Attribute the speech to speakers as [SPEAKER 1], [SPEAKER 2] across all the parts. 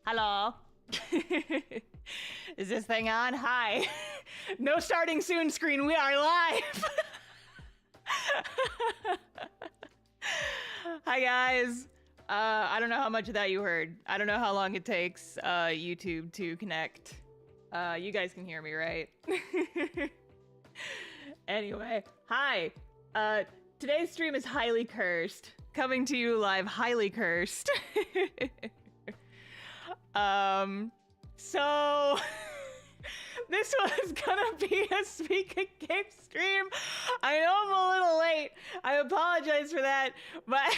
[SPEAKER 1] Hello. Is this thing on? Hi. No starting soon screen. We are live. Hi guys. I don't know how much of that you heard. I don't know how long it takes YouTube to connect. You guys can hear me, right? Anyway, hi. Today's stream is highly cursed. Coming to you live, highly cursed. So this was gonna be a Speak a Game stream. I know I'm a little late. I apologize for that, but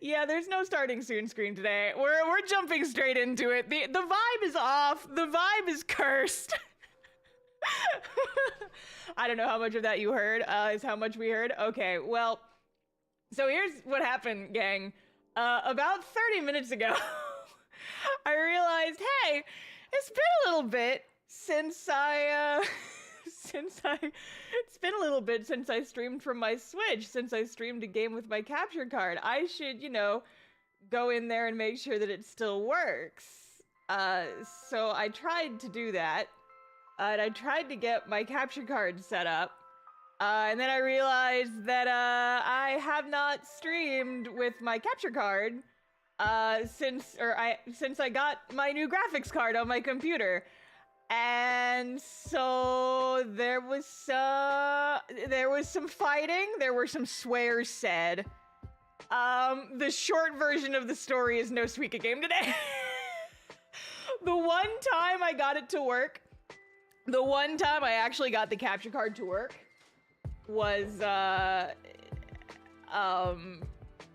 [SPEAKER 1] yeah, there's no starting soon screen today. We're jumping straight into it. The vibe is off. The vibe is cursed. I don't know how much of that you heard, is how much we heard. Okay, well, so here's what happened, gang. About 30 minutes ago, I realized, hey, it's been a little bit since I streamed from my Switch, since I streamed a game with my capture card. I should, go in there and make sure that it still works. So I tried to do that. And I tried to get my capture card set up. And then I realized that I have not streamed with my capture card since I got my new graphics card on my computer. And so there was some fighting, there were some swears said. The short version of the story is no Speak a Game today. The one time I got it to work, the one time I actually got the capture card to work was,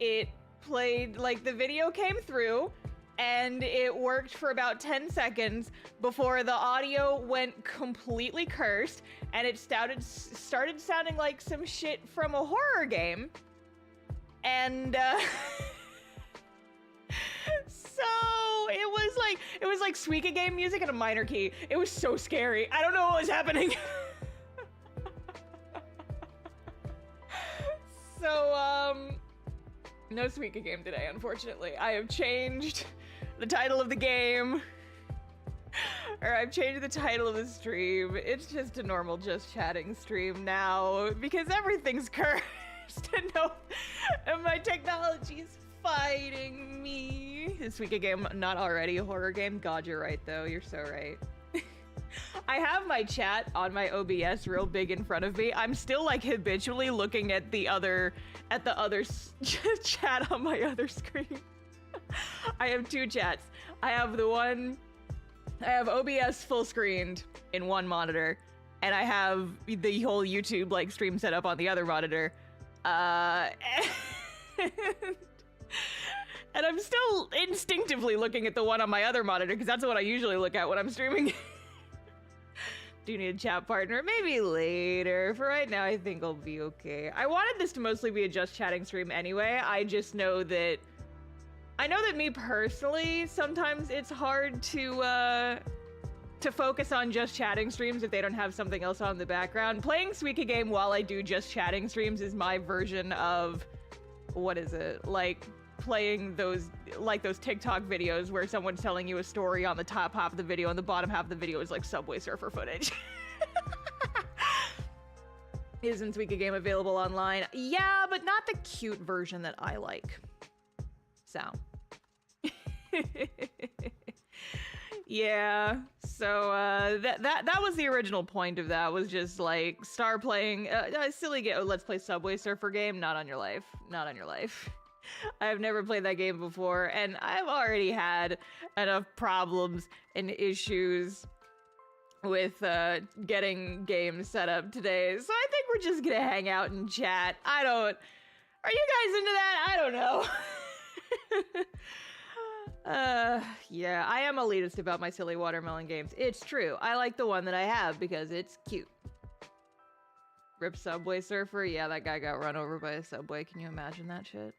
[SPEAKER 1] it played, like, the video came through, and it worked for about 10 seconds before the audio went completely cursed, and it started sounding like some shit from a horror game. And, so it was like Speak a Game music in a minor key. It was so scary. I don't know what was happening. So, no Speak a Game today, unfortunately. I have changed the title of the game. Or I've changed the title of the stream. It's just a normal just chatting stream now because everything's cursed and my technology is fighting me. Is Speak a Game not already a horror game? God, you're right though. You're so right. I have my chat on my OBS real big in front of me. I'm still like habitually looking at the other chat on my other screen. I have two chats. I have OBS full screened in one monitor, and I have the whole YouTube like stream set up on the other monitor. And I'm still instinctively looking at the one on my other monitor because that's what I usually look at when I'm streaming. Do you need a chat partner? Maybe later. For right now, I think I'll be okay. I wanted this to mostly be a just chatting stream anyway. I just know that... I know that me personally, sometimes it's hard to focus on just chatting streams if they don't have something else on in the background. Playing Speak a Game while I do just chatting streams is my version of... What is it? Like... playing those TikTok videos where someone's telling you a story on the top half of the video and the bottom half of the video is like Subway Surfer footage. Isn't Speak a Game available online? Yeah, but not the cute version that I like. So. Yeah, so that was the original point of that, was just like Star playing a silly game. Oh, let's play Subway Surfer game. Not on your life. Not on your life. I've never played that game before, and I've already had enough problems and issues with getting games set up today, so I think we're just gonna hang out and chat. Are you guys into that? I don't know. Yeah, I am elitist about my silly watermelon games. It's true. I like the one that I have because it's cute. Rip Subway Surfer? Yeah, that guy got run over by a subway. Can you imagine that shit?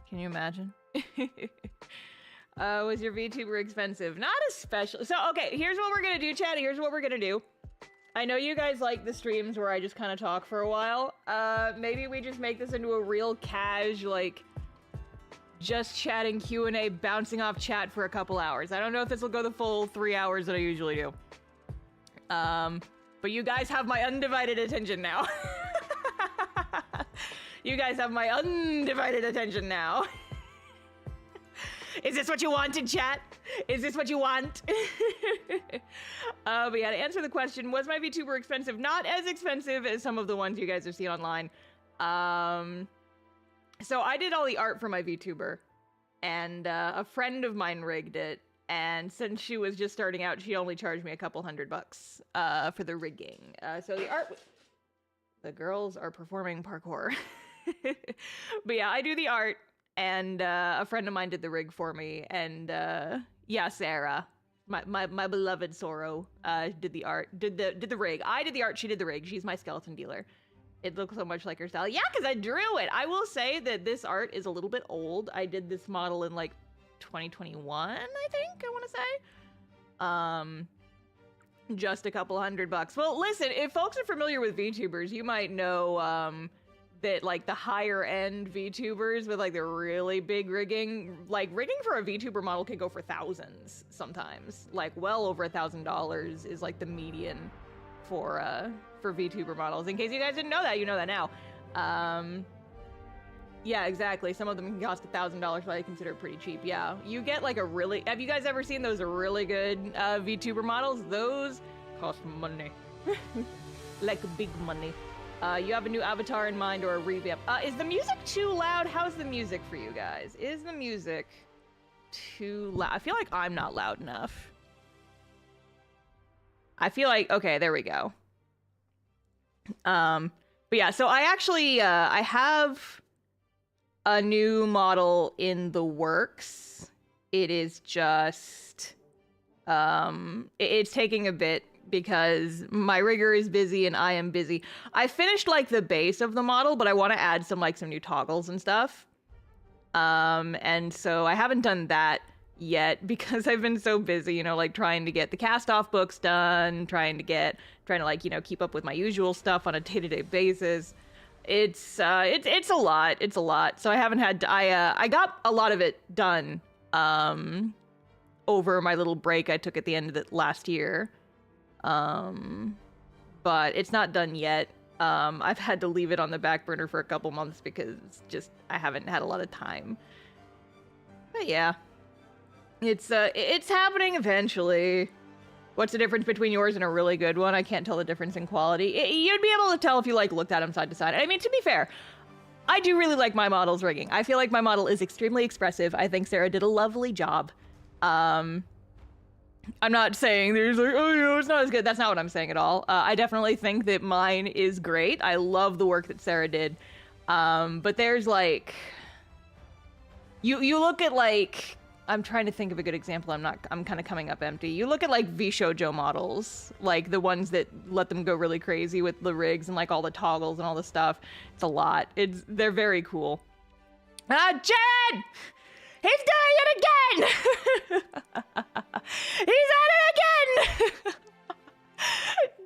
[SPEAKER 1] Can you imagine? Was your VTuber expensive? Not especially. So, okay, here's what we're gonna do, chat. Here's what we're gonna do. I know you guys like the streams where I just kind of talk for a while. Maybe we just make this into a real cash, like, just chatting, Q&A, bouncing off chat for a couple hours. I don't know if this will go the full 3 hours that I usually do. But you guys have my undivided attention now. You guys have my undivided attention now. Is this what you wanted, chat? Is this what you want? But yeah, to answer the question, was my VTuber expensive? Not as expensive as some of the ones you guys have seen online. So I did all the art for my VTuber, and a friend of mine rigged it. And since she was just starting out, she only charged me a couple $100 for the rigging. So the art, the girls are performing parkour. But yeah, I do the art, and a friend of mine did the rig for me. And yeah, Sarah, my beloved Sorrow, did the art, did the rig. I did the art, she did the rig. She's my skeleton dealer. It looks so much like her style. Yeah, because I drew it. I will say that this art is a little bit old. I did this model in like 2021, I think, I want to say. Just a couple $100. Well, listen, if folks are familiar with VTubers, you might know that like the higher end VTubers with like the really big rigging, like rigging for a VTuber model can go for thousands sometimes. Like well over $1,000 is like the median for VTuber models. In case you guys didn't know that, you know that now. Yeah, exactly. Some of them can cost $1,000, but I consider it pretty cheap. Yeah, you get like a really... Have you guys ever seen those really good VTuber models? Those cost money. Like big money. You have a new avatar in mind or a revamp. Is the music too loud? How's the music for you guys? Is the music too loud? I feel like I'm not loud enough. I feel like... Okay, there we go. But yeah, so I actually... I have... a new model in the works. It is just, it's taking a bit because my rigger is busy and I am busy. I finished like the base of the model, but I want to add some new toggles and stuff. And so I haven't done that yet because I've been so busy, you know, like trying to get the cast off books done, trying to like, you know, keep up with my usual stuff on a day-to-day basis. It's a lot. It's a lot. So I haven't had to, I got a lot of it done over my little break I took at the end of the last year. But it's not done yet. I've had to leave it on the back burner for a couple months because just I haven't had a lot of time. But yeah. It's happening eventually. What's the difference between yours and a really good one? I can't tell the difference in quality. You'd be able to tell if you like looked at them side to side. I mean, to be fair, I do really like my model's rigging. I feel like my model is extremely expressive. I think Sarah did a lovely job. I'm not saying there's like, oh, you know, it's not as good. That's not what I'm saying at all. I definitely think that mine is great. I love the work that Sarah did. But there's like, you look at like, I'm trying to think of a good example. I'm kind of coming up empty. You look at like VShojo models, like the ones that let them go really crazy with the rigs and like all the toggles and all the stuff. It's a lot. They're very cool. Jed! He's doing it again! He's at it again!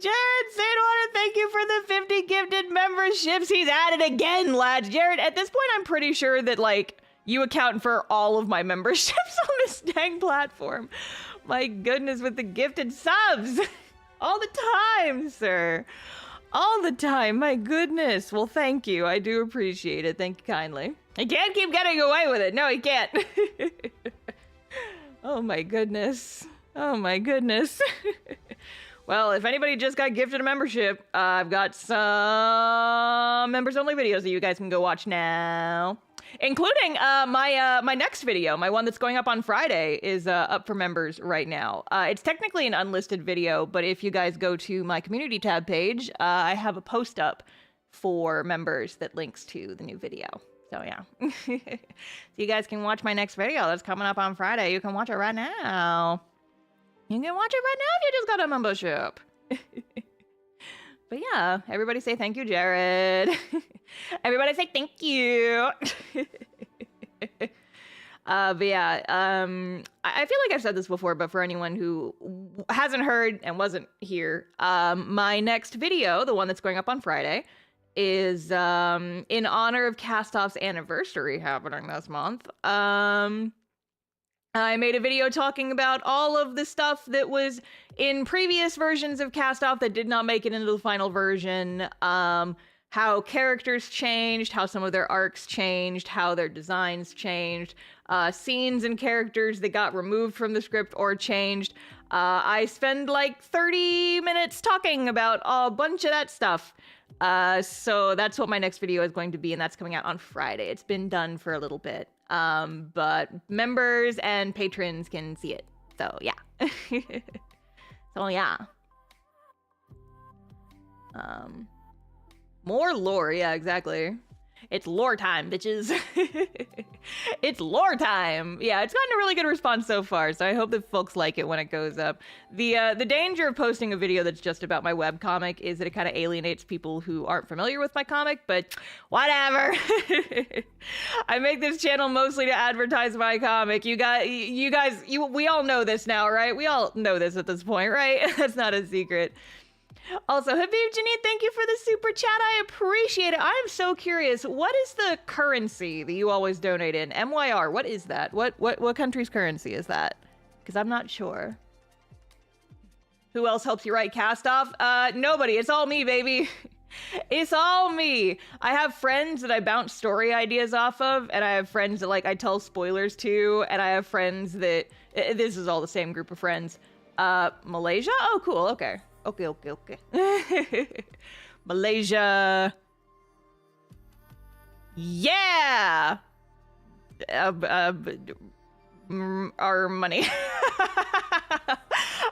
[SPEAKER 1] Jared, Saint want to thank you for the 50 gifted memberships. He's at it again, lads. Jared, at this point, I'm pretty sure that like, you account for all of my memberships on this dang platform. My goodness, with the gifted subs. All the time, sir. All the time, my goodness. Well, thank you. I do appreciate it. Thank you kindly. I can't keep getting away with it. No, he can't. Oh my goodness. Oh my goodness. Well, if anybody just got gifted a membership, I've got some members-only videos that you guys can go watch now. Including my next video, my one that's going up on Friday, is up for members right now. It's technically an unlisted video, but if you guys go to my community tab page, I have a post up for members that links to the new video. So yeah, so you guys can watch my next video that's coming up on Friday. You can watch it right now. You can watch it right now if you just got a membership. But yeah, everybody say thank you, Jared. Everybody say thank you. But yeah, I feel like I've said this before, but for anyone who hasn't heard and wasn't here, my next video, the one that's going up on Friday, is in honor of Castoff's anniversary happening this month. I made a video talking about all of the stuff that was in previous versions of Castoff that did not make it into the final version. How characters changed, how some of their arcs changed, how their designs changed, scenes and characters that got removed from the script or changed. I spend like 30 minutes talking about a bunch of that stuff. So that's what my next video is going to be, and that's coming out on Friday. It's been done for a little bit. But members and patrons can see it. So yeah. So yeah. More lore, yeah, exactly. It's lore time, bitches. It's lore time. Yeah, it's gotten a really good response so far, so I hope that folks like it when it goes up. The danger of posting a video that's just about my webcomic is that it kind of alienates people who aren't familiar with my comic, but whatever. I make this channel mostly to advertise my comic. We all know this now, right? We all know this at this point, right? That's not a secret. Also, Habib Janine, thank you for the super chat. I appreciate it. I'm so curious. What is the currency that you always donate in? MYR, what is that? What country's currency is that? Because I'm not sure. Who else helps you write Castoff? Nobody. It's all me, baby. It's all me. I have friends that I bounce story ideas off of, and I have friends that like I tell spoilers to, and I have friends that this is all the same group of friends. Malaysia? Oh, cool. Okay. Okay. Malaysia. Yeah. Our money.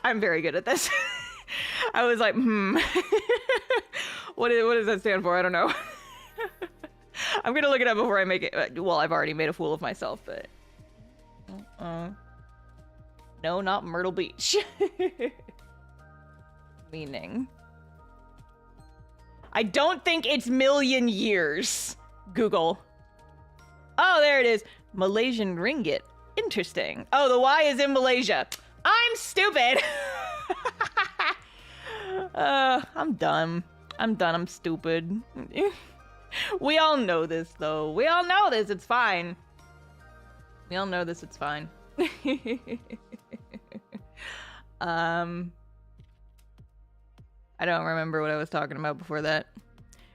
[SPEAKER 1] I'm very good at this. I was like, what does that stand for? I don't know. I'm gonna look it up before I make it. Well, I've already made a fool of myself, but no, not Myrtle Beach. Meaning, I don't think it's million years. Google. Oh, there it is. Malaysian ringgit. Interesting. Oh, the Y is in Malaysia. I'm stupid. I'm dumb. I'm stupid. We all know this, though. We all know this. It's fine. We all know this. It's fine. I don't remember what I was talking about before that.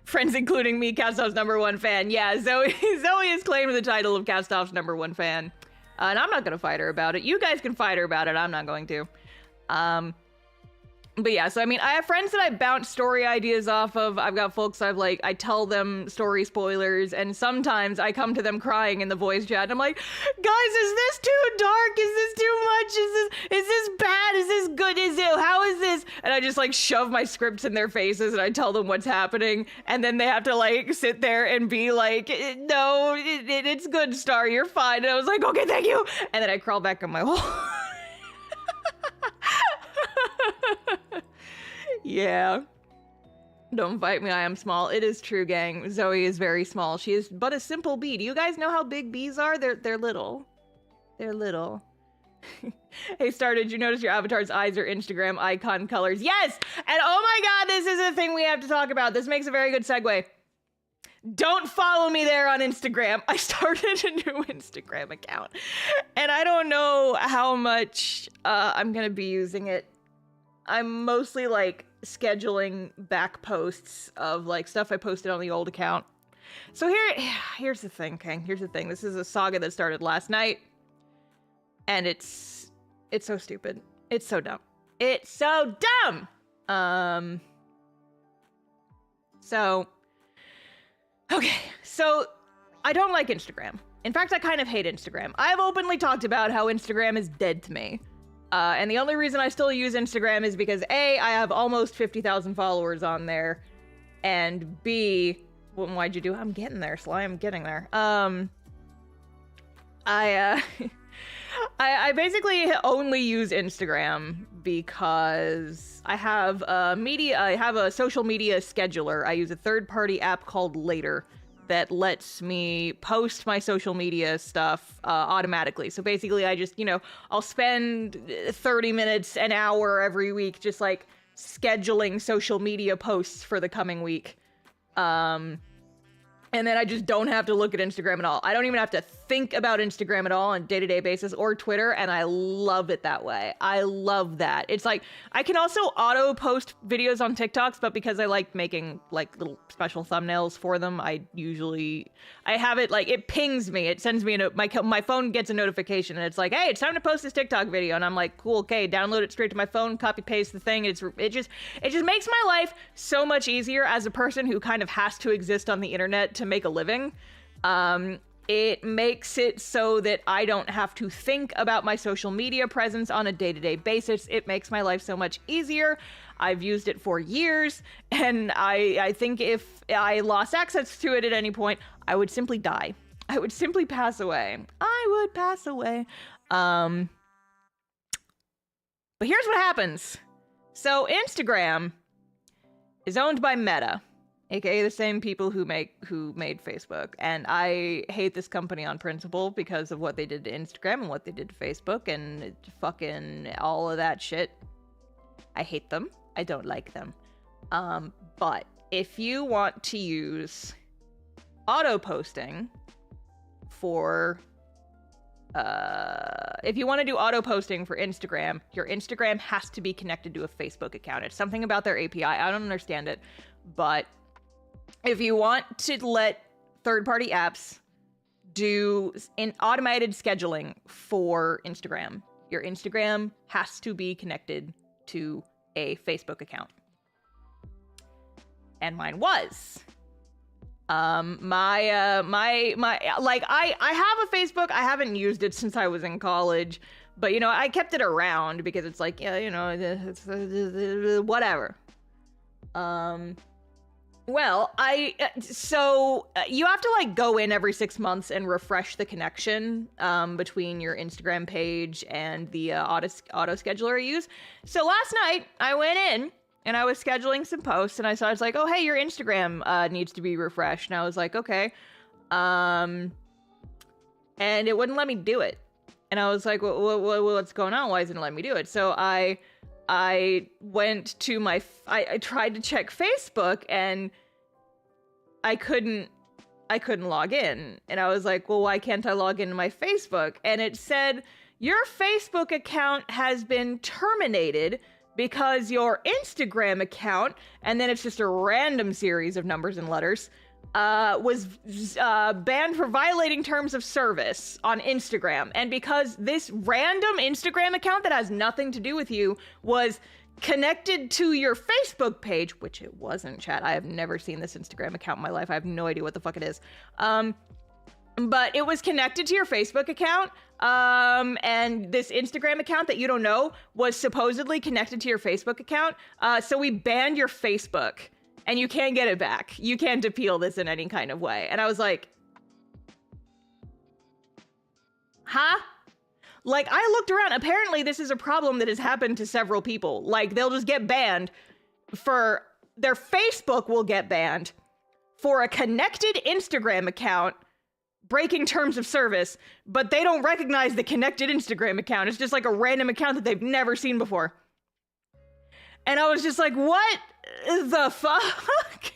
[SPEAKER 1] Friends including me, Castoff's #1 fan. Yeah, Zoe has claimed the title of Castoff's #1 fan. And I'm not gonna fight her about it. You guys can fight her about it. I'm not going to. But yeah, so I mean, I have friends that I bounce story ideas off of. I've got folks I tell them story spoilers, and sometimes I come to them crying in the voice chat, and I'm like, guys, is this too dark? Is this too much? Is this bad? Is this good? How is this? And I just like shove my scripts in their faces, and I tell them what's happening, and then they have to like sit there and be like, no, it's good, Star, you're fine. And I was like, okay, thank you. And then I crawl back in my hole. Yeah. Don't fight me, I am small. It is true, gang. Zoe is very small. She is but a simple bee. Do you guys know how big bees are? They're little. They're little. Hey, Star, did you notice your avatar's eyes are Instagram icon colors? Yes! And oh my god, this is a thing we have to talk about. This makes a very good segue. Don't follow me there on Instagram. I started a new Instagram account. And I don't know how much I'm gonna be using it. I'm mostly like scheduling back posts of like stuff I posted on the old account. So here's the thing, King. Here's the thing. This is a saga that started last night, and it's so stupid. It's so dumb. It's so dumb. Okay. So I don't like Instagram. In fact, I kind of hate Instagram. I've openly talked about how Instagram is dead to me. And the only reason I still use Instagram is because A, I have almost 50,000 followers on there, and B, why'd you do? I'm getting there, Sly. I'm getting there. I basically only use Instagram because I have a social media scheduler. I use a third-party app called Later that lets me post my social media stuff automatically. So basically I just, I'll spend 30 minutes, an hour every week just like scheduling social media posts for the coming week. And then I just don't have to look at Instagram at all. I don't even have to think about Instagram at all on a day-to-day basis, or Twitter, and I love it that way. I love that. It's like, I can also auto-post videos on TikToks, but because I like making like little special thumbnails for them, I have it like, it pings me. It sends me my phone gets a notification, and it's like, hey, it's time to post this TikTok video. And I'm like, cool, okay, download it straight to my phone, copy paste the thing. It just makes my life so much easier as a person who kind of has to exist on the internet to make a living. It makes it so that I don't have to think about my social media presence on a day-to-day basis. It makes my life so much easier. I've used it for years, and I think if I lost access to it at any point, I would simply die. I would simply pass away. I would pass away. But here's what happens. So Instagram is owned by Meta, aka the same people who made Facebook. And I hate this company on principle because of what they did to Instagram and what they did to Facebook and fucking all of that shit. I hate them. I don't like them. But if you want to use auto posting for if you want to do auto posting for Instagram, your Instagram has to be connected to a Facebook account. It's something about their API. I don't understand it, but if you want to let third-party apps do automated scheduling for Instagram, your Instagram has to be connected to a Facebook account. And mine was. I have a Facebook. I haven't used it since I was in college, but, you know, I kept it around because it's like, yeah, you know, it's whatever. Well, so you have to like go in every 6 months and refresh the connection between your Instagram page and the auto scheduler you use. So last night I went in and I was scheduling some posts, and it's like, oh, hey, your Instagram needs to be refreshed. And I was like, okay. And it wouldn't let me do it. And I was like, what's going on? Why isn't it letting me do it? So I went to I tried to check Facebook, and I couldn't log in. And I was like, well, why can't I log into my Facebook? And it said, your Facebook account has been terminated because your Instagram account, and then it's just a random series of numbers and letters, was banned for violating terms of service on Instagram. And because this random Instagram account that has nothing to do with you was connected to your Facebook page, which it wasn't, chat. I have never seen this Instagram account in my life. I have no idea what the fuck it is. But it was connected to your Facebook account, and this Instagram account that you don't know was supposedly connected to your Facebook account. So we banned your Facebook, and you can't get it back. You can't appeal this in any kind of way. And I was like, huh? Like, I looked around. Apparently, this is a problem that has happened to several people. Like, they'll just get banned for their Facebook will get banned for a connected Instagram account breaking terms of service, but they don't recognize the connected Instagram account. It's just like a random account that they've never seen before. And I was just like, what the fuck?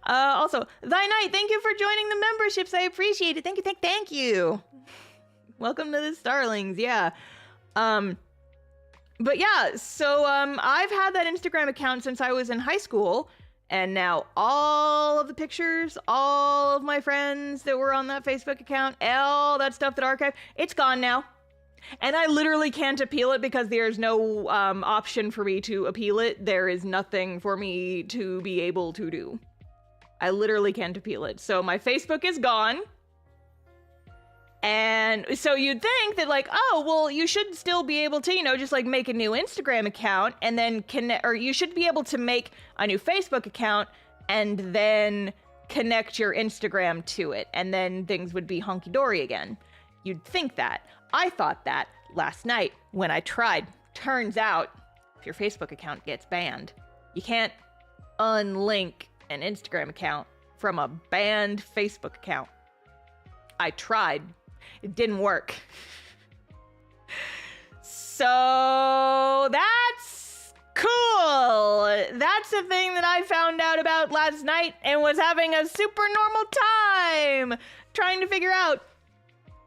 [SPEAKER 1] Also, Thy Night, thank you for joining the memberships. I appreciate it. Thank you, thank you. Welcome to the Starlings, yeah. But yeah, so I've had that Instagram account since I was in high school, and now all of the pictures, all of my friends that were on that Facebook account, all that stuff that archived, it's gone now. And I literally can't appeal it because there's no option for me to appeal it. There is nothing for me to be able to do. I literally can't appeal it. So my Facebook is gone. And so you'd think that like, oh, well, you should still be able to, you know, just like make a new Instagram account and then connect, or you should be able to make a new Facebook account and then connect your Instagram to it. And then things would be hunky-dory again. You'd think that. I thought that last night when I tried. Turns out, if your Facebook account gets banned, you can't unlink an Instagram account from a banned Facebook account. I tried. It didn't work. So that's cool. That's the thing that I found out about last night and was having a super normal time trying to figure out.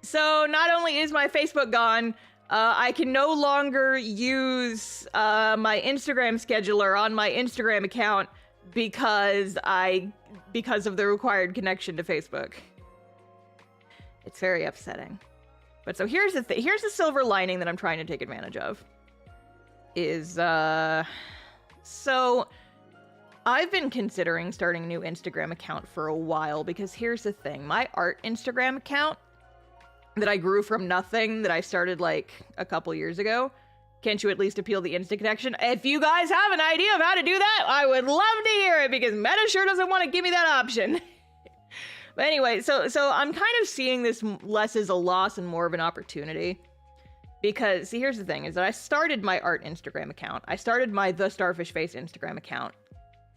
[SPEAKER 1] So not only is my Facebook gone, I can no longer use my Instagram scheduler on my Instagram account because of the required connection to Facebook. It's very upsetting. But so here's the silver lining that I'm trying to take advantage of. So I've been considering starting a new Instagram account for a while because here's the thing. My art Instagram account that I grew from nothing, that I started like a couple years ago. Can't you at least appeal the instant connection? If you guys have an idea of how to do that, I would love to hear it because Meta sure doesn't want to give me that option. But anyway, so I'm kind of seeing this less as a loss and more of an opportunity. Because, see, here's the thing, is that I started my art Instagram account. I started my TheStarfishface Instagram account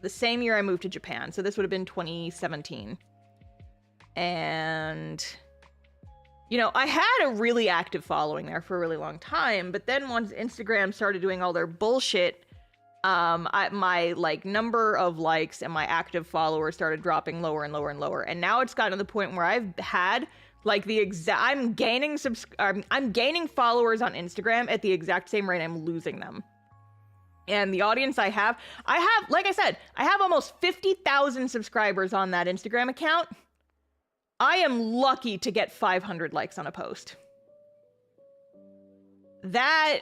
[SPEAKER 1] the same year I moved to Japan. So this would have been 2017. And, you know, I had a really active following there for a really long time. But then once Instagram started doing all their bullshit, my like number of likes and my active followers started dropping lower and lower and lower. And now it's gotten to the point where I've had like I'm gaining followers on Instagram at the exact same rate I'm losing them. And the audience I have, like I said, I have almost 50,000 subscribers on that Instagram account. I am lucky to get 500 likes on a post. That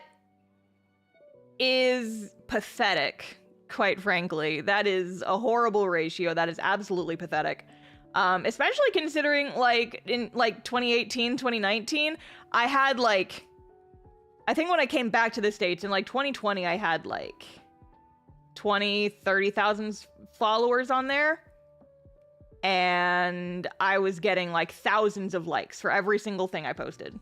[SPEAKER 1] is pathetic, quite frankly. That is a horrible ratio. That is absolutely pathetic. Especially considering, like, in, like, 2018, 2019, I had, like, I think when I came back to the States in, like, 2020, I had, like, 30,000 followers on there. And I was getting, like, thousands of likes for every single thing I posted.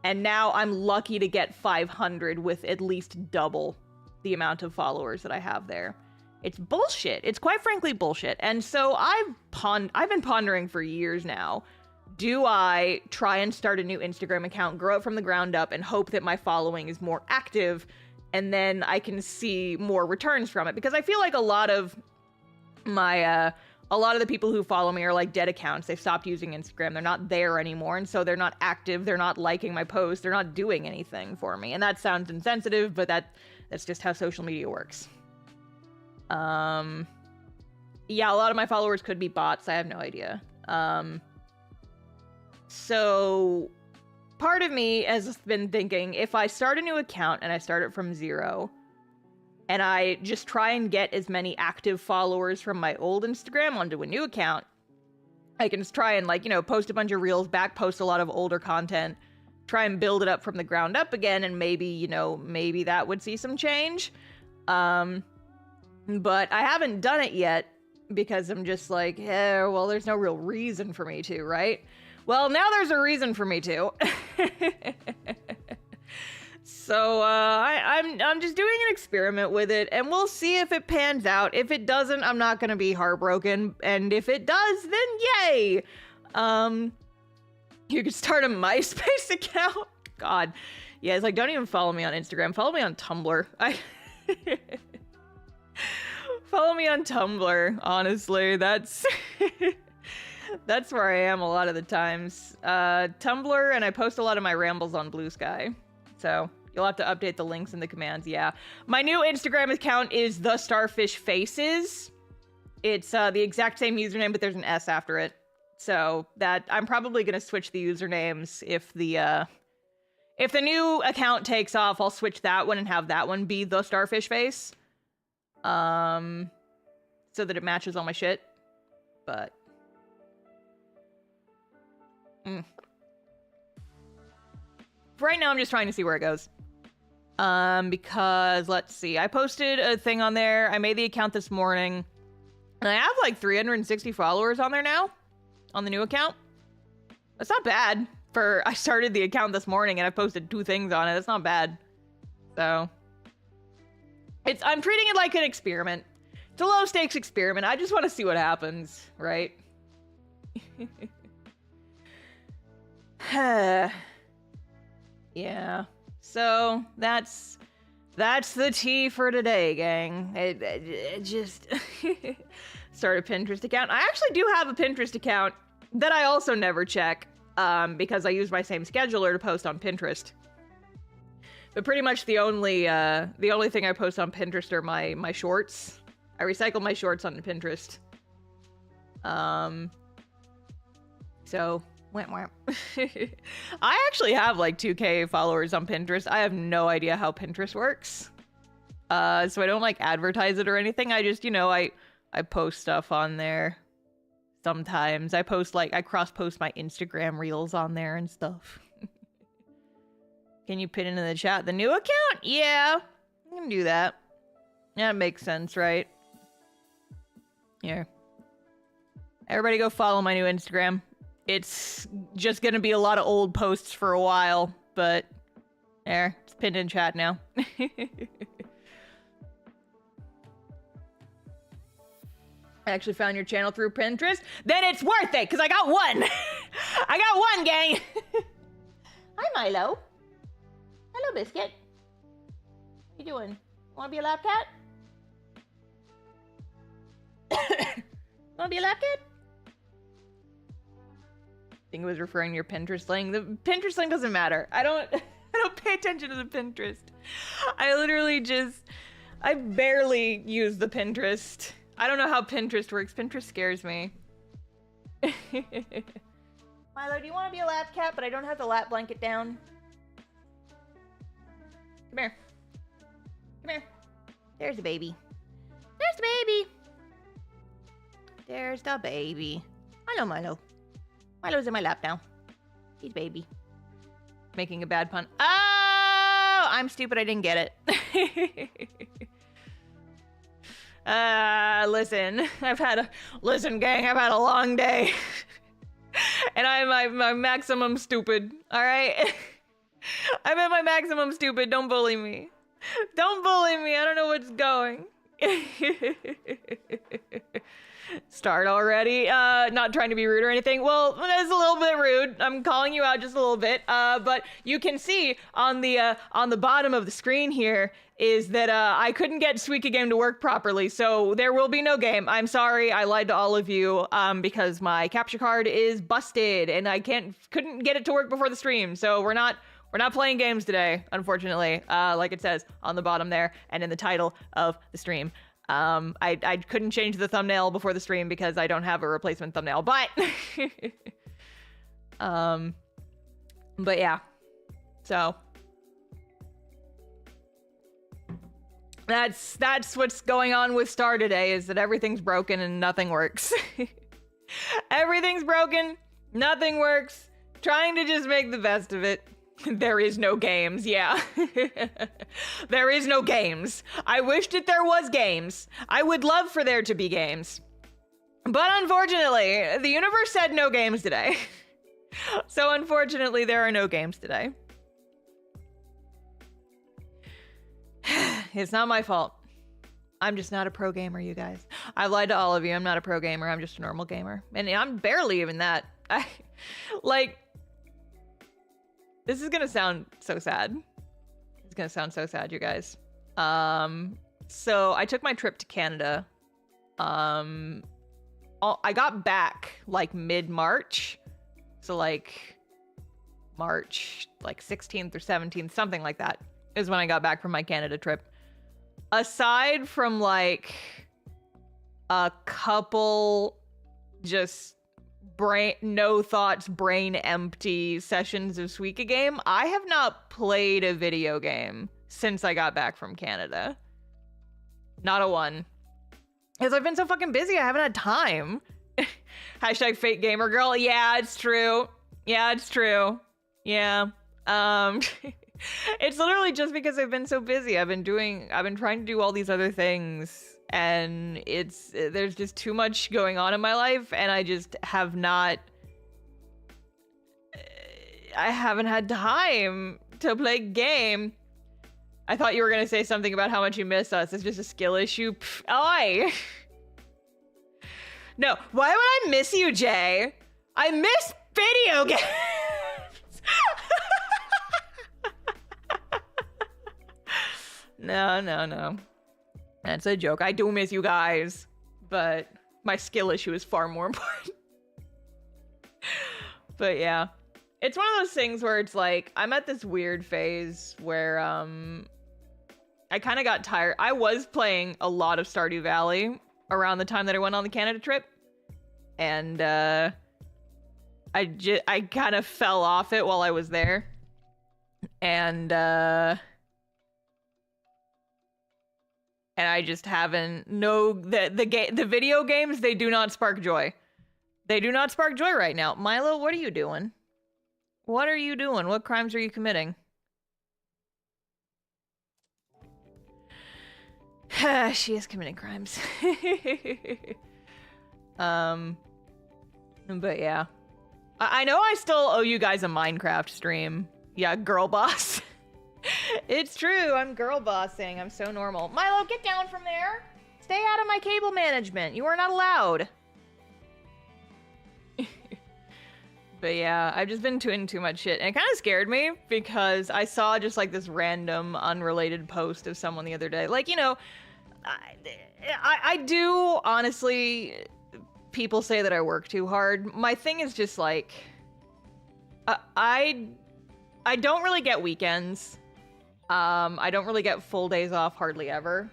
[SPEAKER 1] And now I'm lucky to get 500 with at least double the amount of followers that I have there. It's bullshit. It's quite frankly bullshit. And so I've been pondering for years now, do I try and start a new Instagram account, grow it from the ground up, and hope that my following is more active, and then I can see more returns from it? Because I feel like a lot of the people who follow me are like dead accounts. They've stopped using Instagram. They're not there anymore, and so they're not active. They're not liking my posts. They're not doing anything for me. And that sounds insensitive, but that's just how social media works. Yeah, a lot of my followers could be bots. I have no idea. So part of me has been thinking, if I start a new account and I start it from zero, and I just try and get as many active followers from my old Instagram onto a new account, I can just try and, like, you know, post a bunch of reels, post a lot of older content, try and build it up from the ground up again, and maybe, you know, maybe that would see some change. But I haven't done it yet because I'm just like, well, there's no real reason for me to, right? Well, now there's a reason for me to. So I'm just doing an experiment with it, and we'll see if it pans out. If it doesn't, I'm not gonna be heartbroken, and if it does, then yay! You can start a MySpace account. God, yeah, it's like, don't even follow me on Instagram. Follow me on Tumblr. Follow me on Tumblr. Honestly, that's that's where I am a lot of the times. Tumblr, and I post a lot of my rambles on Blue Sky. So you'll have to update the links in the commands. Yeah, my new Instagram account is TheStarfishfaces. It's the exact same username, but there's an S after it. So that I'm probably gonna switch the usernames if the new account takes off. I'll switch that one and have that one be TheStarfishface. So that it matches all my shit. But for right now, I'm just trying to see where it goes. Because let's see, I posted a thing on there. I made the account this morning, and I have like 360 followers on there now, on the new account. That's not bad for, I started the account this morning and I posted 2 things on it. That's not bad. So I'm treating it like an experiment. It's a low stakes experiment. I just want to see what happens, right? Yeah. So that's That's the tea for today, gang. It just start a Pinterest account. I actually do have a Pinterest account that I also never check because I use my same scheduler to post on Pinterest. But pretty much the only thing I post on Pinterest are my shorts. I recycle my shorts on Pinterest. So whamp. I actually have like 2K followers on Pinterest. I have no idea how Pinterest works. So I don't like advertise it or anything. I just, I post stuff on there. Sometimes I cross post my Instagram reels on there and stuff. Can you pin into the chat the new account? Yeah, I can do that. Yeah, it makes sense, right? Here. Everybody go follow my new Instagram. It's just gonna be a lot of old posts for a while, but there, it's pinned in chat now. I actually found your channel through Pinterest. Then it's worth it, because I got one. I got one, gang. Hi, Milo. Hello, Biscuit. What you doing? Wanna be a lap cat? Wanna be a lap cat? I think it was referring to your Pinterest link. The Pinterest link doesn't matter. I don't pay attention to the Pinterest. I barely use the Pinterest. I don't know how Pinterest works. Pinterest scares me. Milo, do you want to be a lap cat, but I don't have the lap blanket down? Come here. Come here. There's the baby. There's the baby. There's the baby. Hello, Milo. Milo's in my lap now. He's baby. Making a bad pun. Oh, I'm stupid. I didn't get it. Listen, gang. I've had a long day, and I'm my maximum stupid. All right. I'm at my maximum stupid. Don't bully me. Don't bully me. I don't know what's going. Start already. Not trying to be rude or anything. Well, that's a little bit rude. I'm calling you out just a little bit. But you can see on the bottom of the screen here is that I couldn't get Suika game to work properly, so there will be no game. I'm sorry, I lied to all of you because my capture card is busted and I couldn't get it to work before the stream. So we're not playing games today, unfortunately. Like it says on the bottom there and in the title of the stream. I couldn't change the thumbnail before the stream because I don't have a replacement thumbnail, but but yeah, so that's what's going on with Star today, is that everything's broken and nothing works. Everything's broken, nothing works, trying to just make the best of it. There is no games, yeah. There is no games. I wish that there was games. I would love for there to be games. But unfortunately, the universe said no games today. So unfortunately, there are no games today. It's not my fault. I'm just not a pro gamer, you guys. I've lied to all of you. I'm not a pro gamer. I'm just a normal gamer. And I'm barely even that. This is gonna sound so sad. It's gonna sound so sad, you guys. So I took my trip to Canada. I got back like mid-March. So like March, like 16th or 17th, something like that is when I got back from my Canada trip. Aside from like a couple just no thoughts, brain empty sessions of Suika game, I have not played a video game since I got back from Canada. Not a one. Because I've been so fucking busy, I haven't had time. Hashtag fake gamer girl. Yeah, it's true. Yeah, it's true. Yeah. It's literally just because I've been so busy. I've been trying to do all these other things, and there's just too much going on in my life, and I just haven't had time to play game. I thought you were gonna say something about how much you miss us. It's just a skill issue. Oi! No, why would I miss you, Jay? I miss video games! No. That's a joke. I do miss you guys, but my skill issue is far more important. But yeah, it's one of those things where it's like, I'm at this weird phase where, I kind of got tired. I was playing a lot of Stardew Valley around the time that I went on the Canada trip. And, I kind of fell off it while I was there. And I just haven't, the video games, they do not spark joy. They do not spark joy right now. Milo, what are you doing? What are you doing? What crimes are you committing? She is committing crimes. But yeah. I know I still owe you guys a Minecraft stream. Yeah, girl boss. It's true, I'm girl bossing. I'm so normal. Milo, get down from there. Stay out of my cable management. You are not allowed. But yeah, I've just been doing too much shit. And it kind of scared me because I saw just like this random unrelated post of someone the other day. Like, you know, I do honestly, people say that I work too hard. My thing is just like, I don't really get weekends. I don't really get full days off hardly ever.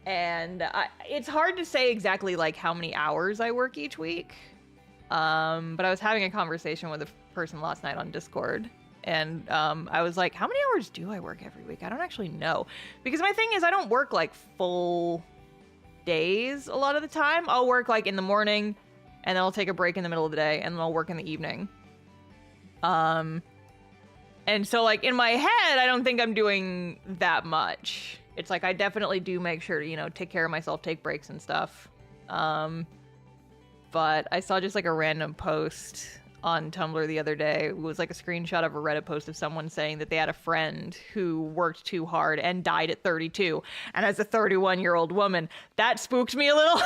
[SPEAKER 1] And it's hard to say exactly like how many hours I work each week. But I was having a conversation with a person last night on Discord, and I was like, how many hours do I work every week? I don't actually know. Because my thing is, I don't work like full days a lot of the time. I'll work like in the morning, and then I'll take a break in the middle of the day, and then I'll work in the evening. And so like in my head, I don't think I'm doing that much. It's like I definitely do make sure to, you know, take care of myself, take breaks and stuff. But I saw just like a random post on Tumblr the other day. It was like a screenshot of a Reddit post of someone saying that they had a friend who worked too hard and died at 32. And as a 31-year-old woman, that spooked me a little.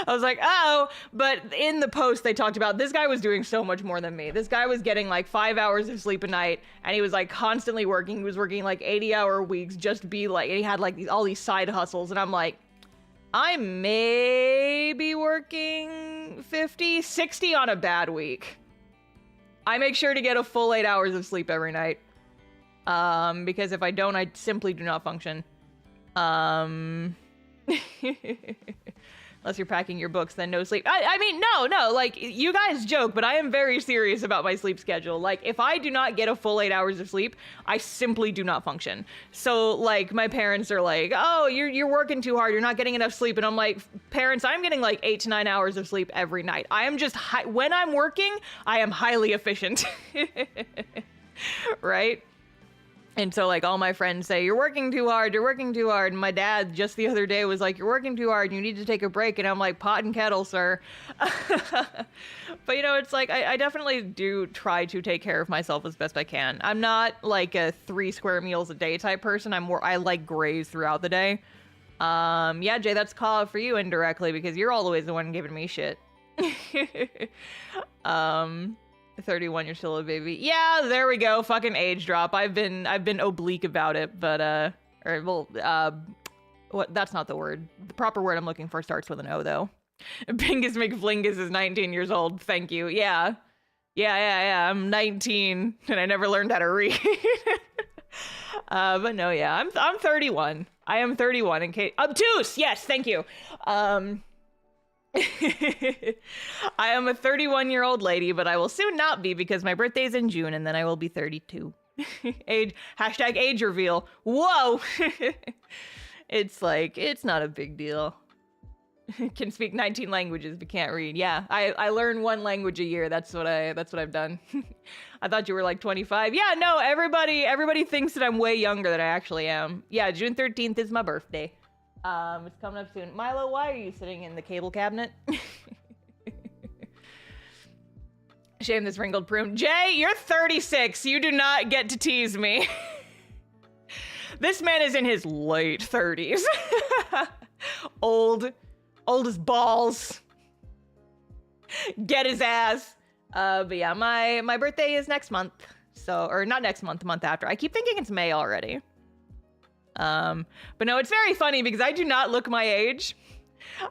[SPEAKER 1] I was like, oh, but in the post they talked about this guy was doing so much more than me. This guy was getting like 5 hours of sleep a night, and he was like constantly working. He was working like 80-hour weeks just to be like, and he had like all these side hustles. And I'm like, I may be working 50, 60 on a bad week. I make sure to get a full 8 hours of sleep every night. Because if I don't, I simply do not function. Unless you're packing your books, then no sleep. I mean, no, like, you guys joke, but I am very serious about my sleep schedule. Like, if I do not get a full 8 hours of sleep, I simply do not function. So, like, my parents are like, oh, you're working too hard, you're not getting enough sleep. And I'm like, parents, I'm getting like 8 to 9 hours of sleep every night. I am just, when I'm working, I am highly efficient. Right? And so, like, all my friends say, you're working too hard, you're working too hard. And my dad just the other day was like, you're working too hard, you need to take a break. And I'm like, pot and kettle, sir. But, you know, it's like, I definitely do try to take care of myself as best I can. I'm not like a 3 square meals a day type person. I like graze throughout the day. Yeah, Jay, that's a call out for you indirectly, because you're always the one giving me shit. 31, you're still a baby. Yeah, there we go. Fucking age drop. I've been oblique about it, but what? That's not the word. The proper word I'm looking for starts with an O, though. Bingus McFlingus is 19 years old. Thank you. Yeah. I'm 19, and I never learned how to read. But no, yeah, I'm 31. I am 31. In case obtuse. Yes, thank you. I am a 31-year-old lady, but I will soon not be, because my birthday's in June, and then I will be 32. Hashtag age reveal. Whoa! It's like, it's not a big deal. Can speak 19 languages, but can't read. Yeah, I learn 1 language a year. That's what I've done. I thought you were like 25. Yeah, no, everybody thinks that I'm way younger than I actually am. Yeah, June 13th is my birthday. It's coming up soon. Milo, why are you sitting in the cable cabinet? Shame this wrinkled prune. Jay, you're 36. You do not get to tease me. This man is in his late 30s. Old as balls. Get his ass. But yeah, my birthday is next month. So, or not next month, the month after. I keep thinking it's May already. But no, it's very funny because I do not look my age.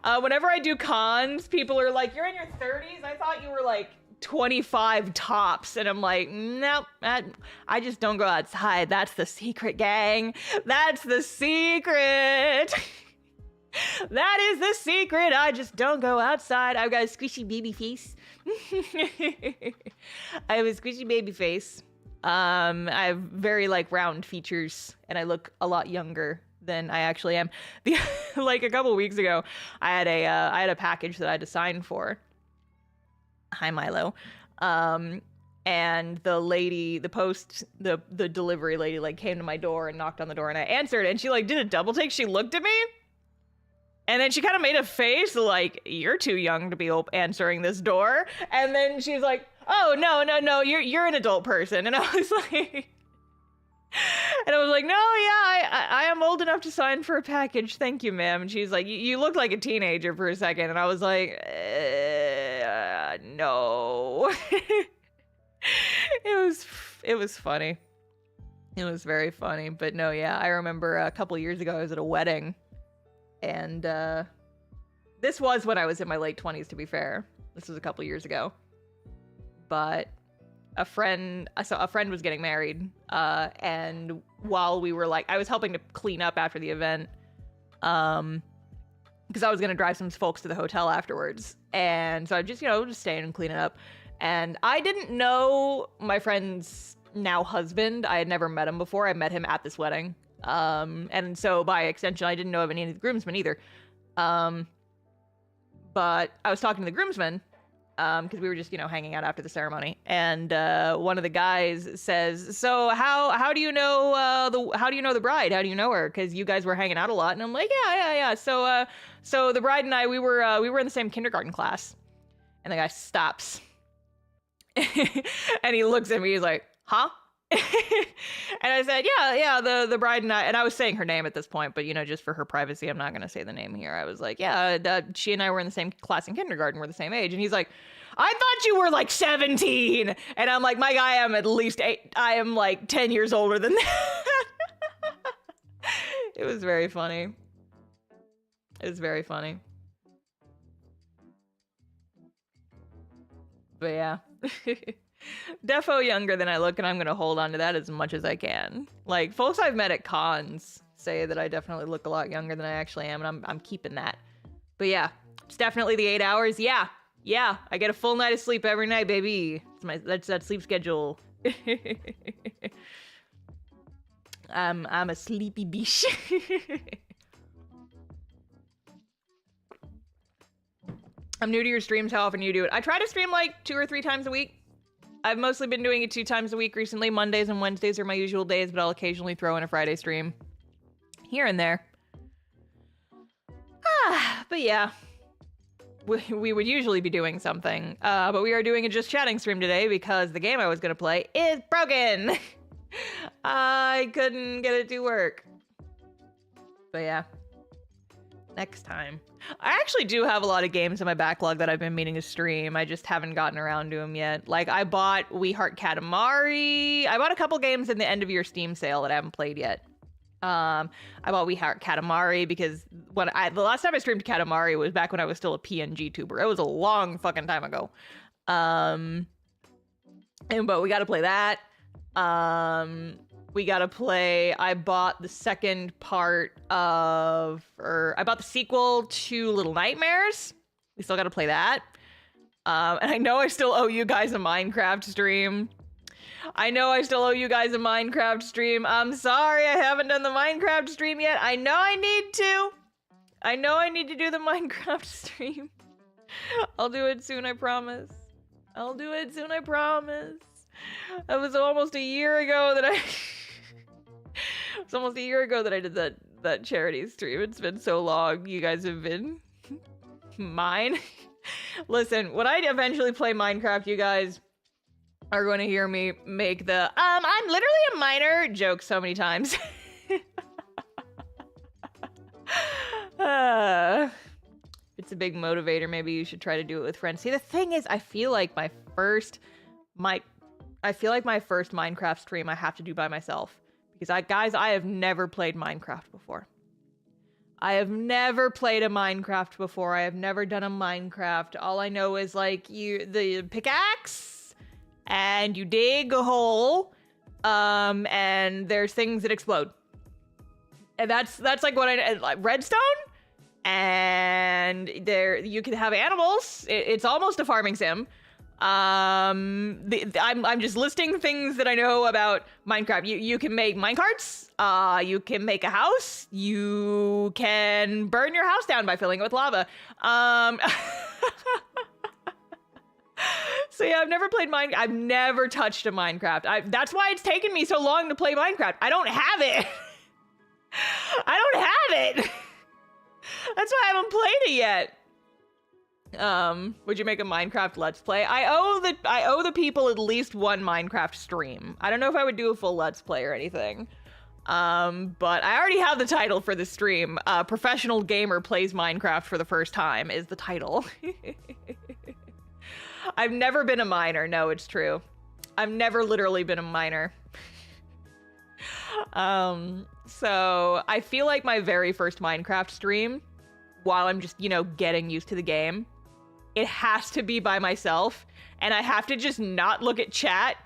[SPEAKER 1] Whenever I do cons, people are like, you're in your 30s? I thought you were like 25 tops. And I'm like, nope, I just don't go outside. That's the secret, gang. That's the secret. That is the secret. I just don't go outside. I've got a squishy baby face. I have a squishy baby face. I have very like round features and I look a lot younger than I actually am. Like a couple weeks ago, I had a package that I had to sign for. Hi, Milo. And the lady, the delivery lady like came to my door and knocked on the door and I answered and she like did a double take. She looked at me and then she kind of made a face like, you're too young to be answering this door. And then she's like, oh, no, you're an adult person. And I was like, no, yeah, I am old enough to sign for a package. Thank you, ma'am. And she's like, you look like a teenager for a second. And I was like, no. It was funny. It was very funny. But no, yeah, I remember a couple years ago, I was at a wedding. And this was when I was in my late 20s, to be fair. This was a couple years ago. But a friend was getting married. And while we were like, I was helping to clean up after the event. Because I was going to drive some folks to the hotel afterwards. And so I just staying and cleaning up. And I didn't know my friend's now husband. I had never met him before. I met him at this wedding. And so by extension, I didn't know of any of the groomsmen either. But I was talking to the groomsmen, because we were just, hanging out after the ceremony. And, one of the guys says, so how do you know, the bride? How do you know her? Cause you guys were hanging out a lot. And I'm like, yeah. So the bride and I, we were in the same kindergarten class. And the guy stops and he looks at me, he's like, huh? And I said, yeah, the bride and I was saying her name at this point, but just for her privacy, I'm not going to say the name here. I was like, yeah, she and I were in the same class in kindergarten. We're the same age. And he's like, I thought you were like 17. And I'm like, my guy, I am at least 8. I am like 10 years older than that. It was very funny. It was very funny. But yeah. Defo younger than I look, and I'm gonna hold on to that as much as I can. Like, folks I've met at cons say that I definitely look a lot younger than I actually am, and I'm keeping that. But yeah, it's definitely the 8 hours. Yeah, I get a full night of sleep every night, baby. That's that sleep schedule. I'm a sleepy bitch. I'm new to your streams. How often do you do it? I try to stream like 2 or 3 times a week. I've mostly been doing it 2 times a week recently. Mondays and Wednesdays are my usual days, but I'll occasionally throw in a Friday stream here and there. But yeah, we would usually be doing something, but we are doing a just chatting stream today because the game I was gonna play is broken. I couldn't get it to work. But yeah, next time. I actually do have a lot of games in my backlog that I've been meaning to stream. I just haven't gotten around to them yet. Like, I bought We Heart Katamari. I bought a couple games in the end of your Steam sale that I haven't played yet. I bought We Heart Katamari because the last time I streamed Katamari was back when I was still a PNG tuber. It was a long fucking time ago. But we got to play that. We gotta play. I bought the second part I bought the sequel to Little Nightmares. We still gotta play that. And I know I still owe you guys a Minecraft stream. I'm sorry I haven't done the Minecraft stream yet. I know I need to do the Minecraft stream. I'll do it soon, I promise. It was almost a year ago that I did that charity stream. It's been so long. You guys have been mine. Listen, when I eventually play Minecraft, you guys are going to hear me make the I'm literally a miner joke so many times. It's a big motivator. Maybe you should try to do it with friends. See, the thing is, I feel like my first I feel like my first Minecraft stream I have to do by myself. Because I have never played Minecraft before. I have never played a Minecraft before. I have never done a Minecraft. All I know is like the pickaxe and you dig a hole, and there's things that explode. And that's like what like redstone. And there you can have animals. It's almost a farming sim. I'm just listing things that I know about Minecraft. You can make minecarts. You can make a house. You can burn your house down by filling it with lava. So yeah, I've never played Minecraft. I've never touched a Minecraft. That's why it's taken me so long to play Minecraft. I don't have it. I don't have it. That's why I haven't played it yet. Would you make a Minecraft Let's Play? I owe the people at least one Minecraft stream. I don't know if I would do a full Let's Play or anything. But I already have the title for the stream. Professional Gamer Plays Minecraft for the First Time is the title. I've never been a miner. No, it's true. I've never literally been a miner. So I feel like my very first Minecraft stream, while I'm just, getting used to the game, it has to be by myself, and I have to just not look at chat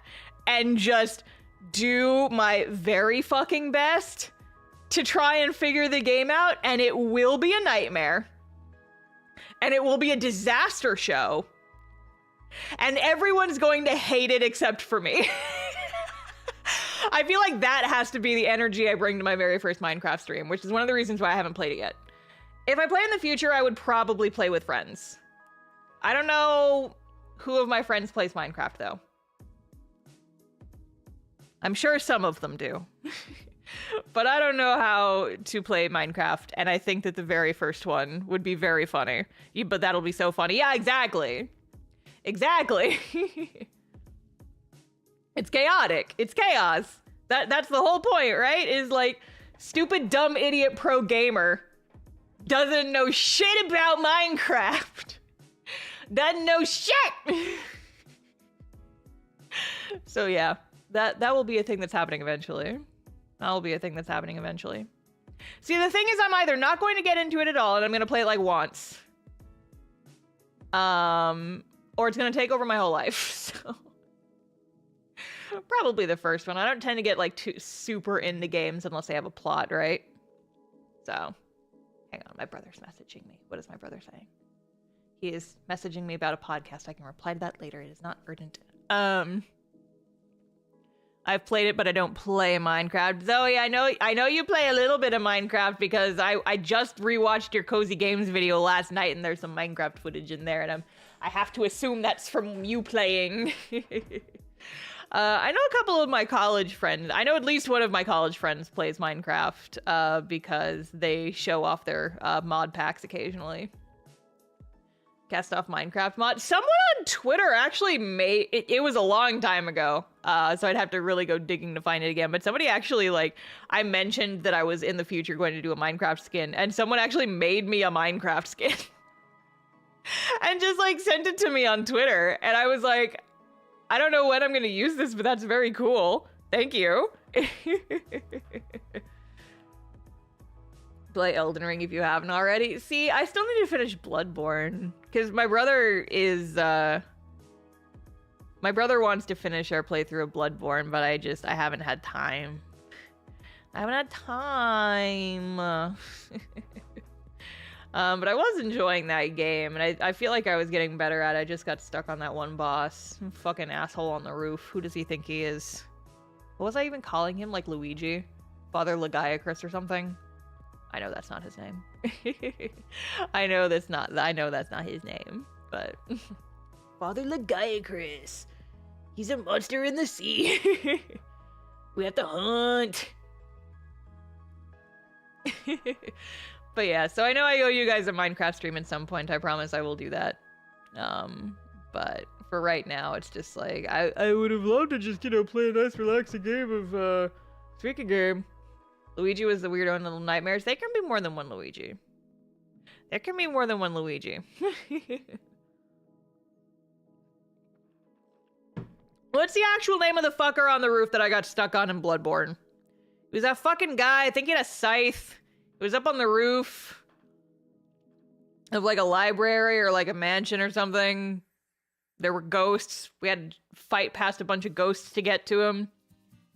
[SPEAKER 1] and just do my very fucking best to try and figure the game out, and it will be a nightmare. And it will be a disaster show. And everyone's going to hate it except for me. I feel like that has to be the energy I bring to my very first Minecraft stream, which is one of the reasons why I haven't played it yet. If I play in the future, I would probably play with friends. I don't know who of my friends plays Minecraft, though. I'm sure some of them do. But I don't know how to play Minecraft, and I think that the very first one would be very funny. But that'll be so funny. Yeah, exactly. Exactly. It's chaotic. It's chaos. That's the whole point, right? Is like, stupid, dumb, idiot pro gamer doesn't know shit about Minecraft. Doesn't know shit. So yeah, that will be a thing that's happening eventually. That will be a thing that's happening eventually. See, the thing is, I'm either not going to get into it at all, and I'm going to play it like once. Or it's going to take over my whole life, so... Probably the first one. I don't tend to get, like, too super into games unless they have a plot, right? So, hang on, my brother's messaging me. What is my brother saying? He is messaging me about a podcast. I can reply to that later. It is not urgent. I've played it, but I don't play Minecraft. Zoe, I know you play a little bit of Minecraft because I just rewatched your Cozy Games video last night, and there's some Minecraft footage in there, and I have to assume that's from you playing. I know a couple of my college friends. I know at least one of my college friends plays Minecraft because they show off their mod packs occasionally. Cast off Minecraft mod. Someone on Twitter actually made it. It was a long time ago, so I'd have to really go digging to find it again. But somebody actually, like, I mentioned that I was in the future going to do a Minecraft skin, and someone actually made me a Minecraft skin and just like sent it to me on Twitter. And I was like, I don't know when I'm going to use this, but that's very cool. Thank you. Play Elden Ring if you haven't already. See, I still need to finish Bloodborne because my brother is my brother wants to finish our playthrough of Bloodborne, but I haven't had time. I haven't had time. But I was enjoying that game, and I feel like I was getting better at it. I just got stuck on that one boss. Fucking asshole on the roof. Who does he think he is? What was I even calling him? Like Luigi? Father Lagiacrus or something? I know that's not his name. I know that's not his name, but... Father Lagiacrus. He's a monster in the sea. We have to hunt. But yeah, so I know I owe you guys a Minecraft stream at some point. I promise I will do that. But for right now, it's just like, I would have loved to just, play a nice relaxing game of, Speaking game. Luigi was the weirdo in Little Nightmares. There can be more than one Luigi. There can be more than one Luigi. Well, what's the actual name of the fucker on the roof that I got stuck on in Bloodborne? It was that fucking guy, I think he had a scythe. It was up on the roof of like a library or like a mansion or something. There were ghosts. We had to fight past a bunch of ghosts to get to him.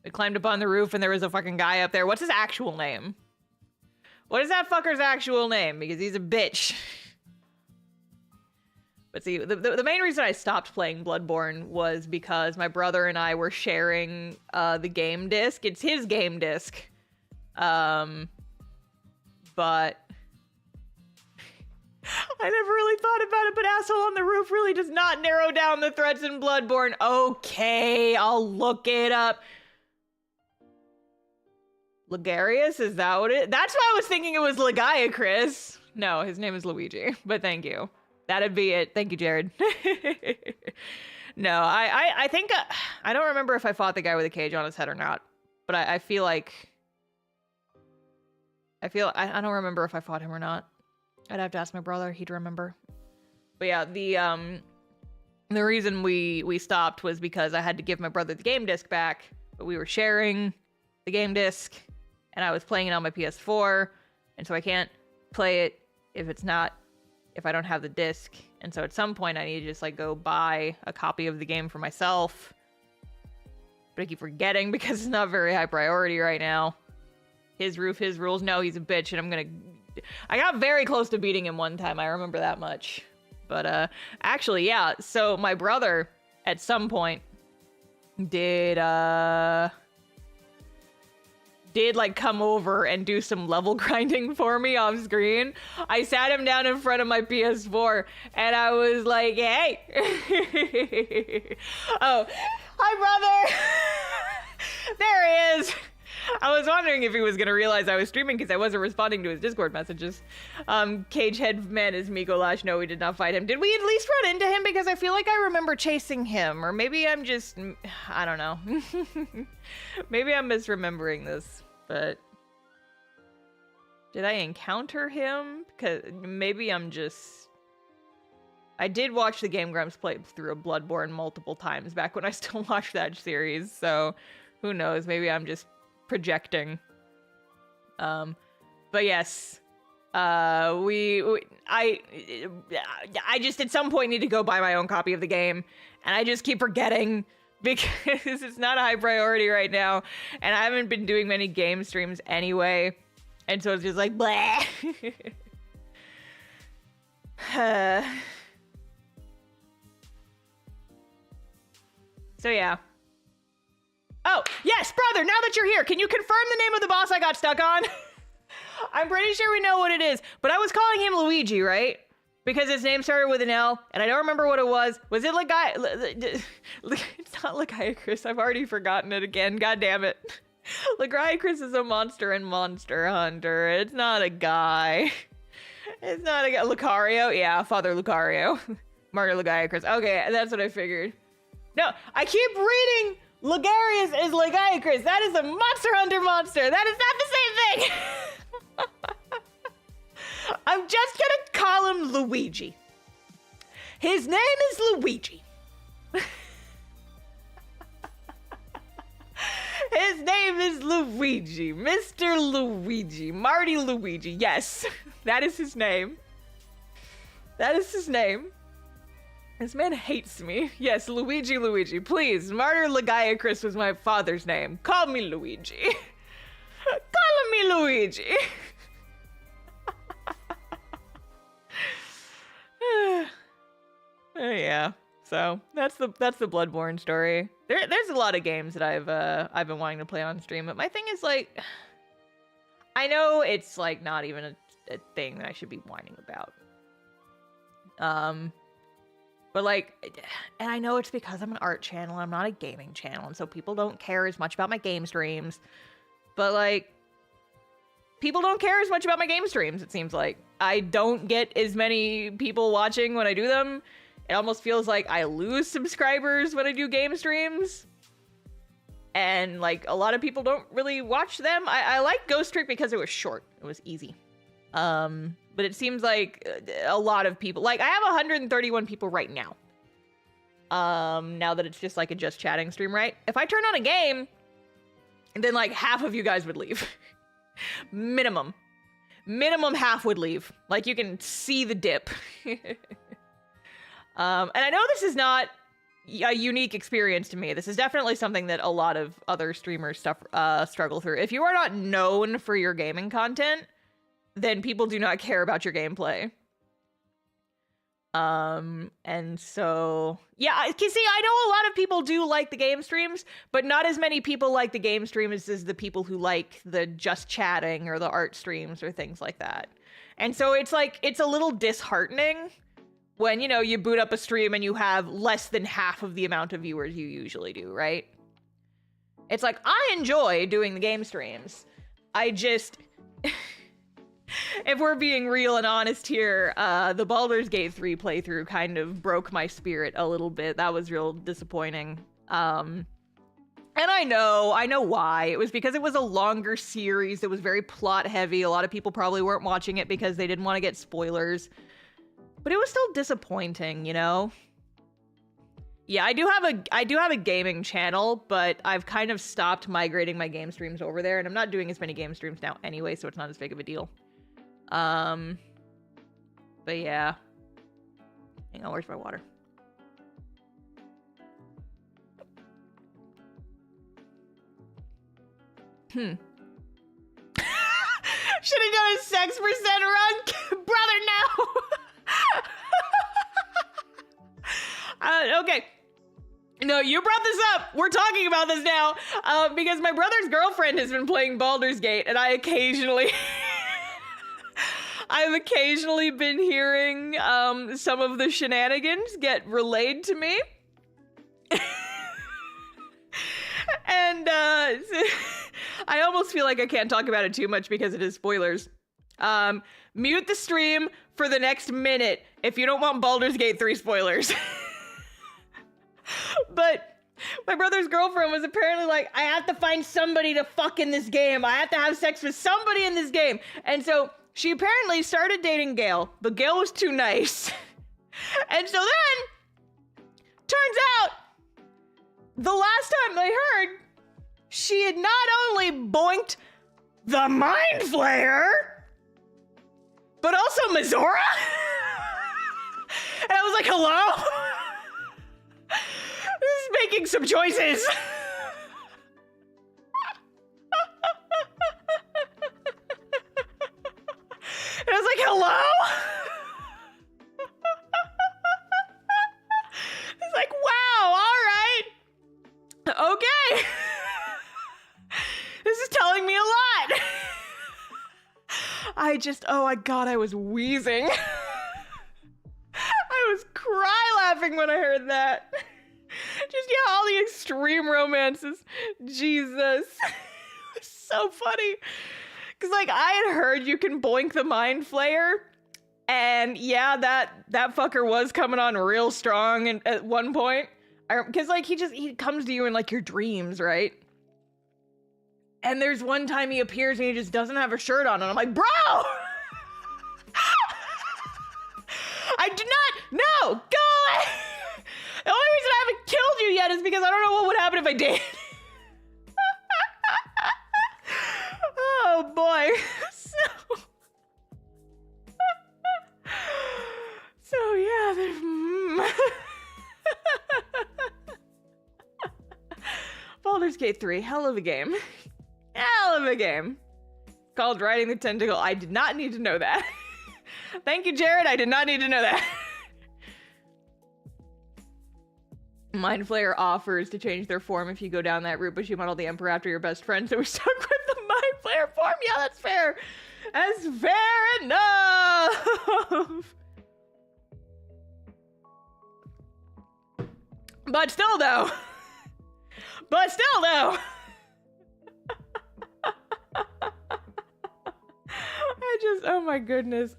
[SPEAKER 1] We climbed up on the roof and there was a fucking guy up there. What's his actual name? What is that fucker's actual name? Because he's a bitch. But see, the main reason I stopped playing Bloodborne was because my brother and I were sharing the game disc. It's his game disc. But I never really thought about it, but Asshole on the Roof really does not narrow down the threats in Bloodborne. Okay, I'll look it up. Ligarius, is that what it? That's why I was thinking it was Legiacris. No, his name is Luigi, but thank you. That'd be it. Thank you, Jared. No, I think, I don't remember if I fought the guy with a cage on his head or not, but I feel like, I don't remember if I fought him or not. I'd have to ask my brother, he'd remember. But yeah, the reason we stopped was because I had to give my brother the game disc back, but we were sharing the game disc, and I was playing it on my PS4, and so I can't play it if I don't have the disc. And so at some point I need to just like go buy a copy of the game for myself. But I keep forgetting because it's not very high priority right now. His roof, his rules. No, he's a bitch, and I got very close to beating him one time. I remember that much. But actually, yeah. So my brother at some point did like come over and do some level grinding for me off screen. I sat him down in front of my PS4 and I was like, hey. Oh, hi brother. There he is. I was wondering if he was gonna realize I was streaming because I wasn't responding to his Discord messages. Cage Headman is Mikolash. No, we did not fight him. Did we at least run into him? Because I feel like I remember chasing him. Or maybe I'm just, I don't know. Maybe I'm misremembering this, but did I encounter him? Because maybe I'm just, I did watch the Game Grumps play through a Bloodborne multiple times back when I still watched that series. So who knows? Maybe I'm just projecting. But yes, I just at some point need to go buy my own copy of the game, and I just keep forgetting because it's not a high priority right now, and I haven't been doing many game streams anyway, and so it's just like blah. So yeah. Oh, yes, brother, now that you're here, can you confirm the name of the boss I got stuck on? I'm pretty sure we know what it is, but I was calling him Luigi, right? Because his name started with an L, and I don't remember what it was. Was it it's not Legiacris, I've already forgotten it again, god damn it. Legiacris is a monster in Monster Hunter, it's not a guy. It's not a guy. Lucario? Yeah, Father Lucario. Martyr Legiacris, okay, that's what I figured. No, I keep reading Ligarius is Legiacris. That is a Monster Hunter monster. That is not the same thing. I'm just gonna call him Luigi. His name is Luigi. His name is Luigi. Mr. Luigi. Marty Luigi. Yes, that is his name. That is his name. This man hates me. Yes, Luigi. Please, Martyr Legiacris was my father's name. Call me Luigi. Call me Luigi. Yeah. So that's the Bloodborne story. There's a lot of games that I've been wanting to play on stream, but my thing is like, I know it's like not even a thing that I should be whining about. But like, and I know it's because I'm an art channel, I'm not a gaming channel, and so people don't care as much about my game streams. But like, people don't care as much about my game streams, it seems like. I don't get as many people watching when I do them. It almost feels like I lose subscribers when I do game streams. And like, a lot of people don't really watch them. I like Ghost Trick because it was short, it was easy. But it seems like a lot of people, like I have 131 people right now now that it's just like a just chatting stream, right? If I turn on a game, then like half of you guys would leave. Minimum half would leave. Like you can see the dip. And I know this is not a unique experience to me. This is definitely something that a lot of other streamers struggle through. If you are not known for your gaming content, then people do not care about your gameplay. And so, yeah, you see, I know a lot of people do like the game streams, but not as many people like the game streams as the people who like the just chatting or the art streams or things like that. And so it's like, it's a little disheartening when, you know, you boot up a stream and you have less than half of the amount of viewers you usually do, right? It's like, I enjoy doing the game streams. I just... If we're being real and honest here, the Baldur's Gate 3 playthrough kind of broke my spirit a little bit. That was real disappointing. And I know why. It was because it was a longer series. It was very plot heavy. A lot of people probably weren't watching it because they didn't want to get spoilers. But it was still disappointing, you know? Yeah, I do have a gaming channel, but I've kind of stopped migrating my game streams over there, and I'm not doing as many game streams now anyway, so it's not as big of a deal. But yeah. Hang on, where's my water? Should have done a sex percent run, brother, no! Okay. No, you brought this up. We're talking about this now, because my brother's girlfriend has been playing Baldur's Gate, and I've occasionally been hearing some of the shenanigans get relayed to me. And I almost feel like I can't talk about it too much because it is spoilers. Mute the stream for the next minute if you don't want Baldur's Gate 3 spoilers. But my brother's girlfriend was apparently like, I have to find somebody to fuck in this game. I have to have sex with somebody in this game. And so she apparently started dating Gale, but Gale was too nice. And so then, turns out, the last time I heard, she had not only boinked the Mind Flayer, but also Mizora? And I was like, hello? This is making some choices. And I was like, hello? It's like, wow, all right. Okay. This is telling me a lot. Oh my God, I was wheezing. I was cry laughing when I heard that. Just, yeah, all the extreme romances. Jesus. It was so funny. Because, like, I had heard you can boink the Mind Flayer. And, yeah, that fucker was coming on real strong at one point. Because, like, he comes to you in, like, your dreams, right? And there's one time he appears and he just doesn't have a shirt on. And I'm like, bro! I do not... No! Go away! The only reason I haven't killed you yet is because I don't know what would happen if I did. Oh, boy. So yeah. Baldur's Gate 3, hell of a game. Hell of a game. Called Riding the Tentacle. I did not need to know that. Thank you, Jared. I did not need to know that. Mind Flayer offers to change their form if you go down that route, but you model the Emperor after your best friend, so we're stuck with the Mind Flayer form. Yeah, that's fair. That's fair enough. But still, though. Oh my goodness.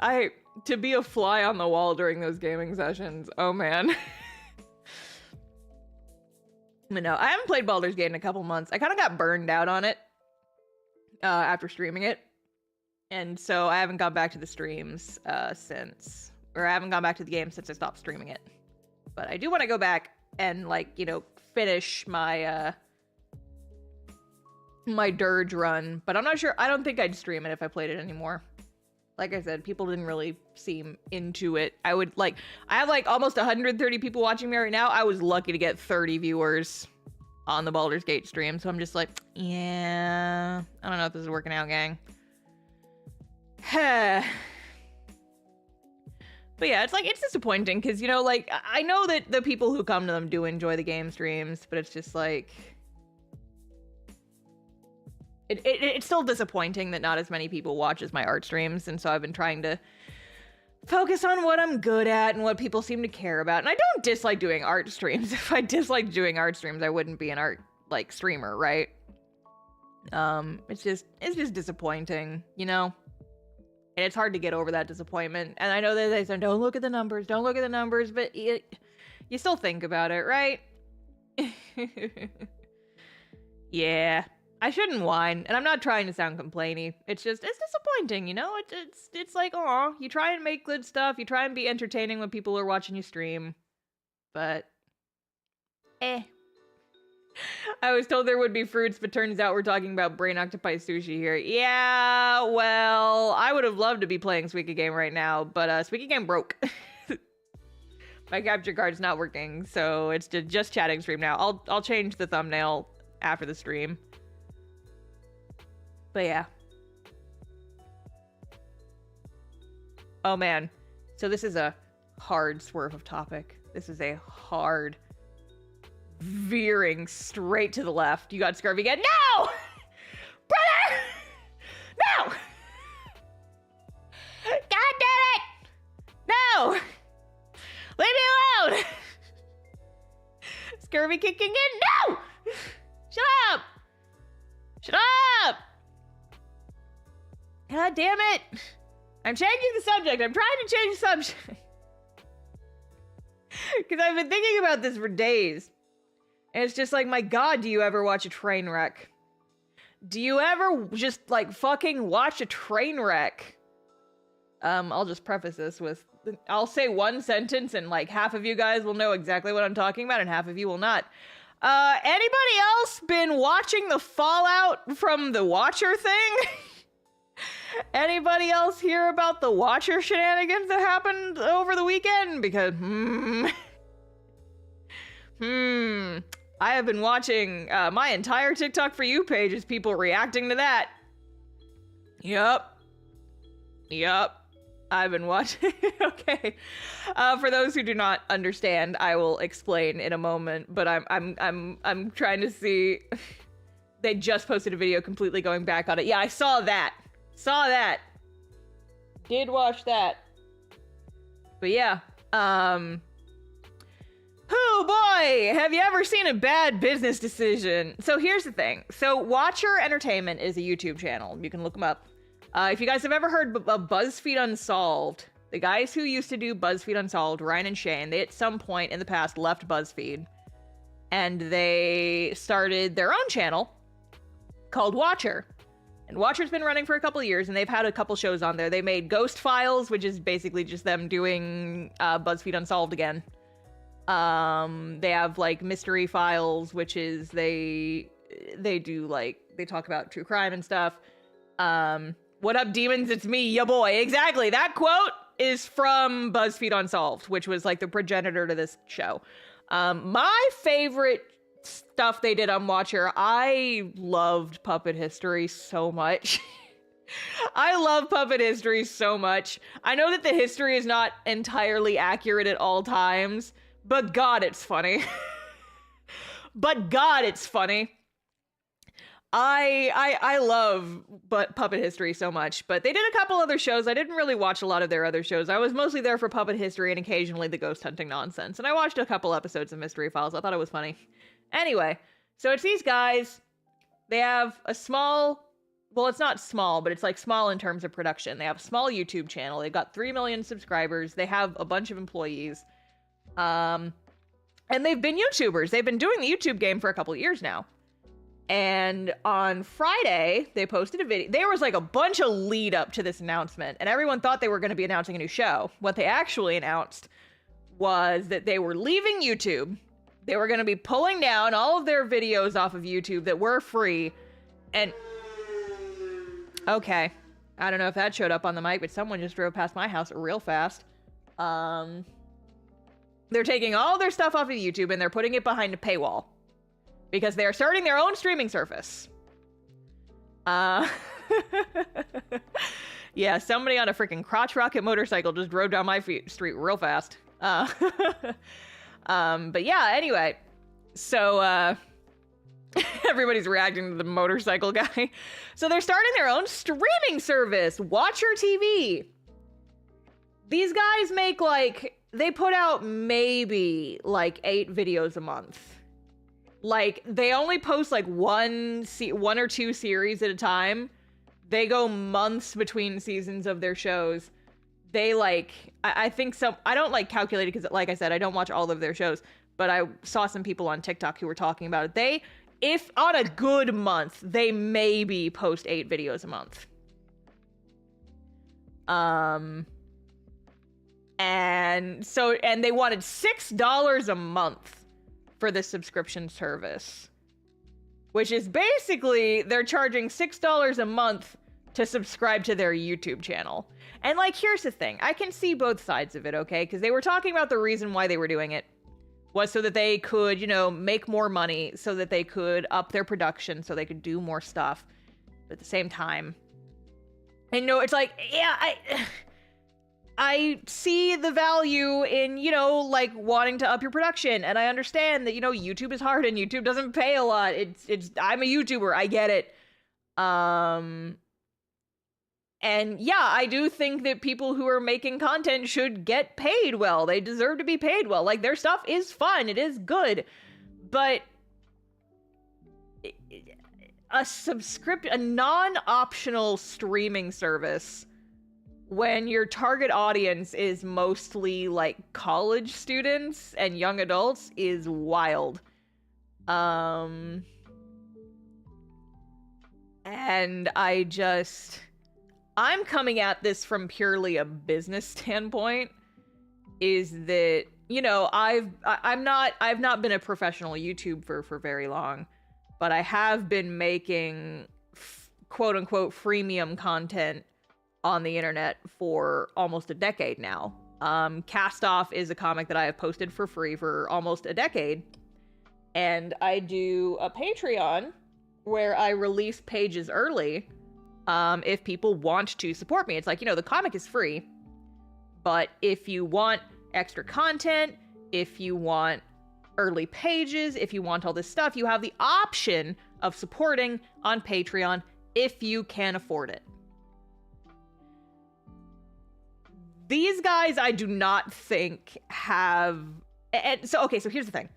[SPEAKER 1] To be a fly on the wall during those gaming sessions. Oh man. But no, I haven't played Baldur's Gate in a couple months. I kind of got burned out on it after streaming it. And so I haven't gone back to the streams I haven't gone back to the game since I stopped streaming it. But I do want to go back and like, you know, finish my my dirge run, but I'm not sure. I don't think I'd stream it if I played it anymore. Like I said, people didn't really seem into it. I have like almost 130 people watching me right now. I was lucky to get 30 viewers on the Baldur's Gate stream, so I'm just like, yeah, I don't know if this is working out, gang. But yeah, it's like, it's disappointing because, you know, like, I know that the people who come to them do enjoy the game streams, but it's just like, it's still disappointing that not as many people watch as my art streams, and so I've been trying to focus on what I'm good at and what people seem to care about. And I don't dislike doing art streams. If I disliked doing art streams, I wouldn't be an art, like, streamer, right? It's just disappointing, you know? And it's hard to get over that disappointment. And I know that they say, don't look at the numbers, but you still think about it, right? Yeah. I shouldn't whine, and I'm not trying to sound complainy. It's disappointing, you know? It's like, aw, you try and make good stuff, you try and be entertaining when people are watching you stream, but, I was told there would be fruits, but turns out we're talking about brain octopi sushi here. Yeah, well, I would have loved to be playing Suika Game right now, but Suika Game broke. My capture card's not working, so it's just chatting stream now. I'll change the thumbnail after the stream. But yeah. Oh man. So this is a hard swerve of topic. This is a hard veering straight to the left. You got scurvy again? No! Brother! No! God damn it! No! Leave me alone! Scurvy kicking in? No! Shut up! Shut up! God damn it! I'm changing the subject. I'm trying to change the subject. Because I've been thinking about this for days. And it's just like, my God, do you ever watch a train wreck? Do you ever just, like, fucking watch a train wreck? I'll just preface this with, I'll say one sentence and, like, half of you guys will know exactly what I'm talking about and half of you will not. Anybody else been watching the fallout from the Watcher thing? Anybody else hear about the Watcher shenanigans that happened over the weekend? Because, I have been watching my entire TikTok For You page is people reacting to that. Yup. I've been watching. Okay. For those who do not understand, I will explain in a moment. But I'm trying to see. They just posted a video completely going back on it. Yeah, I saw that. Did watch that. But yeah. Oh boy, have you ever seen a bad business decision? So here's the thing. So Watcher Entertainment is a YouTube channel. You can look them up. If you guys have ever heard of BuzzFeed Unsolved, the guys who used to do BuzzFeed Unsolved, Ryan and Shane, they at some point in the past left BuzzFeed. And they started their own channel called Watcher. And Watcher's been running for a couple of years, and they've had a couple shows on there. They made Ghost Files, which is basically just them doing BuzzFeed Unsolved again. They have, like, Mystery Files, which is they do, like, they talk about true crime and stuff. What up, demons? It's me, ya boy. Exactly. That quote is from BuzzFeed Unsolved, which was, like, the progenitor to this show. My favorite stuff they did on Watcher, I loved Puppet History so much. I love Puppet History so much. I know that the history is not entirely accurate at all times, but God, it's funny. I love Puppet History so much, but they did a couple other shows. I didn't really watch a lot of their other shows. I was mostly there for Puppet History and occasionally the ghost hunting nonsense. And I watched a couple episodes of Mystery Files. I thought it was funny. Anyway, so it's these guys. They have a small, well, it's not small, but it's like small in terms of production. They have a small YouTube channel. They've got 3 million subscribers. They have a bunch of employees. And they've been YouTubers. They've been doing the YouTube game for a couple of years now. And on Friday, they posted a video. There was like a bunch of lead up to this announcement, and everyone thought they were going to be announcing a new show. What they actually announced was that they were leaving YouTube They were going to be pulling down all of their videos off of YouTube that were free. And okay, I don't know if that showed up on the mic, but someone just drove past my house real fast. They're taking all their stuff off of YouTube and they're putting it behind a paywall because they're starting their own streaming service. Yeah, somebody on a freaking crotch rocket motorcycle just drove down my street real fast. But yeah, anyway, so everybody's reacting to the motorcycle guy. So they're starting their own streaming service, Watcher TV. These guys make they put out maybe 8 videos a month. They only post one or two series at a time. They go months between seasons of their shows. They I think some, I don't calculate it because like I said, I don't watch all of their shows, but I saw some people on TikTok who were talking about it. If on a good month, they maybe post 8 videos a month. And they wanted $6 a month for the subscription service, which is basically they're charging $6 a month to subscribe to their YouTube channel. And here's the thing, I can see both sides of it, okay? Because they were talking about the reason why they were doing it was so that they could, make more money, so that they could up their production, so they could do more stuff. But at the same time, it's yeah, I see the value in, wanting to up your production. And I understand that, YouTube is hard and YouTube doesn't pay a lot. I'm a YouTuber. I get it. And yeah, I do think that people who are making content should get paid well. They deserve to be paid well. Their stuff is fun. It is good. But a non-optional streaming service when your target audience is mostly college students and young adults is wild. And I'm coming at this from purely a business standpoint, is that, I've not been a professional YouTuber for very long, but I have been making quote unquote freemium content on the internet for almost a decade now. Cast Off is a comic that I have posted for free for almost a decade. And I do a Patreon where I release pages early if people want to support me. It's the comic is free, but if you want extra content, if you want early pages, if you want all this stuff, you have the option of supporting on Patreon if you can afford it. These guys, I do not think have... And so here's the thing.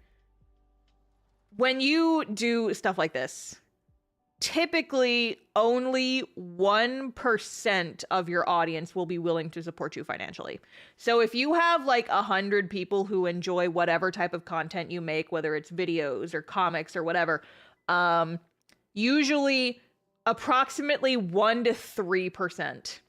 [SPEAKER 1] When you do stuff like this, typically only 1% of your audience will be willing to support you financially. So if you have 100 people who enjoy whatever type of content you make, whether it's videos or comics or whatever, usually approximately 1 to 3%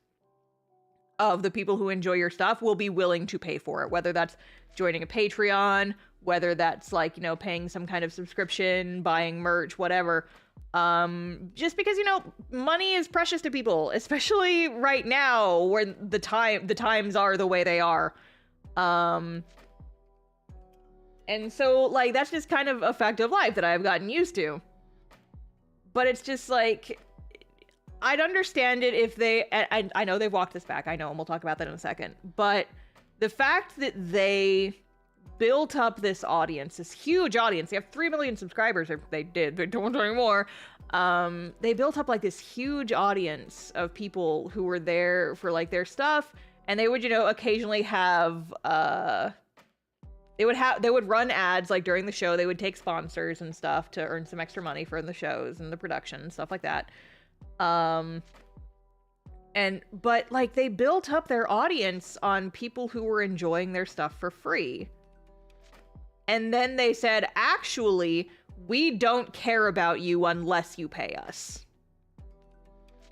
[SPEAKER 1] of the people who enjoy your stuff will be willing to pay for it, whether that's joining a Patreon, whether that's paying some kind of subscription, buying merch, whatever. Just because, money is precious to people, especially right now when the times are the way they are. And so that's just kind of a fact of life that I've gotten used to. But it's just I'd understand it if they, and I know they've walked this back, I know, and we'll talk about that in a second, but the fact that they built up this audience, this huge audience, they have 3 million subscribers, if they did, they don't anymore, they built up this huge audience of people who were there for their stuff, and they would, occasionally have, they would run ads during the show, they would take sponsors and stuff to earn some extra money for the shows and the production and stuff like that. But they built up their audience on people who were enjoying their stuff for free. And then they said, actually, we don't care about you unless you pay us.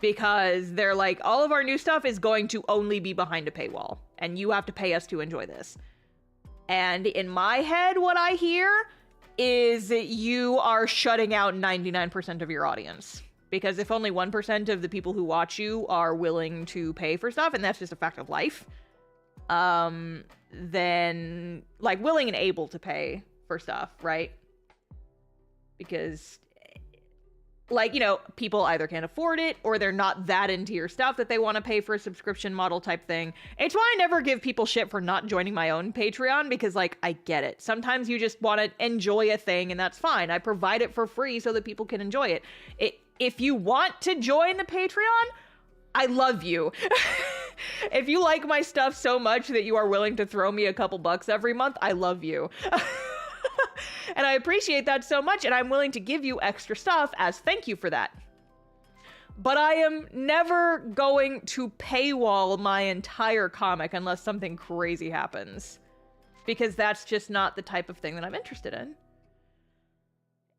[SPEAKER 1] Because they're all of our new stuff is going to only be behind a paywall, and you have to pay us to enjoy this. And in my head, what I hear is that you are shutting out 99% of your audience. Because if only 1% of the people who watch you are willing to pay for stuff, and that's just a fact of life, then, like, willing and able to pay for stuff, right? Because, like, you know, people either can't afford it or they're not that into your stuff that they want to pay for a subscription model type thing. It's why I never give people shit for not joining my own Patreon, because, like, I get it. Sometimes you just want to enjoy a thing, and that's fine. I provide it for free so that people can enjoy it. If you want to join the Patreon, I love you. If you like my stuff so much that you are willing to throw me a couple bucks every month, I love you. And I appreciate that so much, and I'm willing to give you extra stuff as thank you for that. But I am never going to paywall my entire comic unless something crazy happens. Because that's just not the type of thing that I'm interested in.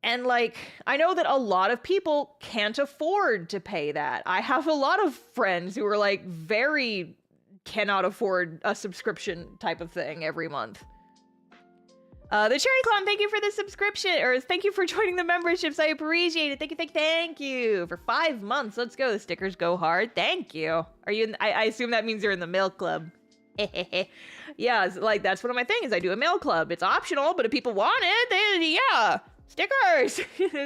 [SPEAKER 1] And, like, I know that a lot of people can't afford to pay that. I have a lot of friends who are, like, very cannot afford a subscription type of thing every month. The Cherry Clown, thank you for the subscription, or thank you for joining the memberships. I appreciate it. Thank you. For 5 months. Let's go. The stickers go hard. Thank you. Are you in, I assume that means you're in the mail club. Yeah, like, that's one of my things. I do a mail club. It's optional, but if people want it, then, yeah. Stickers!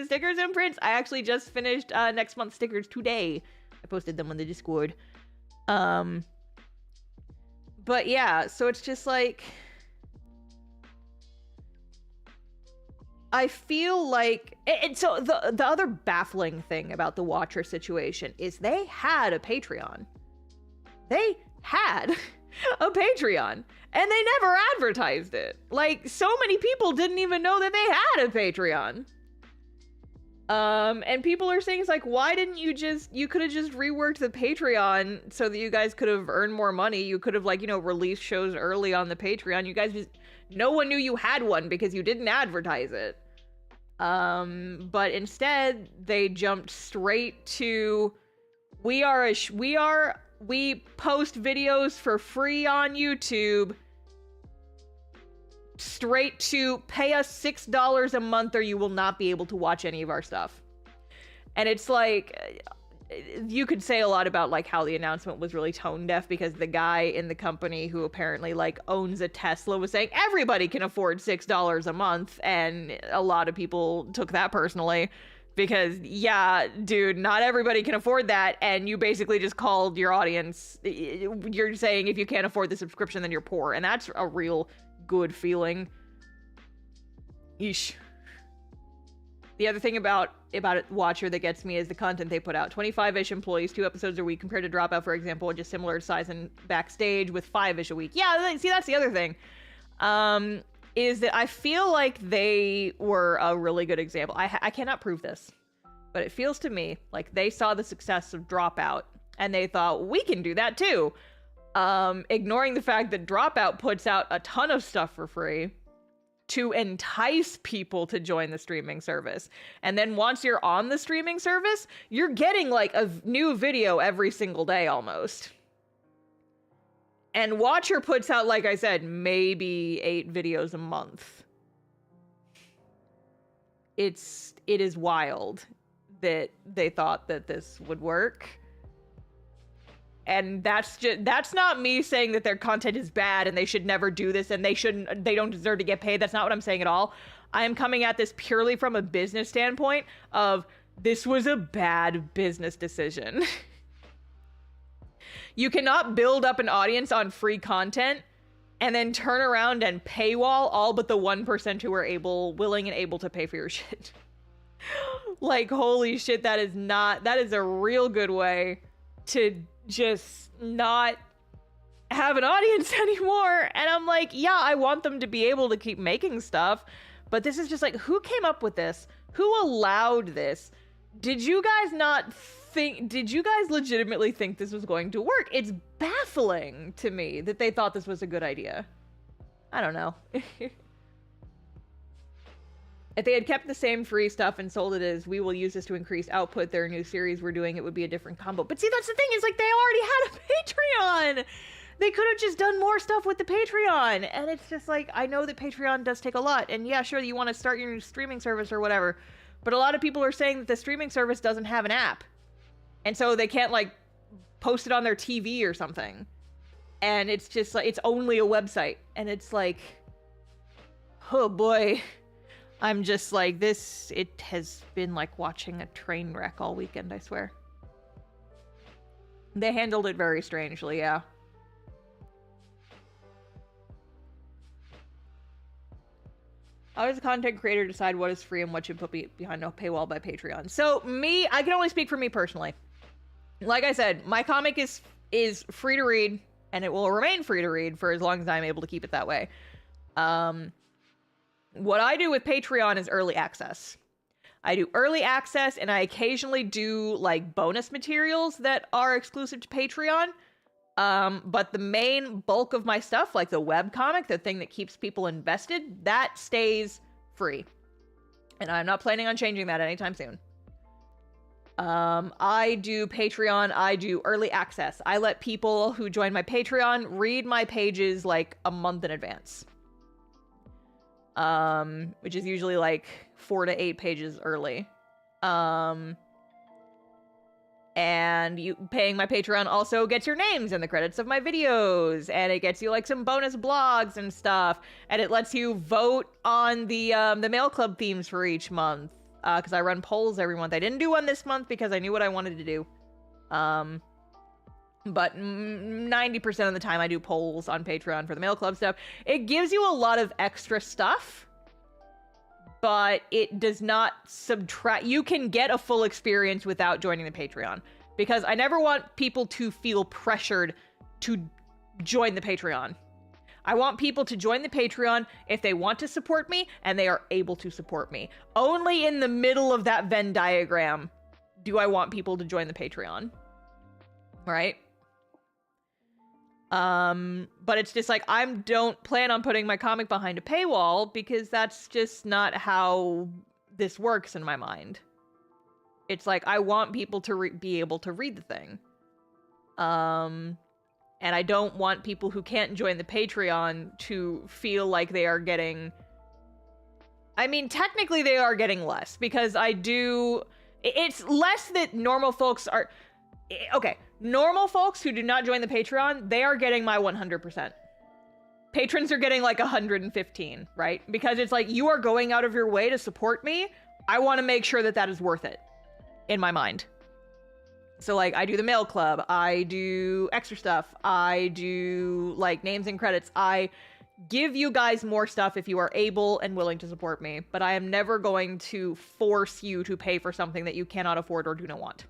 [SPEAKER 1] Stickers and prints. I actually just finished next month's stickers today. I posted them on the Discord. But yeah, so it's just like, I feel like, and so the other baffling thing about the Watcher situation is they had a Patreon. They had a Patreon. And they never advertised it. Like, so many people didn't even know that they had a Patreon. And people are saying, it's like, why didn't you could have just reworked the Patreon so that you guys could have earned more money. You could have, like, you know, released shows early on the Patreon. You guys just, no one knew you had one because you didn't advertise it. But instead, they jumped straight to, we post videos for free on YouTube, straight to pay us $6 a month or you will not be able to watch any of our stuff. And it's like, you could say a lot about, like, how the announcement was really tone deaf, because the guy in the company who apparently, like, owns a Tesla was saying everybody can afford $6 a month, and a lot of people took that personally. Because, yeah, dude, not everybody can afford that, and you basically just called your audience, you're saying if you can't afford the subscription, then you're poor, and that's a real good feeling. Yeesh. The other thing about Watcher that gets me is the content they put out. 25-ish employees, 2 episodes a week, compared to Dropout, for example, just similar size and backstage with 5-ish a week. Yeah, see, that's the other thing. Is that I feel like they were a really good example. I cannot prove this, but it feels to me like they saw the success of Dropout and they thought, we can do that too. Ignoring the fact that Dropout puts out a ton of stuff for free to entice people to join the streaming service. And then once you're on the streaming service, you're getting, like, a new video every single day almost. And Watcher puts out, like I said, maybe 8 videos a month. It is wild that they thought that this would work. And that's not me saying that their content is bad and they should never do this and they don't deserve to get paid. That's not what I'm saying at all. I am coming at this purely from a business standpoint of, this was a bad business decision. You cannot build up an audience on free content and then turn around and paywall all but the 1% who are willing and able to pay for your shit. Like, holy shit, that is a real good way to just not have an audience anymore. And I'm like, yeah, I want them to be able to keep making stuff, but this is just like, who came up with this? Who allowed this? Did you guys legitimately think this was going to work? It's baffling to me that they thought this was a good idea. I don't know. If they had kept the same free stuff and sold it as, we will use this to increase output, their new series we're doing, it would be a different combo. But see, that's the thing, is, like, they already had a Patreon. They could have just done more stuff with the Patreon. And it's just like, I know that Patreon does take a lot. And yeah, sure, you want to start your streaming service or whatever. But a lot of people are saying that the streaming service doesn't have an app. And so they can't, like, post it on their TV or something. And it's just like, it's only a website. And it's like, oh boy. I'm just like, this, it has been like watching a train wreck all weekend, I swear. They handled it very strangely, yeah. How does a content creator decide what is free and what should put behind a paywall by Patreon? So me, I can only speak for me personally. Like I said, my comic is free to read, and it will remain free to read for as long as I'm able to keep it that way. What I do with Patreon is early access. I do early access, and I occasionally do like bonus materials that are exclusive to Patreon. But the main bulk of my stuff, like the webcomic, the thing that keeps people invested, that stays free. And I'm not planning on changing that anytime soon. I do Patreon, I do early access. I let people who join my Patreon read my pages like a month in advance. Which is usually like 4 to 8 pages early. And you paying my Patreon also gets your names in the credits of my videos, and it gets you like some bonus blogs and stuff, and it lets you vote on the mail club themes for each month, because I run polls every month. I didn't do one this month because I knew what I wanted to do, but 90% of the time I do polls on Patreon for the mail club stuff. It gives you a lot of extra stuff, but it does not subtract. You can get a full experience without joining the Patreon, because I never want people to feel pressured to join the Patreon. I want people to join the Patreon if they want to support me and they are able to support me. Only in the middle of that Venn diagram do I want people to join the Patreon. Right? But it's just like, I don't plan on putting my comic behind a paywall, because that's just not how this works in my mind. It's like, I want people to be able to read the thing. And I don't want people who can't join the Patreon to feel like they are getting... I mean, technically they are getting less, because it's less that normal folks are... Okay, normal folks who do not join the Patreon, they are getting my 100%. Patrons are getting like 115, right? Because it's like, you are going out of your way to support me. I want to make sure that that is worth it, in my mind. So like, I do the mail club, I do extra stuff, I do like names and credits. I give you guys more stuff if you are able and willing to support me, but I am never going to force you to pay for something that you cannot afford or do not want,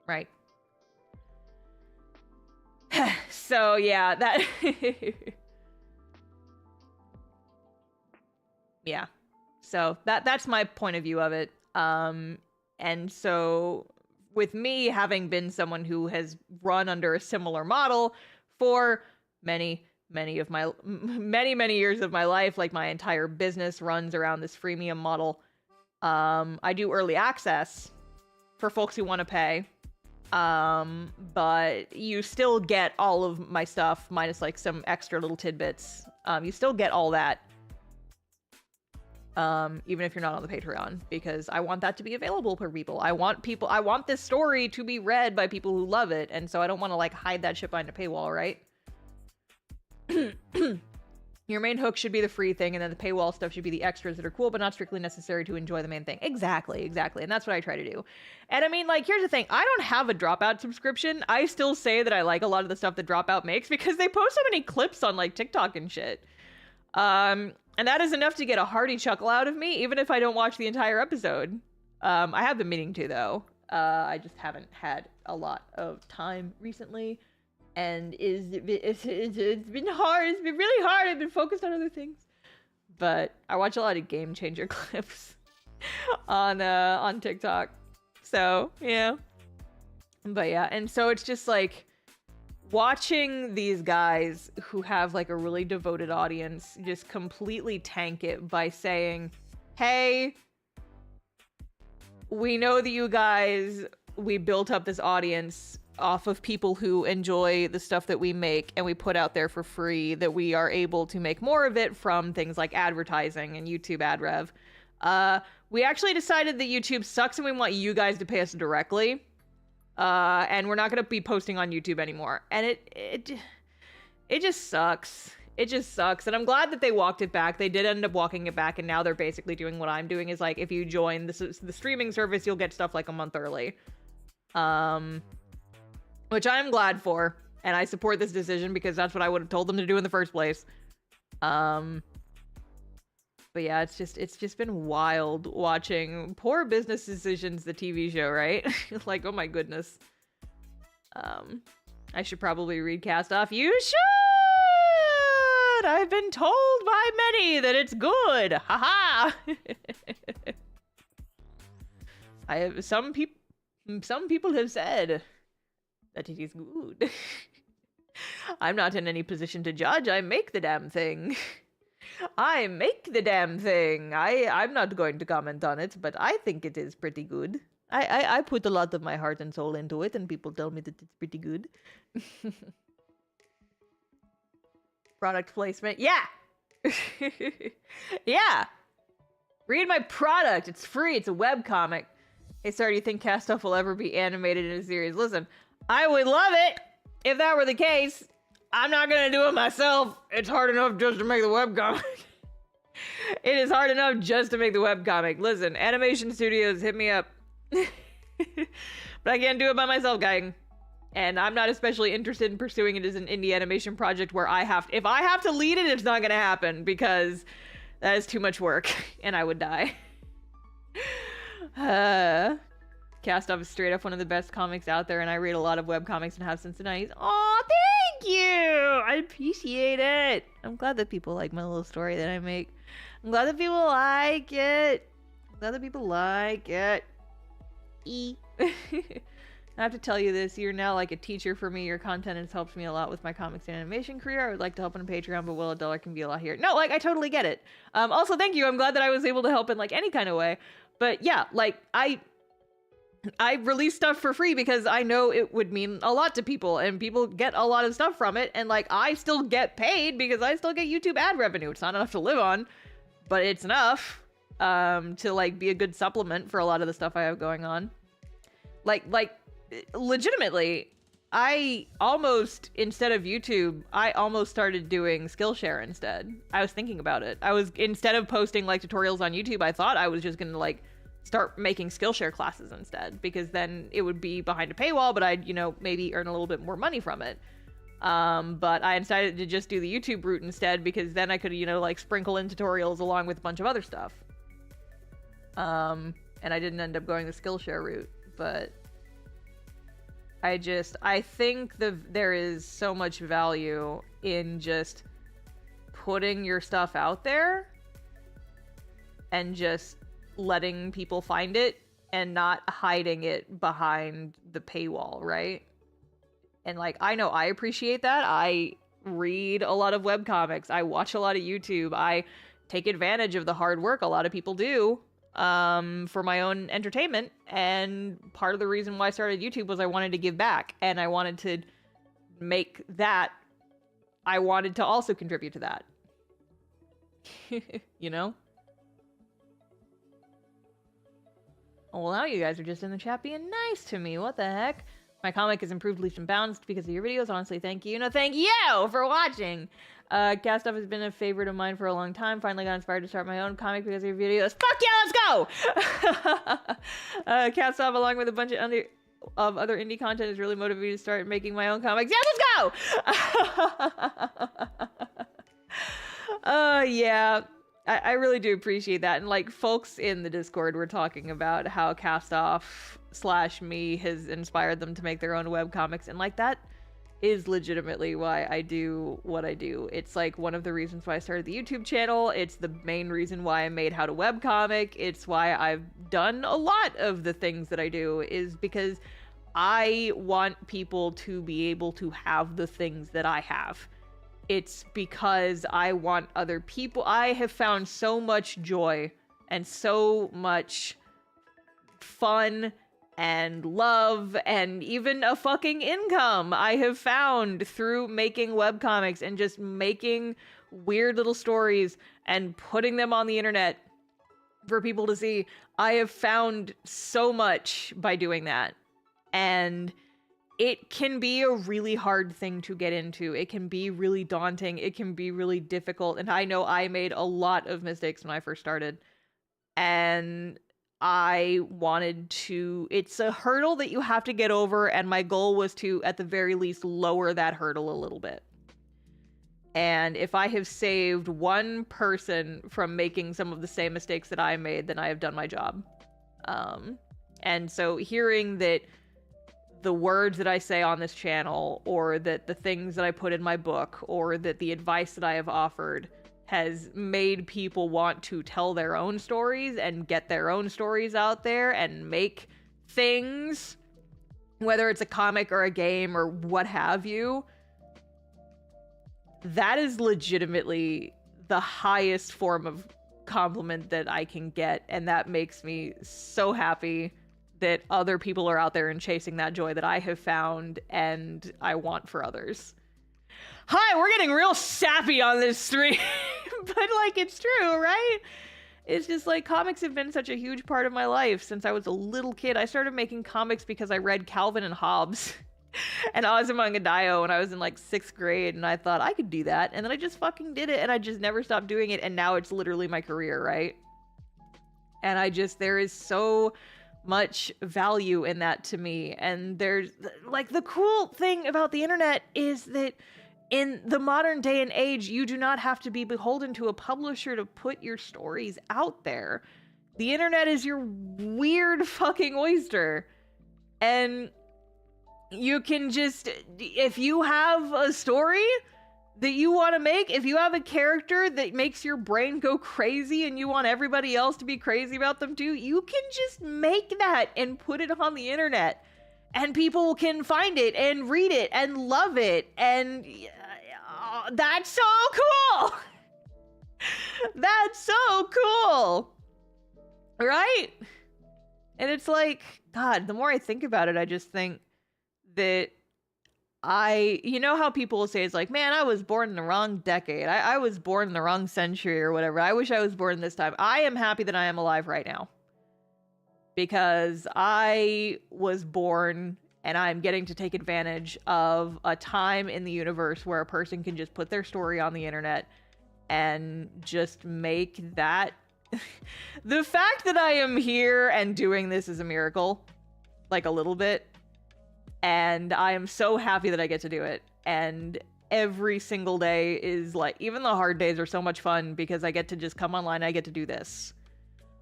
[SPEAKER 1] right? So yeah, that yeah, so that's my point of view of it. And so with me having been someone who has run under a similar model for many years of my life, like my entire business runs around this freemium model. I do early access for folks who want to pay. But you still get all of my stuff, minus like some extra little tidbits. You still get all that. Even if you're not on the Patreon, because I want that to be available for people. I want this story to be read by people who love it, and so I don't want to like hide that shit behind a paywall, right? Your main hook should be the free thing, and then the paywall stuff should be the extras that are cool, but not strictly necessary to enjoy the main thing. Exactly. And that's what I try to do. And I mean, like, here's the thing. I don't have a Dropout subscription. I still say that I like a lot of the stuff that Dropout makes, because they post so many clips on, like, TikTok and shit. And that is enough to get a hearty chuckle out of me, even if I don't watch the entire episode. I have been meaning to, though. I just haven't had a lot of time recently. And it's been hard. It's been really hard. I've been focused on other things. But I watch a lot of Game Changer clips on TikTok. So, yeah. But yeah, and so it's just like watching these guys who have like a really devoted audience just completely tank it by saying, hey, we know that you guys, we built up this audience. off of people who enjoy the stuff that we make and we put out there for free, that we are able to make more of it from things like advertising and YouTube ad rev. We actually decided that YouTube sucks and we want you guys to pay us directly. And we're not going to be posting on YouTube anymore. And it just sucks. It just sucks. And I'm glad that they walked it back. They did end up walking it back, and now they're basically doing what I'm doing, is like, if you join the streaming service, you'll get stuff like a month early. Which I'm glad for, and I support this decision because that's what I would have told them to do in the first place. But yeah, it's just been wild watching Poor Business Decisions, the TV show, right? Like, oh my goodness. I should probably read Cast Off. You should! I've been told by many that it's good. Haha. I have some people have said that it is good. I'm not in any position to judge. I make the damn thing. I make the damn thing. I'm not going to comment on it, but I think it is pretty good. I put a lot of my heart and soul into it, and people tell me that it's pretty good. Product placement. Yeah! Yeah! Read my product. It's free. It's a webcomic. Hey, sorry, do you think Cast Off will ever be animated in a series? Listen, I would love it if that were the case. I'm not gonna do it myself. It's hard enough just to make the webcomic. It is hard enough just to make the webcomic. Listen, animation studios, hit me up. But I can't do it by myself, gang. And I'm not especially interested in pursuing it as an indie animation project where if I have to lead it, it's not gonna happen, because that is too much work and I would die. Cast Off is straight up one of the best comics out there, and I read a lot of webcomics and have since the 90s. Aw, thank you! I appreciate it. I'm glad that people like my little story that I make. I'm glad that people like it. I'm glad that people like it. I have to tell you this, you're now like a teacher for me. Your content has helped me a lot with my comics and animation career. I would like to help on Patreon, but will $1 can be a lot here. No, like, I totally get it. Also, thank you. I'm glad that I was able to help in like any kind of way. But yeah, like, I release stuff for free because I know it would mean a lot to people, and people get a lot of stuff from it, and like, I still get paid because I still get YouTube ad revenue. It's not enough to live on, but it's enough to like be a good supplement for a lot of the stuff I have going on. Like legitimately, I almost, instead of YouTube, I almost started doing Skillshare instead. I was thinking about it. Instead of posting like tutorials on YouTube, I thought I was just gonna like start making Skillshare classes instead, because then it would be behind a paywall, but I'd, maybe earn a little bit more money from it. But I decided to just do the YouTube route instead, because then I could, like sprinkle in tutorials along with a bunch of other stuff. And I didn't end up going the Skillshare route, but I think there is so much value in just putting your stuff out there and just letting people find it and not hiding it behind the paywall, right? And like, I know I appreciate that. I read a lot of webcomics. I watch a lot of YouTube. I take advantage of the hard work a lot of people do for my own entertainment. And part of the reason why I started YouTube was I wanted to give back, and I wanted to make that, I wanted to also contribute to that. Oh, well, now you guys are just in the chat being nice to me. What the heck? My comic has improved leaps and bounds because of your videos. Honestly, thank you. No, thank you for watching. Cast Off has been a favorite of mine for a long time. Finally got inspired to start my own comic because of your videos. Fuck yeah, let's go! Cast Off, along with a bunch of other indie content, is really motivated me to start making my own comics. Yeah, let's go! Yeah. I really do appreciate that. And like, folks in the Discord were talking about how Cast Off / me has inspired them to make their own webcomics, and like, that is legitimately why I do what I do. It's like one of the reasons why I started the YouTube channel. It's the main reason why I made How to Webcomic. It's why I've done a lot of the things that I do, is because I want people to be able to have the things that I have. It's because I want other people. I have found so much joy and so much fun and love and even a fucking income I have found through making webcomics and just making weird little stories and putting them on the internet for people to see. I have found so much by doing that. And it can be a really hard thing to get into. It can be really daunting. It can be really difficult. And I know I made a lot of mistakes when I first started. And I wanted to... It's a hurdle that you have to get over, and my goal was to, at the very least, lower that hurdle a little bit. And if I have saved one person from making some of the same mistakes that I made, then I have done my job. And so hearing that the words that I say on this channel, or that the things that I put in my book, or that the advice that I have offered has made people want to tell their own stories and get their own stories out there and make things, whether it's a comic or a game or what have you, that is legitimately the highest form of compliment that I can get, and that makes me so happy that other people are out there and chasing that joy that I have found and I want for others. Hi, we're getting real sappy on this stream, but like, it's true, right? It's just like, comics have been such a huge part of my life since I was a little kid. I started making comics because I read Calvin and Hobbes and Ozymandias when I was in like 6th grade, and I thought I could do that, and then I just fucking did it, and I just never stopped doing it, and now it's literally my career, right? And there is so much value in that to me. And there's like, the cool thing about the internet is that in the modern day and age, you do not have to be beholden to a publisher to put your stories out there. The internet is your weird fucking oyster. And you can just, if you have a story that you want to make, if you have a character that makes your brain go crazy and you want everybody else to be crazy about them too, you can just make that and put it on the internet, and people can find it and read it and love it, and that's so cool. That's so cool, right? And it's like, God, the more I think about it, I just think that you know how people will say, it's like, man, I was born in the wrong decade. I was born in the wrong century or whatever. I wish I was born this time. I am happy that I am alive right now, because I was born and I'm getting to take advantage of a time in the universe where a person can just put their story on the internet and just make that. The fact that I am here and doing this is a miracle, like a little bit. And I am so happy that I get to do it. And every single day is like, even the hard days are so much fun because I get to just come online and I get to do this.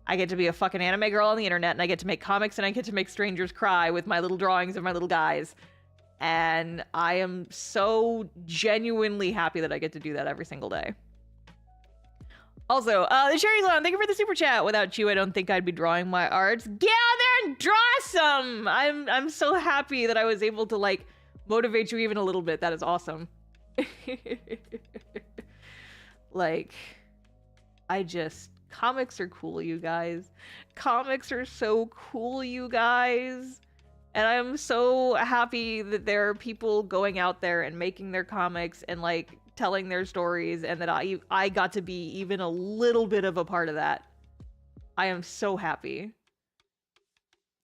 [SPEAKER 1] I get to be a fucking anime girl on the internet, and I get to make comics, and I get to make strangers cry with my little drawings of my little guys. And I am so genuinely happy that I get to do that every single day. Also, the Cherry Clown, thank you for the super chat. Without you, I don't think I'd be drawing my arts. Get out there and draw some! I'm so happy that I was able to, like, motivate you even a little bit. That is awesome. Like, comics are cool, you guys. Comics are so cool, you guys. And I'm so happy that there are people going out there and making their comics and, like, telling their stories, and that I got to be even a little bit of a part of that. I am so happy.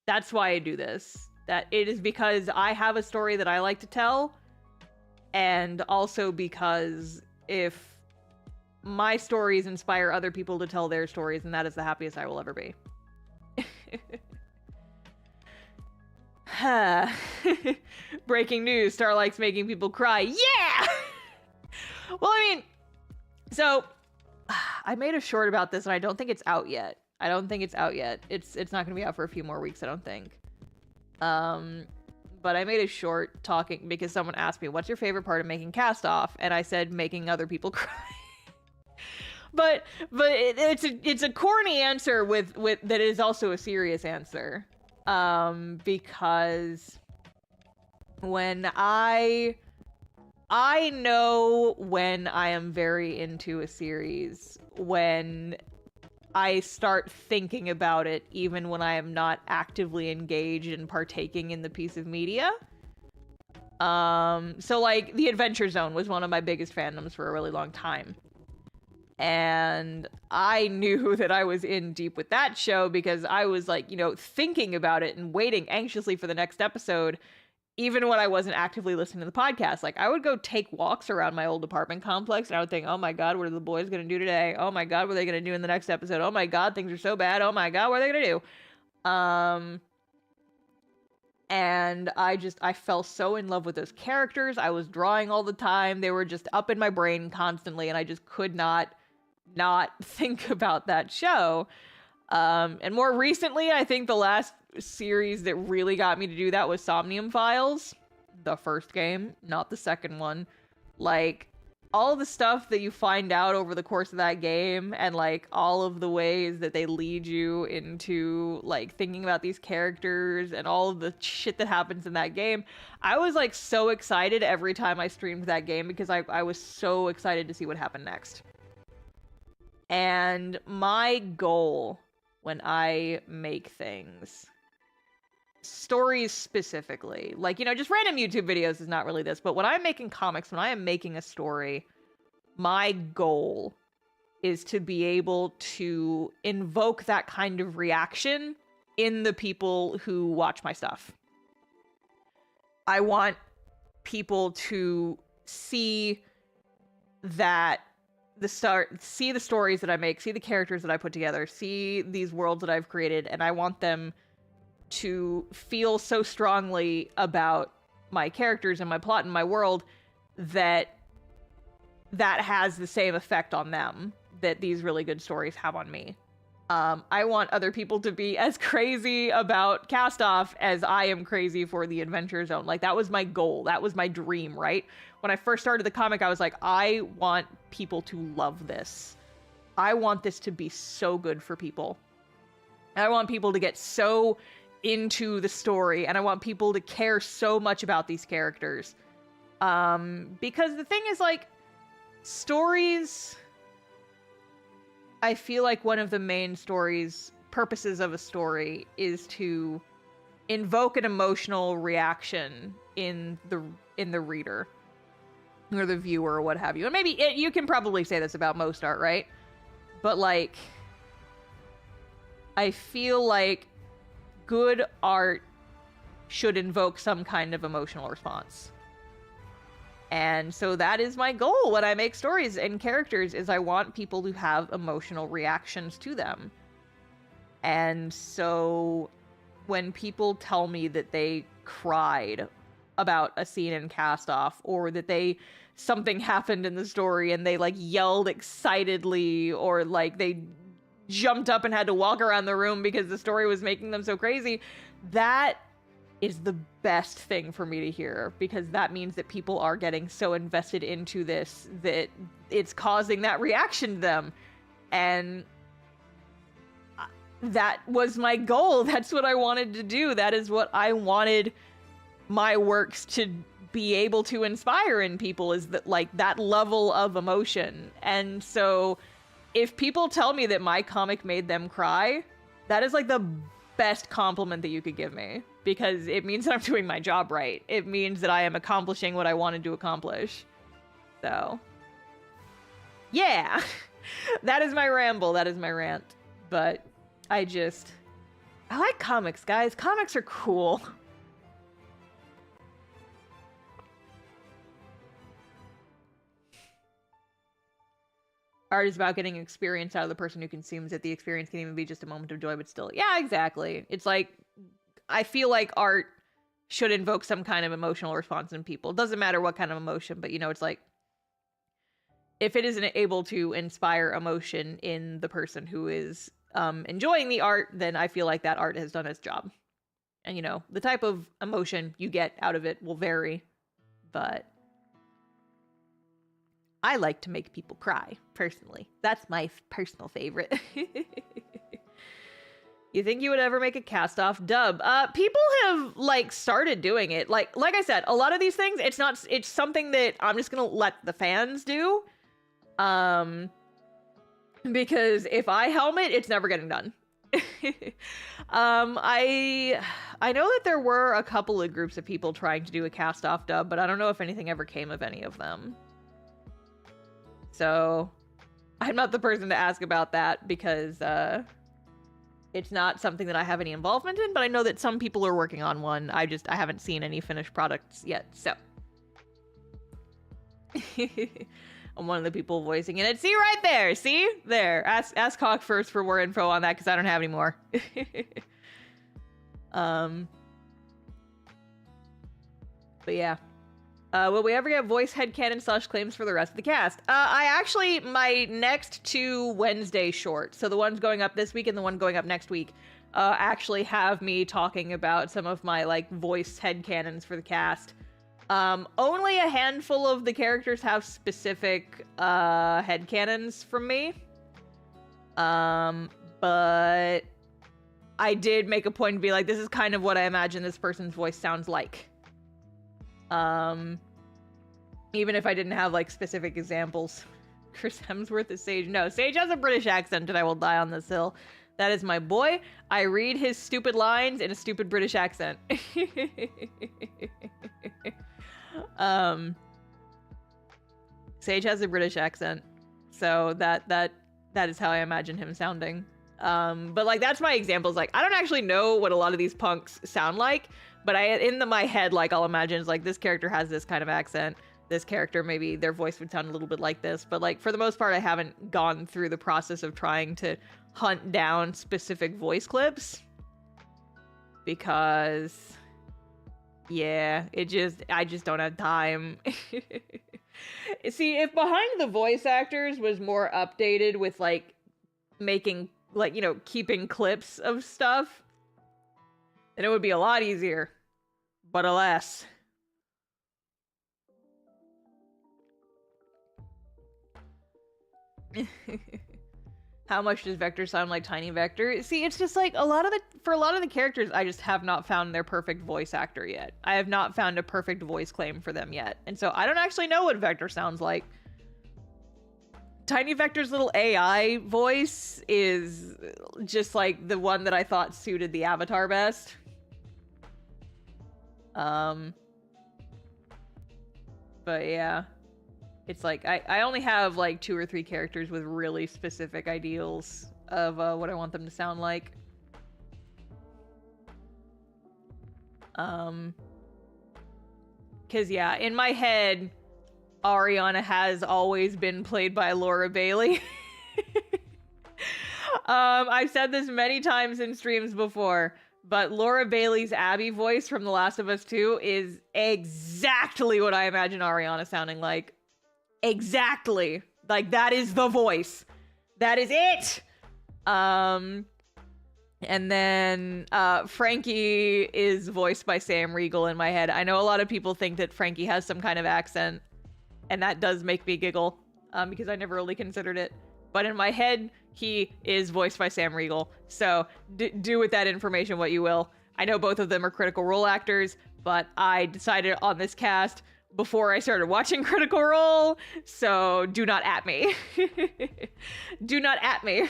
[SPEAKER 1] That's why I do this. That it is because I have a story that I like to tell, and also because if my stories inspire other people to tell their stories, and that is the happiest I will ever be. Breaking news, Star likes making people cry. Yeah! Well, I mean, so I made a short about this, and I don't think it's out yet. It's not gonna be out for a few more weeks, I don't think. But I made a short talking because someone asked me, what's your favorite part of making Cast Off? And I said, making other people cry. but it's a corny answer with that is also a serious answer. Because when I know when I am very into a series, when I start thinking about it even when I am not actively engaged and partaking in the piece of media. So like the Adventure Zone was one of my biggest fandoms for a really long time. And I knew that I was in deep with that show because I was like, you know, thinking about it and waiting anxiously for the next episode, even when I wasn't actively listening to the podcast. Like, I would go take walks around my old apartment complex and I would think, oh my God, what are the boys going to do today? Oh my God, what are they going to do in the next episode? Oh my God, things are so bad. Oh my God, what are they going to do? And I fell so in love with those characters. I was drawing all the time. They were just up in my brain constantly, and I just could not think about that show. And more recently, I think the last series that really got me to do that was Somnium Files. The first game, not the second one. Like, all the stuff that you find out over the course of that game, and like all of the ways that they lead you into like thinking about these characters and all of the shit that happens in that game. I was like so excited every time I streamed that game because I was so excited to see what happened next. And my goal when I make things, stories specifically, like, you know, just random YouTube videos is not really this, but when I'm making comics, when I am making a story, my goal is to be able to invoke that kind of reaction in the people who watch my stuff. I want people to see that see the stories that I make, see the characters that I put together, see these worlds that I've created, and I want them to feel so strongly about my characters and my plot and my world that has the same effect on them that these really good stories have on me. I want other people to be as crazy about Cast Off as I am crazy for the Adventure Zone. Like, that was my goal. That was my dream, right? When I first started the comic, I was like, I want people to love this. I want this to be so good for people. I want people to get so into the story, and I want people to care so much about these characters. Because the thing is, like, stories, I feel like one of the main purposes of a story is to invoke an emotional reaction in the reader or the viewer or what have you. And maybe you can probably say this about most art, right? But like, I feel like good art should invoke some kind of emotional response. And so that is my goal when I make stories and characters, is I want people to have emotional reactions to them. And so when people tell me that they cried about a scene in Cast Off, or that something happened in the story and they like yelled excitedly, or like they jumped up and had to walk around the room because the story was making them so crazy, that is the best thing for me to hear, because that means that people are getting so invested into this that it's causing that reaction to them. And that was my goal. That's what I wanted to do. That is what I wanted my works to be able to inspire in people, is that, like, that level of emotion. And so if people tell me that my comic made them cry, that is like the best compliment that you could give me, because it means that I'm doing my job right. It means that I am accomplishing what I wanted to accomplish. So yeah, that is my ramble. That is my rant. But I like comics, guys. Comics are cool. Art is about getting experience out of the person who consumes it. The experience can even be just a moment of joy, but still. Yeah, exactly. It's like, I feel like art should invoke some kind of emotional response in people. It doesn't matter what kind of emotion, but, you know, it's like, if it isn't able to inspire emotion in the person who is enjoying the art, then I feel like that art has done its job. And, you know, the type of emotion you get out of it will vary, but I like to make people cry, personally. That's my personal favorite. You think you would ever make a Cast-Off dub? People have, like, started doing it. Like I said, a lot of these things, it's something that I'm just gonna let the fans do. because if I helm it, it's never getting done. I know that there were a couple of groups of people trying to do a cast-off dub, but I don't know if anything ever came of any of them. So I'm not the person to ask about that because it's not something that I have any involvement in, but I know that some people are working on one. I haven't seen any finished products yet, so. I'm one of the people voicing in it. See right there, see? There. Ask Hawk first for more info on that because I don't have any more. But yeah. Will we ever get voice headcanon / claims for the rest of the cast? My next 2 Wednesday shorts, so the ones going up this week and the one going up next week, actually have me talking about some of my, like, voice headcanons for the cast. Only a handful of the characters have specific, headcanons from me. But I did make a point to be like, this is kind of what I imagine this person's voice sounds like. Even if I didn't have, like, specific examples. Chris Hemsworth is Sage. No, Sage has a British accent and I will die on this hill. That is my boy. I read his stupid lines in a stupid British accent. Sage has a British accent. So that is how I imagine him sounding. But, like, that's my examples. Like, I don't actually know what a lot of these punks sound like, but my head, like, I'll imagine it's like, this character has this kind of accent. This character, maybe their voice would sound a little bit like this. But, like, for the most part, I haven't gone through the process of trying to hunt down specific voice clips. Because, yeah, I just don't have time. See, if Behind the Voice Actors was more updated with, like, making, like, you know, keeping clips of stuff, then it would be a lot easier. But alas. How much does Vector sound like Tiny Vector? See, it's just like for a lot of the characters, I just have not found their perfect voice actor yet. I have not found a perfect voice claim for them yet. And so I don't actually know what Vector sounds like. Tiny Vector's little AI voice is just like the one that I thought suited the avatar best. But yeah. It's like, I only have, like, 2 or 3 characters with really specific ideals of what I want them to sound like. Because, yeah, in my head, Ariana has always been played by Laura Bailey. I've said this many times in streams before, but Laura Bailey's Abby voice from The Last of Us 2 is exactly what I imagine Ariana sounding like. Exactly. Like, that is the voice. That is it! And then, Frankie is voiced by Sam Riegel in my head. I know a lot of people think that Frankie has some kind of accent, and that does make me giggle, because I never really considered it. But in my head, he is voiced by Sam Riegel. So, do with that information what you will. I know both of them are Critical Role actors, but I decided on this cast before I started watching Critical Role, so do not at me. Do not at me.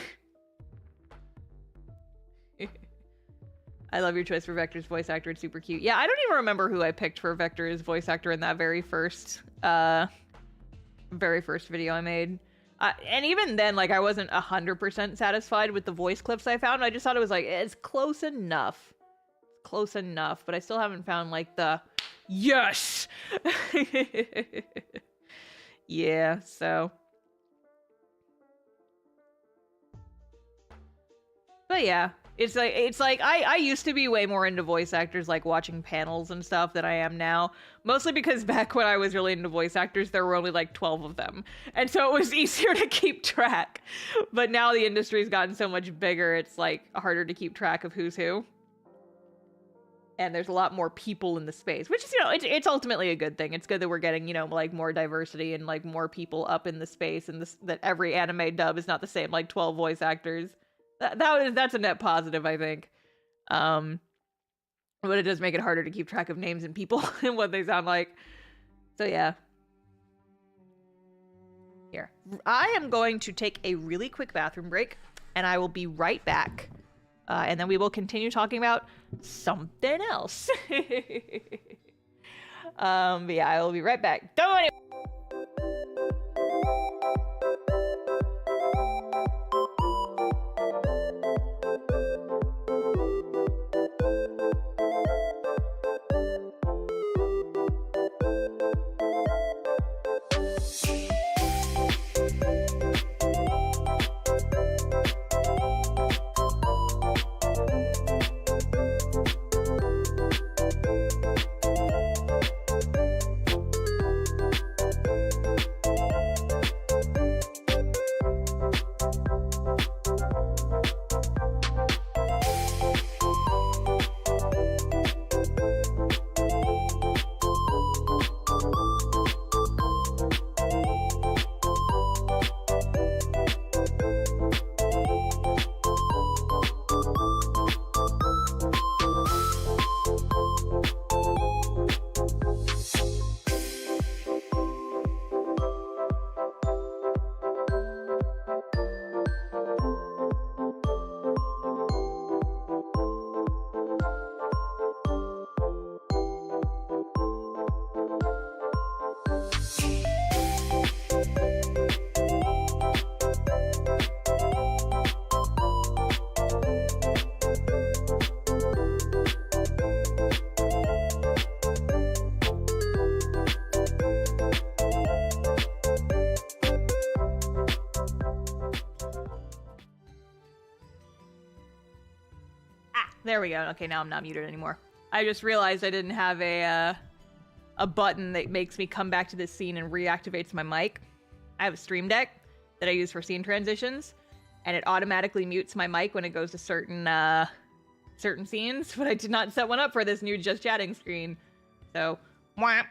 [SPEAKER 1] I love your choice for Vector's voice actor. It's super cute. Yeah, I don't even remember who I picked for Vector's voice actor in that very first video I made. And even then, like, I wasn't 100% satisfied with the voice clips I found. I just thought it was like, it's close enough. Close enough, but I still haven't found, like, the yes. Yeah, so. But yeah, it's like I used to be way more into voice actors, like watching panels and stuff, than I am now. Mostly because back when I was really into voice actors, there were only like 12 of them. And so it was easier to keep track. But now the industry's gotten so much bigger, it's like harder to keep track of who's who. And there's a lot more people in the space, which is, you know, it's ultimately a good thing. It's good that we're getting, you know, like more diversity and like more people up in the space, and that every anime dub is not the same, like 12 voice actors. That's a net positive, I think. But it does make it harder to keep track of names and people and what they sound like. So yeah. Here. I am going to take a really quick bathroom break, and I will be right back. And then we will continue talking about something else. But yeah, I will be right back. Don't go anywhere. There we go. Okay, now I'm not muted anymore. I just realized I didn't have a button that makes me come back to this scene and reactivates my mic. I have a stream deck that I use for scene transitions, and it automatically mutes my mic when it goes to certain scenes, but I did not set one up for this new just chatting screen. So, whap.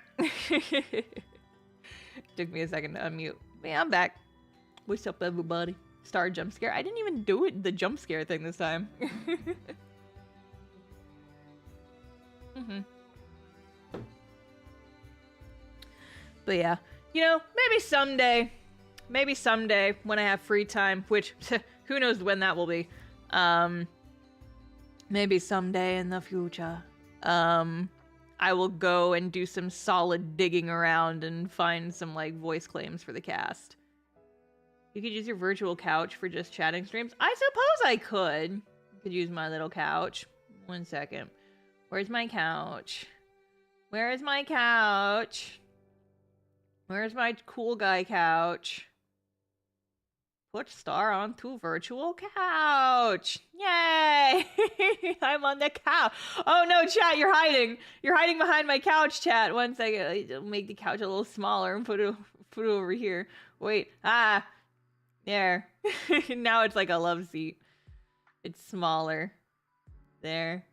[SPEAKER 1] Took me a second to unmute. But yeah, I'm back. What's up, everybody? Star jump scare. I didn't even do it, the jump scare thing this time. But yeah, you know, maybe someday when I have free time, which who knows when that will be. Maybe someday in the future, I will go and do some solid digging around and find some like voice claims for the cast. You could use your virtual couch for just chatting streams. I suppose I could. Use my little couch. 1 second. Where's my couch? Where is my couch? Where's my cool guy couch? Put Star onto virtual couch. Yay! I'm on the couch. Oh no, chat, you're hiding. You're hiding behind my couch, chat. 1 second. I'll make the couch a little smaller and put it over here. Wait. Ah. There. Now it's like a love seat. It's smaller. There.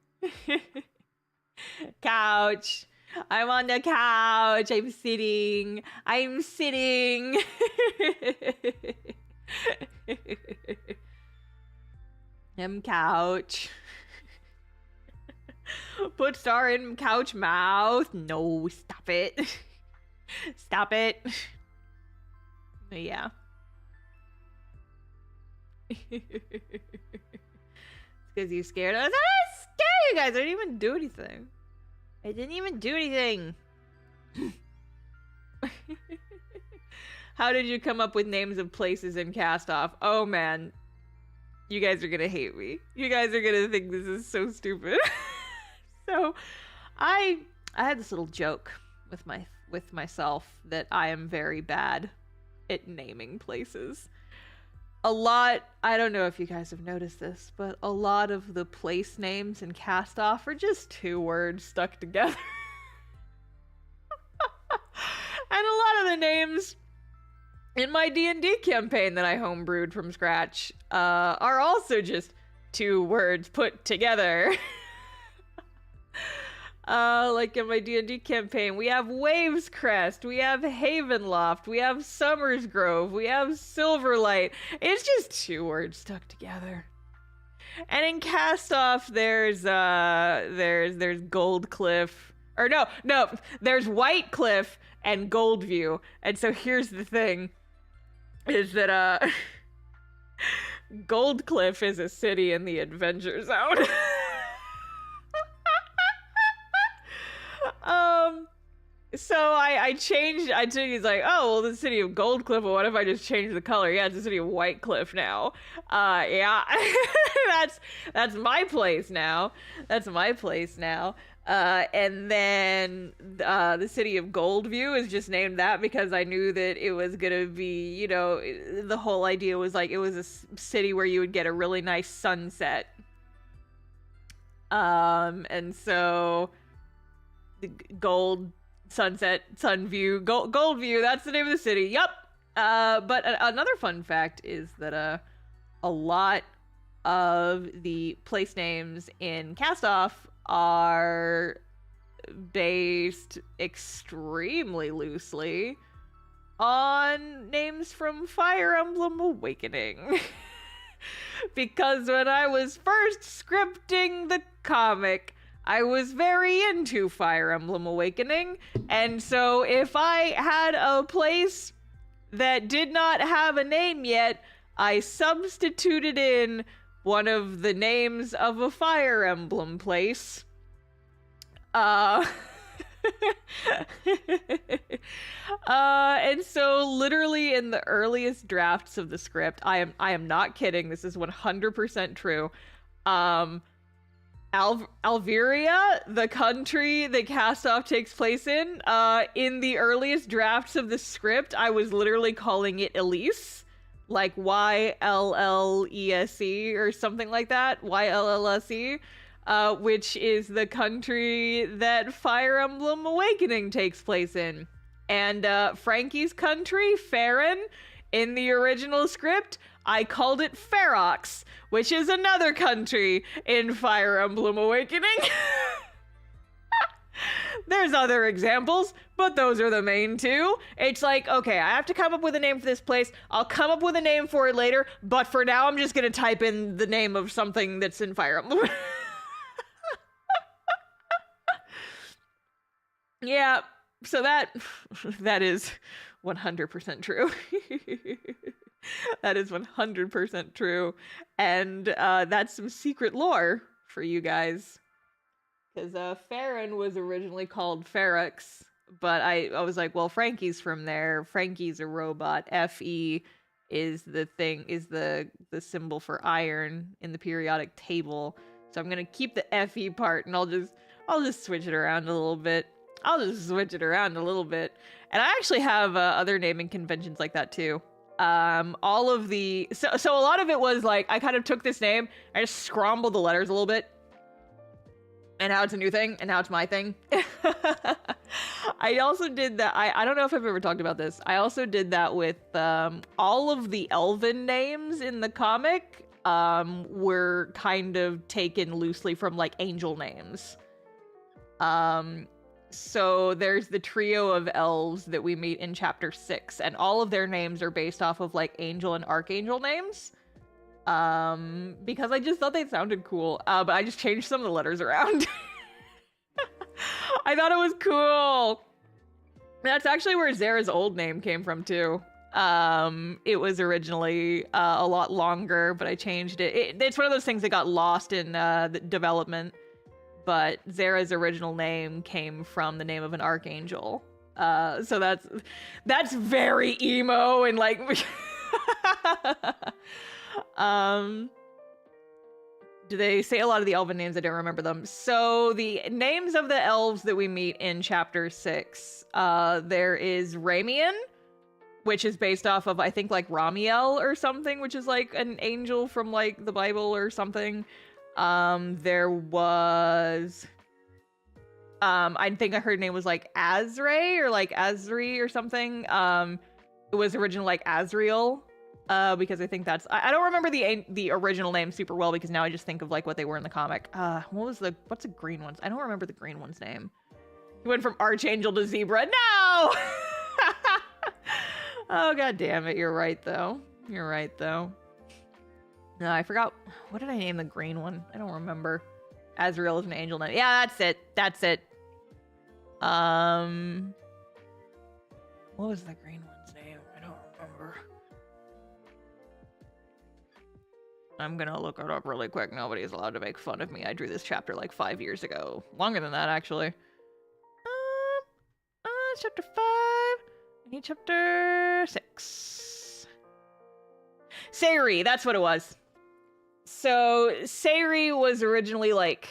[SPEAKER 1] Couch. I'm on the couch. I'm sitting. Couch. Put Star in couch mouth. No, stop it. Stop it. But yeah. It's because you're scared. I was scared, you guys. I didn't even do anything. How did you come up with names of places in Cast Off? Oh man, you guys are gonna hate me. You guys are gonna think this is so stupid. So, I had this little joke with myself that I am very bad at naming places. A lot, I don't know if you guys have noticed this, but a lot of the place names in Cast Off are just 2 words stuck together. And a lot of the names in my D&D campaign that I homebrewed from scratch are also just 2 words put together. Like in my D&D campaign, we have Waves Crest, we have Havenloft, we have Summers Grove, we have Silverlight. It's just 2 words stuck together. And in Cast Off, there's Gold Cliff, or no, there's White Cliff and Goldview. And so here's the thing. is that Goldcliff is a city in the Adventure Zone. So I changed. I took. He's like, oh well, the city of Goldcliff. Well, what if I just change the color? Yeah, it's the city of Whitecliff now. Yeah, that's my place now. That's my place now. And then the city of Goldview is just named that because I knew that it was gonna be, you know, the whole idea was like it was a city where you would get a really nice sunset. And so the gold sunset, Sunview, Goldview, that's the name of the city. Yep. But another fun fact is that a lot of the place names in Cast Off are based extremely loosely on names from Fire Emblem Awakening. Because when I was first scripting the comic, I was very into Fire Emblem Awakening, and so if I had a place that did not have a name yet, I substituted in one of the names of a Fire Emblem place. And so literally in the earliest drafts of the script, I am not kidding, this is 100% true. Alveria, the country that Cast Off takes place in the earliest drafts of the script, I was literally calling it Elise, like Yllese or something like that, Yllse, which is the country that Fire Emblem Awakening takes place in. And Frankie's country, Farron, in the original script, I called it Ferox, which is another country in Fire Emblem Awakening. There's other examples, but those are the main two. It's like, okay, I have to come up with a name for this place. I'll come up with a name for it later, but for now I'm just gonna type in the name of something that's in Fire Emblem. Yeah, so that is 100% true. That is 100% true. And that's some secret lore for you guys. Because Farron was originally called Ferox, but I was like, well, Frankie's from there. Frankie's a robot. Fe is the thing, is the symbol for iron in the periodic table. So I'm gonna keep the Fe part, and I'll just switch it around a little bit. And I actually have other naming conventions like that too. All of the so a lot of it was like I kind of took this name, I just scrambled the letters a little bit, and now it's a new thing, and now it's my thing. I also did that. I don't know if I've ever talked about this. I also did that with all of the elven names in the comic were kind of taken loosely from like angel names. So there's the trio of elves that we meet in chapter 6, and all of their names are based off of like angel and archangel names. Because I just thought they sounded cool. But I just changed some of the letters around. I thought it was cool. That's actually where Zara's old name came from too. It was originally a lot longer, but I changed it. It's one of those things that got lost in the development. But Zara's original name came from the name of an archangel. So that's very emo and like do they say a lot of the elven names? I don't remember them. So the names of the elves that we meet in chapter 6, there is Ramian, which is based off of I think like Ramiel or something, which is like an angel from like the Bible or something. There was, I think I heard her name was like Azray or like Azri or something. It was originally like Azriel, because I think that's, I don't remember the original name super well because now I just think of like what they were in the comic. What's the green one's? I don't remember the green one's name. He went from Archangel to Zebra. No! Oh, god damn it. You're right though. No, I forgot. What did I name the green one? I don't remember. Azrael is an angel name. Yeah, that's it. What was the green one's name? I don't remember. I'm gonna look it up really quick. Nobody's allowed to make fun of me. I drew this chapter like 5 years ago. Longer than that, actually. Chapter 5. I need chapter 6. Sayri, that's what it was. So, Sayri was originally like...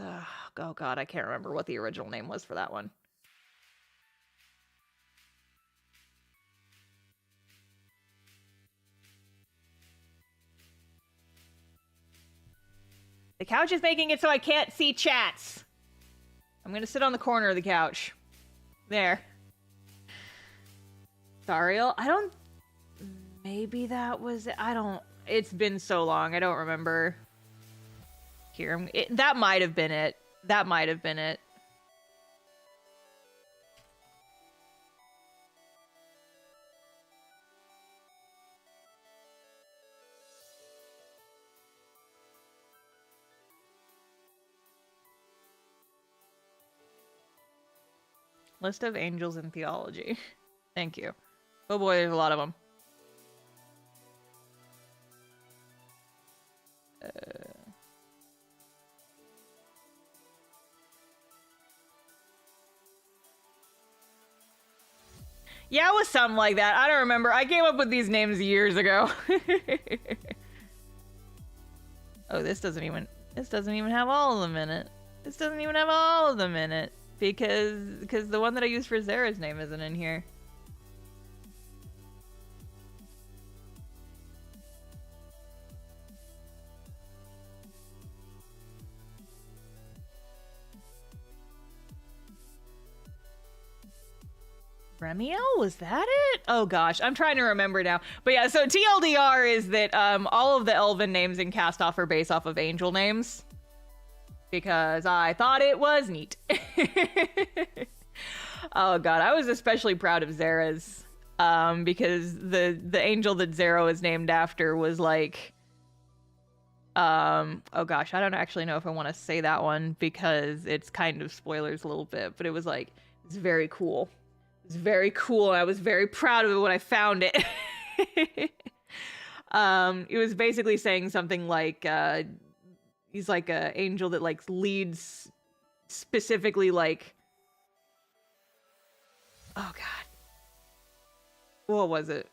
[SPEAKER 1] oh god, I can't remember what the original name was for that one. The couch is making it so I can't see chats. I'm gonna sit on the corner of the couch. There. Sariel? I don't... Maybe that was... I don't... It's been so long. I don't remember. Here. That might have been it. That might have been it. List of angels in theology. Thank you. Oh boy, there's a lot of them. Yeah, it was something like that. I don't remember. I came up with these names years ago. Oh, this doesn't even have all of them in it. This doesn't even have all of them in it. Because the one that I used for Zara's name isn't in here. Remiel? Was that it? Oh gosh, I'm trying to remember now. But yeah, so TLDR is that all of the elven names in Castoff are based off of angel names. Because I thought it was neat. Oh god, I was especially proud of Zara's. Because the angel that Zara was named after was like... oh gosh, I don't actually know if I want to say that one because it's kind of spoilers a little bit. But it was like, it's very cool. It's very cool, and I was very proud of it when I found it. It was basically saying something like, he's like an angel that like leads specifically like... Oh god. What was it?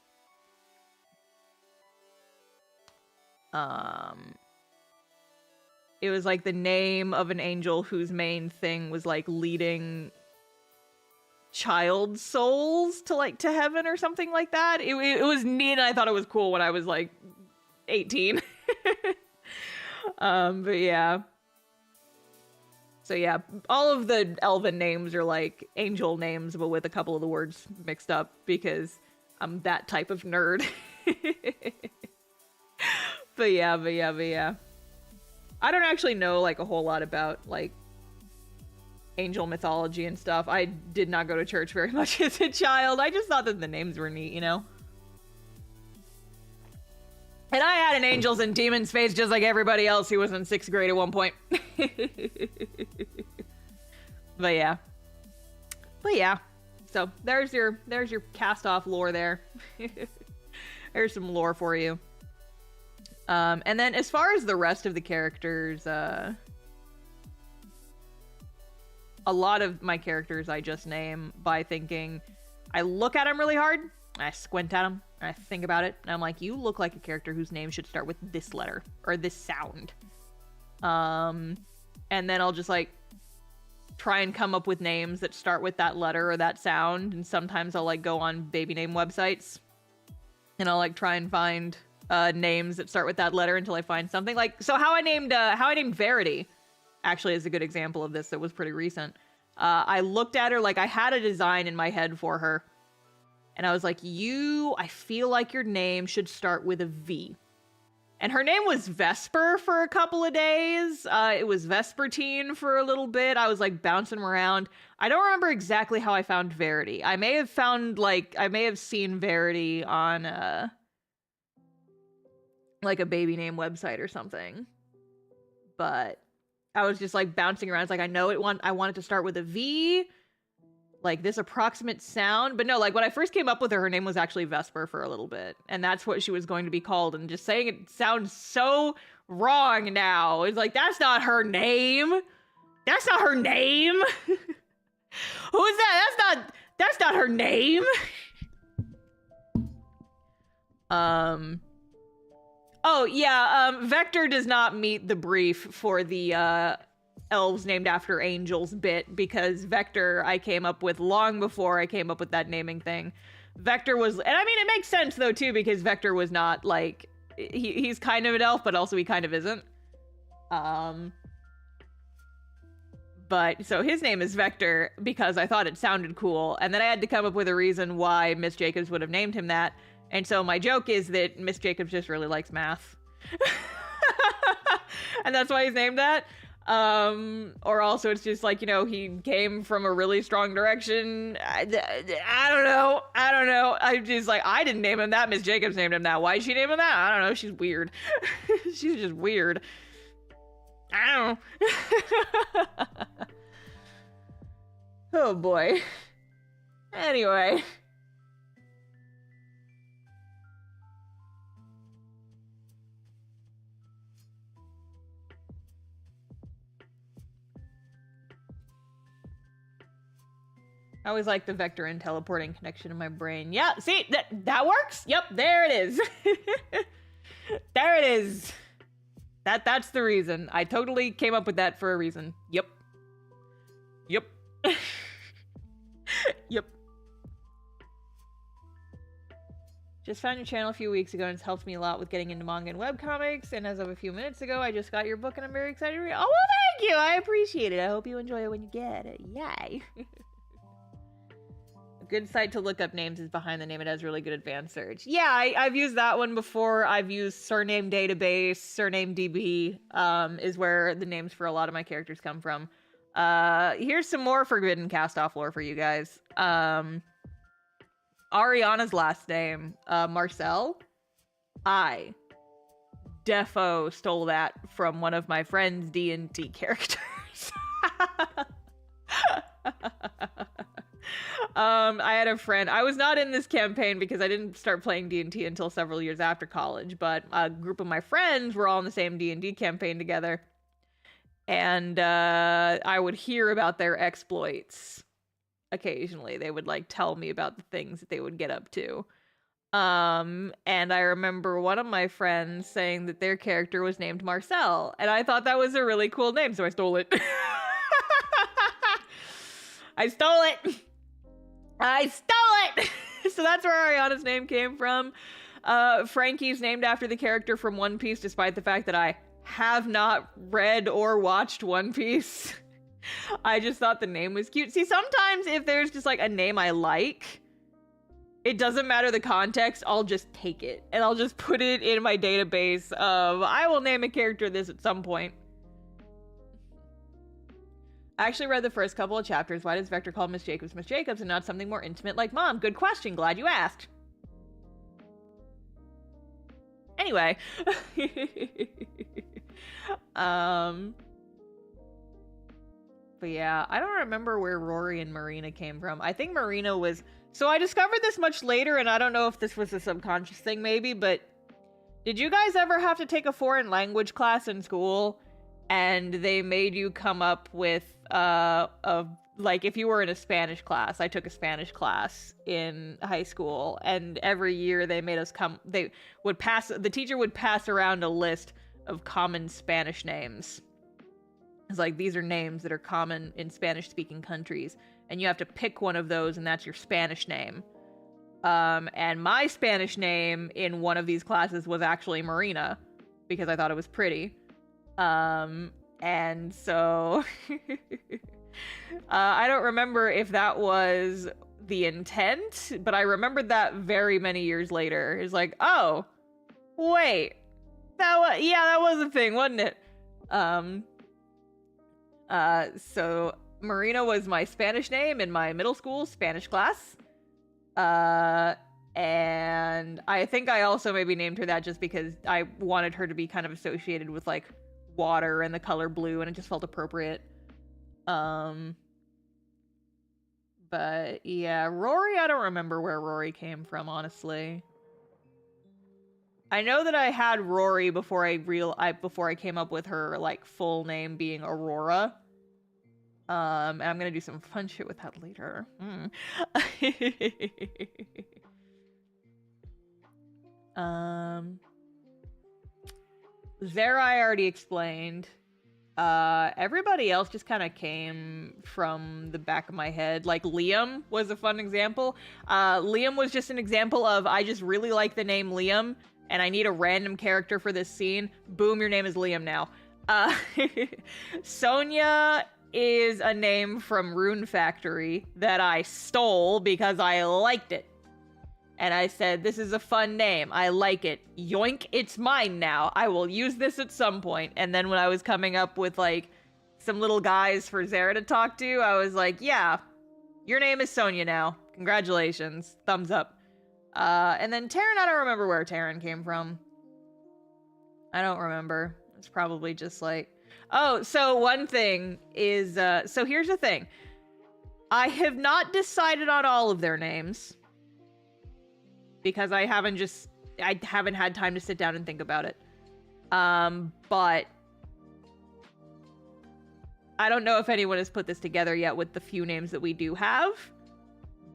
[SPEAKER 1] It was like the name of an angel whose main thing was like leading child souls to like to heaven or something like that. It was neat, and I thought it was cool when I was like 18. But yeah. So yeah, all of the elven names are like angel names, but with a couple of the words mixed up because I'm that type of nerd. But yeah. I don't actually know like a whole lot about like angel mythology and stuff. I did not go to church very much as a child. I just thought that the names were neat, you know? And I had an angels and demons phase just like everybody else who was in 6th grade at one point. But yeah. So there's your cast off lore there. There's some lore for you. And then as far as the rest of the characters, a lot of my characters I just name by thinking, I look at them really hard, I squint at them, and I think about it, and I'm like, you look like a character whose name should start with this letter, or this sound. And then I'll just like try and come up with names that start with that letter or that sound, and sometimes I'll like go on baby name websites, and I'll like try and find names that start with that letter until I find something. Like, so how I named Verity actually is a good example of this that was pretty recent. I looked at her, like I had a design in my head for her, and I was like, I feel like your name should start with a V. And her name was Vesper for a couple of days. It was Vespertine for a little bit. I was like bouncing around. I don't remember exactly how I found Verity. I may have seen Verity on like a baby name website or something. But I was just like bouncing around. It's like, I want it to start with a V. like this approximate sound. But no, like when I first came up with her name was actually Vesper for a little bit. And that's what she was going to be called. And just saying it sounds so wrong now. It's like, that's not her name. That's not her name. Who is that? That's not her name. Oh yeah, Vector does not meet the brief for the elves named after angels bit, because Vector I came up with long before I came up with that naming thing. Vector was, and I mean it makes sense though too, because Vector was not like, he's kind of an elf, but also he kind of isn't. But so his name is Vector because I thought it sounded cool, and then I had to come up with a reason why Miss Jacobs would have named him that. And so my joke is that Miss Jacobs just really likes math. And that's why he's named that. Or also it's just like, you know, he came from a really strong direction. I don't know. I'm just like, I didn't name him that. Miss Jacobs named him that. Why did she name him that? I don't know. She's weird. She's just weird. I don't know. Oh boy. Anyway. I always like the vector and teleporting connection in my brain. Yeah, see, that works. Yep, there it is. There it is. That's the reason. I totally came up with that for a reason. Yep. Yep. Yep. Just found your channel a few weeks ago and it's helped me a lot with getting into manga and webcomics. And as of a few minutes ago, I just got your book and I'm very excited to read it. Oh, well, thank you. I appreciate it. I hope you enjoy it when you get it. Yay. A good site to look up names is Behind the Name. It has really good advanced search. Yeah, I've used that one before. I've used Surname Database. Surname DB is where the names for a lot of my characters come from. Here's some more Forbidden Cast-Off lore for you guys. Ariana's last name, Marcel. I defo stole that from one of my friend's D&D characters. I had a friend. I was not in this campaign because I didn't start playing D&D until several years after college, but a group of my friends were all in the same D&D campaign together. And I would hear about their exploits. Occasionally they would like tell me about the things that they would get up to. And I remember one of my friends saying that their character was named Marcel, and I thought that was a really cool name, so I stole it. I stole it. So that's where Ariana's name came from. Frankie's named after the character from One Piece, despite the fact that I have not read or watched One Piece. I just thought the name was cute. See, sometimes if there's just like a name I like, it doesn't matter the context, I'll just take it and I'll just put it in my database of I will name a character this at some point. I actually read the first couple of chapters. Why does Vector call Miss Jacobs and not something more intimate like Mom? Good question. Glad you asked. Anyway. But yeah, I don't remember where Rory and Marina came from. I think Marina was... So I discovered this much later, and I don't know if this was a subconscious thing maybe, but did you guys ever have to take a foreign language class in school and they made you come up with like if you were in a Spanish class? I took a Spanish class in high school, and every year they made us come... the teacher would pass around a list of common Spanish names. It's like, these are names that are common in Spanish-speaking countries, and you have to pick one of those, and that's your Spanish name. And my Spanish name in one of these classes was actually Marina, because I thought it was pretty. And so... I don't remember if that was the intent, but I remembered that very many years later. It's like, oh, wait. That was a thing, wasn't it? So Marina was my Spanish name in my middle school Spanish class. And I think I also maybe named her that just because I wanted her to be kind of associated with like water and the color blue, and it just felt appropriate. But yeah, Rory, I don't remember where Rory came from, honestly. I know that I had Rory before I came up with her like full name being Aurora. And I'm gonna do some fun shit with that later. Zera I already explained. Everybody else just kind of came from the back of my head. Like, Liam was a fun example. Liam was just an example of, I just really like the name Liam, and I need a random character for this scene. Boom, your name is Liam now. Sonia is a name from Rune Factory that I stole because I liked it. And I said, this is a fun name. I like it. Yoink, it's mine now. I will use this at some point. And then when I was coming up with, like, some little guys for Zara to talk to, I was like, yeah, your name is Sonia now. Congratulations. Thumbs up. And then Taryn, I don't remember where Taryn came from. I don't remember. It's probably just like... Oh, so one thing is... so here's the thing. I have not decided on all of their names. Because I haven't had time to sit down and think about it. But I don't know if anyone has put this together yet with the few names that we do have.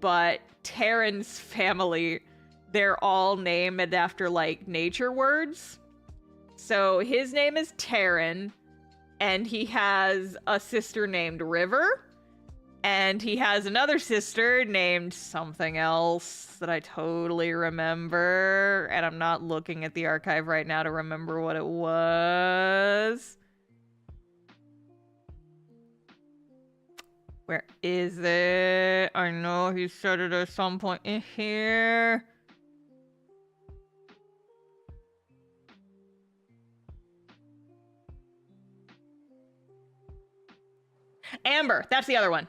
[SPEAKER 1] But Taryn's family, they're all named after, like, nature words. So his name is Taryn, and he has a sister named River. And he has another sister named something else that I totally remember. And I'm not looking at the archive right now to remember what it was. Where is it? I know he said it at some point in here. Amber, that's the other one.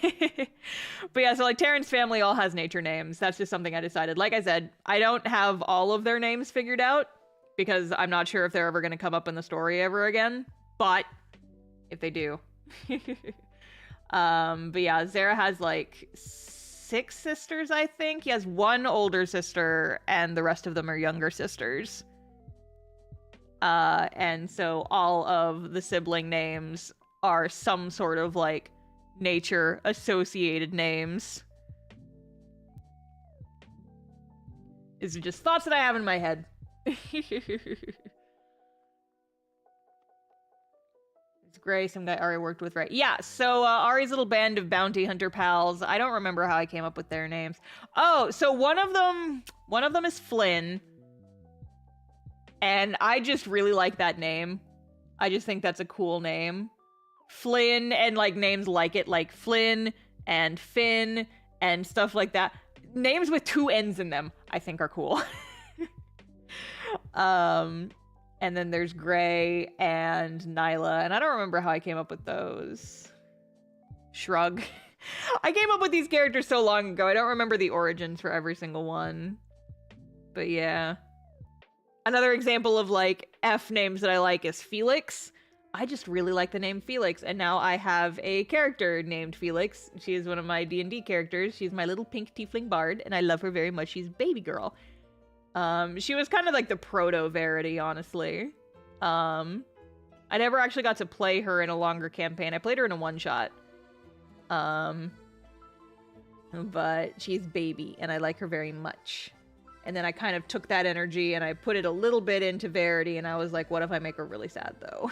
[SPEAKER 1] But yeah, so like Taryn's family all has nature names. That's just something I decided. Like I said, I don't have all of their names figured out because I'm not sure if they're ever going to come up in the story ever again. But if they do. But yeah, Zara has like 6 sisters, I think. He has 1 older sister and the rest of them are younger sisters. And so all of the sibling names are some sort of like nature associated names. These are just thoughts that I have in my head. It's Gray, some guy Ari worked with, right? Yeah, so Ari's little band of bounty hunter pals. I don't remember how I came up with their names. Oh, so one of them is Flynn. And I just really like that name. I just think that's a cool name. Flynn and like names like it, like Flynn and Finn and stuff like that. Names with 2 N's in them, I think are cool. And then there's Gray and Nyla, and I don't remember how I came up with those. Shrug. I came up with these characters so long ago, I don't remember the origins for every single one. But yeah. Another example of like F names that I like is Felix. I just really like the name Felix, and now I have a character named Felix. She is one of my D&D characters. She's my little pink tiefling bard, and I love her very much. She's baby girl. She was kind of like the proto-Verity, honestly. I never actually got to play her in a longer campaign. I played her in a one-shot. But she's baby, and I like her very much. And then I kind of took that energy, and I put it a little bit into Verity, and I was like, what if I make her really sad, though?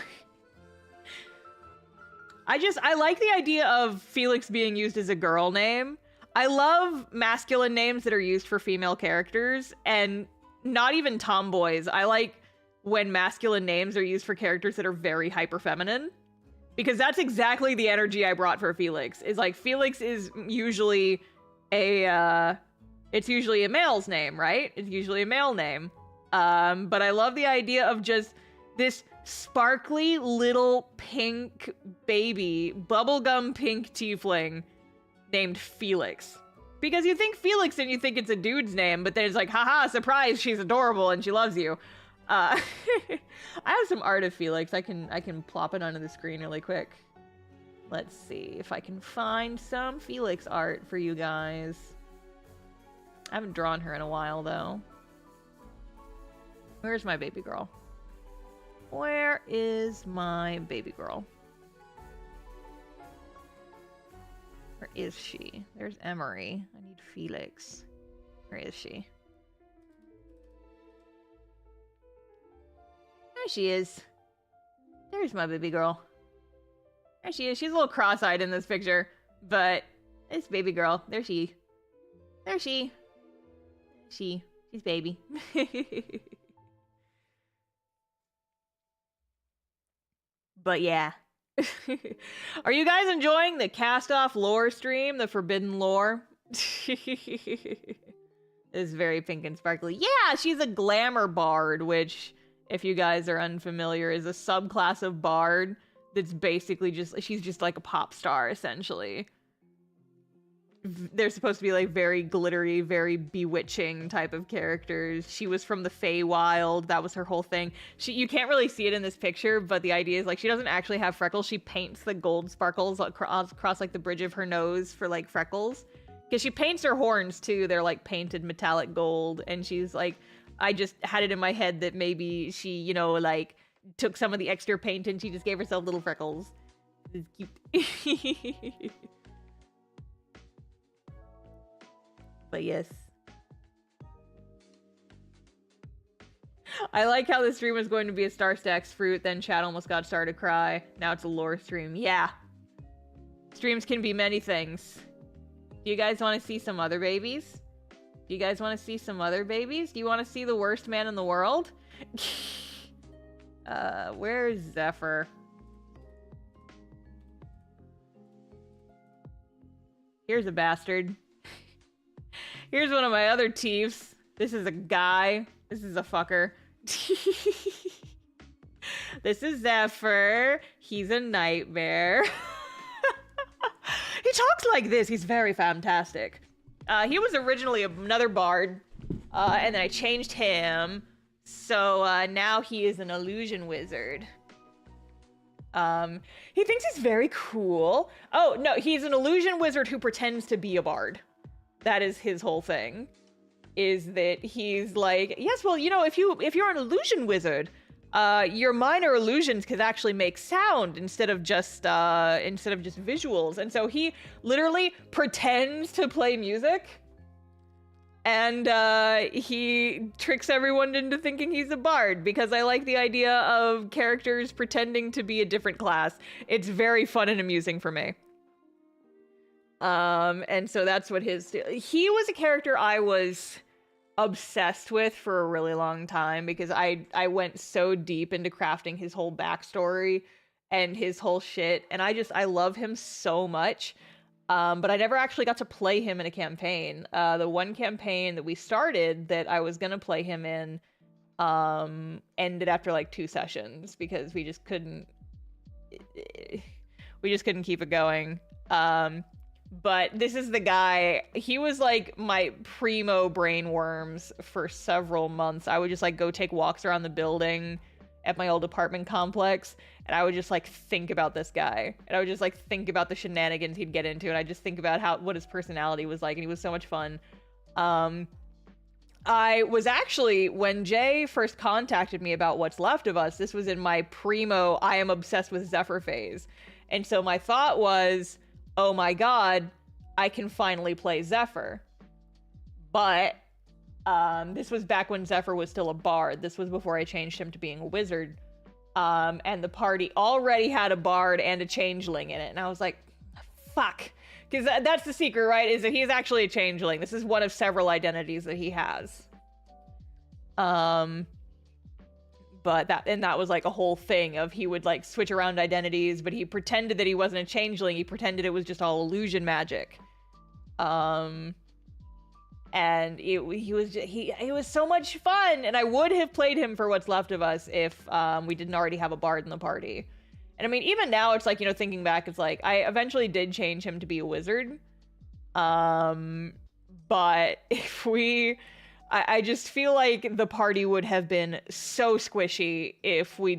[SPEAKER 1] I like the idea of Felix being used as a girl name. I love masculine names that are used for female characters, and not even tomboys. I like when masculine names are used for characters that are very hyper feminine, because that's exactly the energy I brought for Felix. Is like Felix is usually it's usually a male's name, right? It's usually a male name. But I love the idea of just this sparkly little pink baby, bubblegum pink tiefling named Felix. Because you think Felix and you think it's a dude's name, but then it's like, haha, surprise, she's adorable and she loves you. I have some art of Felix. I can plop it onto the screen really quick. Let's see if I can find some Felix art for you guys. I haven't drawn her in a while, though. Where's my baby girl? Where is my baby girl? Where is she? There's Emery. I need Felix. Where is she? There she is. There's my baby girl. There she is. She's a little cross-eyed in this picture, but it's baby girl. There she. There she. She's baby. But yeah. Are you guys enjoying the cast-off lore stream? The forbidden lore? It's very pink and sparkly. Yeah, she's a glamour bard, which, if you guys are unfamiliar, is a subclass of bard that's basically just, she's just like a pop star, essentially. They're supposed to be like very glittery, very bewitching type of characters. She was from the Feywild. That was her whole thing. You can't really see it in this picture, but the idea is like she doesn't actually have freckles. She paints the gold sparkles across like the bridge of her nose for like freckles. Because she paints her horns too. They're like painted metallic gold. And she's like, I just had it in my head that maybe she, you know, like took some of the extra paint and she just gave herself little freckles. It's cute. But yes. I like how the stream was going to be a Star Stacks fruit, then chat almost got Star to cry. Now it's a lore stream. Yeah. Streams can be many things. Do you guys want to see some other babies? Do you guys want to see some other babies? Do you want to see the worst man in the world? Where's Zephyr? Here's a bastard. Here's one of my other Tiefs. This is a guy. This is a fucker. This is Zephyr. He's a nightmare. He talks like this. He's very fantastic. He was originally another bard, and then I changed him. So now he is an illusion wizard. He thinks he's very cool. Oh, no, he's an illusion wizard who pretends to be a bard. That is his whole thing, is that he's like, yes, well, you know, if you're an illusion wizard, your minor illusions could actually make sound instead of just visuals. And so he literally pretends to play music, and he tricks everyone into thinking he's a bard, because I like the idea of characters pretending to be a different class. It's very fun and amusing for me. And so that's what he was a character I was obsessed with for a really long time, because I went so deep into crafting his whole backstory and his whole shit, and I love him so much. But I never actually got to play him in a campaign. The one campaign that we started that I was gonna play him in, ended after like 2 sessions, because we just couldn't keep it going. But this is the guy, he was like my primo brainworms for several months. I would just like go take walks around the building at my old apartment complex, and I would just like think about this guy, and I would just like think about the shenanigans he'd get into, and I just think about what his personality was like, and he was so much fun. I was actually, when Jay first contacted me about What's Left of Us, this was in my primo I am obsessed with Zephyr phase, and so my thought was, oh my god, I can finally play Zephyr. But this was back when Zephyr was still a bard. This was before I changed him to being a wizard. And the party already had a bard and a changeling in it. And I was like, fuck. Because that's the secret, right? Is that he's actually a changeling. This is one of several identities that he has. But that was like a whole thing of he would like switch around identities, but he pretended that he wasn't a changeling. He pretended it was just all illusion magic. And it was so much fun, and I would have played him for What's Left of Us if we didn't already have a bard in the party. And I mean, even now, it's like, you know, thinking back, it's like I eventually did change him to be a wizard. But if we I just feel like the party would have been so squishy if we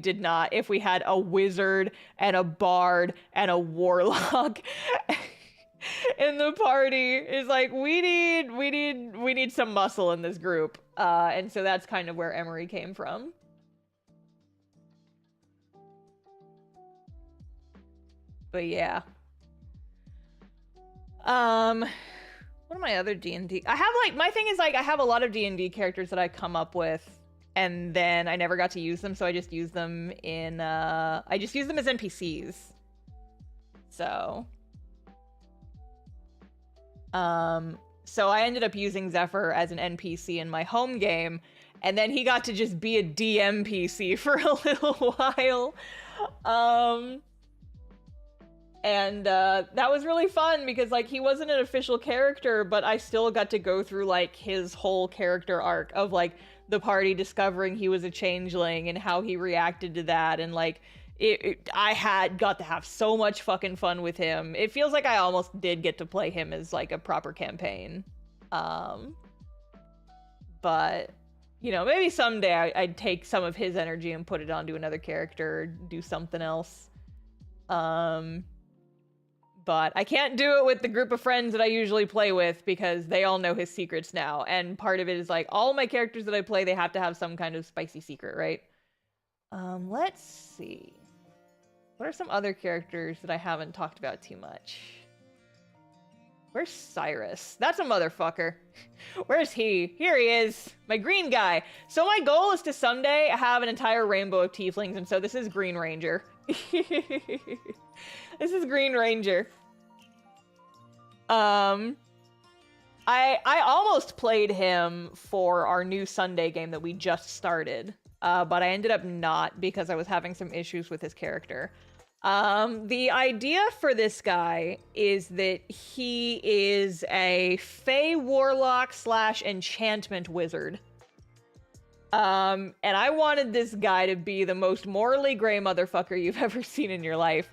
[SPEAKER 1] had a wizard and a bard and a warlock in the party. Is like, we need some muscle in this group. And so that's kind of where Emery came from. But yeah. What are my other D&D? I have like, my thing is like, I have a lot of D&D characters that I come up with and then I never got to use them, so I just use them in, I just use them as NPCs. So I ended up using Zephyr as an NPC in my home game, and then he got to just be a DM PC for a little while. And that was really fun because, like, he wasn't an official character, but I still got to go through, like, his whole character arc of, like, the party discovering he was a changeling and how he reacted to that. And, like, I got to have so much fucking fun with him. It feels like I almost did get to play him as, like, a proper campaign. But, you know, maybe someday I'd take some of his energy and put it onto another character or do something else. But I can't do it with the group of friends that I usually play with because they all know his secrets now. And part of it is like, all my characters that I play, they have to have some kind of spicy secret, right? Let's see. What are some other characters that I haven't talked about too much? Where's Cyrus? That's a motherfucker. Where's he? Here he is. My green guy. So my goal is to someday have an entire rainbow of tieflings, and so this is Green Ranger. This is Green Ranger. I almost played him for our new Sunday game that we just started, but I ended up not because I was having some issues with his character. The idea for this guy is that he is a Fey Warlock / enchantment wizard. And I wanted this guy to be the most morally gray motherfucker you've ever seen in your life.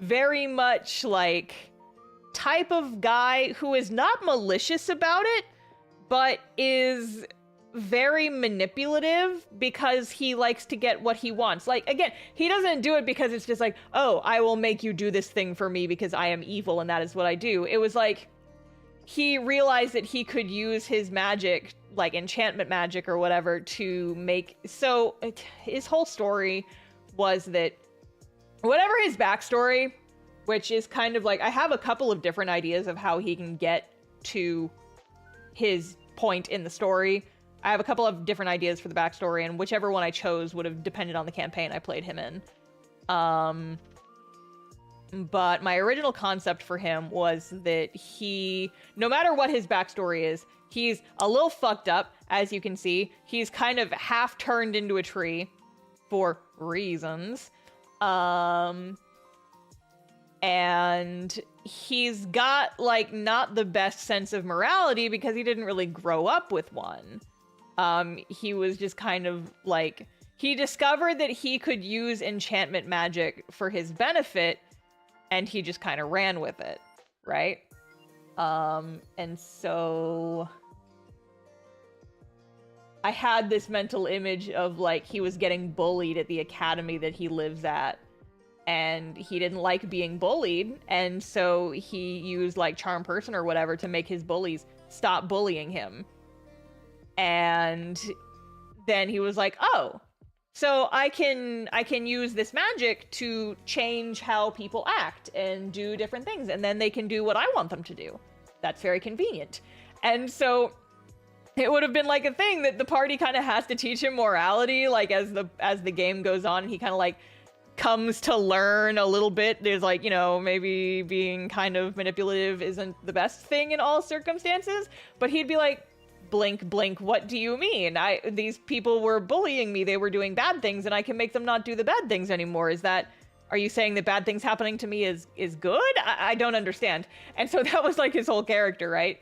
[SPEAKER 1] Very much like type of guy who is not malicious about it, but is very manipulative because he likes to get what he wants. Like, again, he doesn't do it because it's just like, oh, I will make you do this thing for me because I am evil and that is what I do. It was like, he realized that he could use his magic, like enchantment magic or whatever, to make... So his whole story was that whatever his backstory, which is kind of like, I have a couple of different ideas of how he can get to his point in the story. I have a couple of different ideas for the backstory, and whichever one I chose would have depended on the campaign I played him in. But my original concept for him was that he, no matter what his backstory is, he's a little fucked up, as you can see. He's kind of half turned into a tree for reasons. And he's got, like, not the best sense of morality because he didn't really grow up with one. He was just kind of, like, he discovered that he could use enchantment magic for his benefit, and he just kind of ran with it, right? And so I had this mental image of, like, he was getting bullied at the academy that he lives at, and he didn't like being bullied, and so he used, like, charm person or whatever to make his bullies stop bullying him. And then he was like, oh, so I can use this magic to change how people act and do different things, and then they can do what I want them to do. That's very convenient. And so it would have been like a thing that the party kind of has to teach him morality, like, as the game goes on, he kind of, like, comes to learn a little bit. There's, like, you know, maybe being kind of manipulative isn't the best thing in all circumstances, but he'd be like, blink, blink, what do you mean? These people were bullying me, they were doing bad things, and I can make them not do the bad things anymore. Are you saying that bad things happening to me is good? I don't understand. And so that was, like, his whole character, right?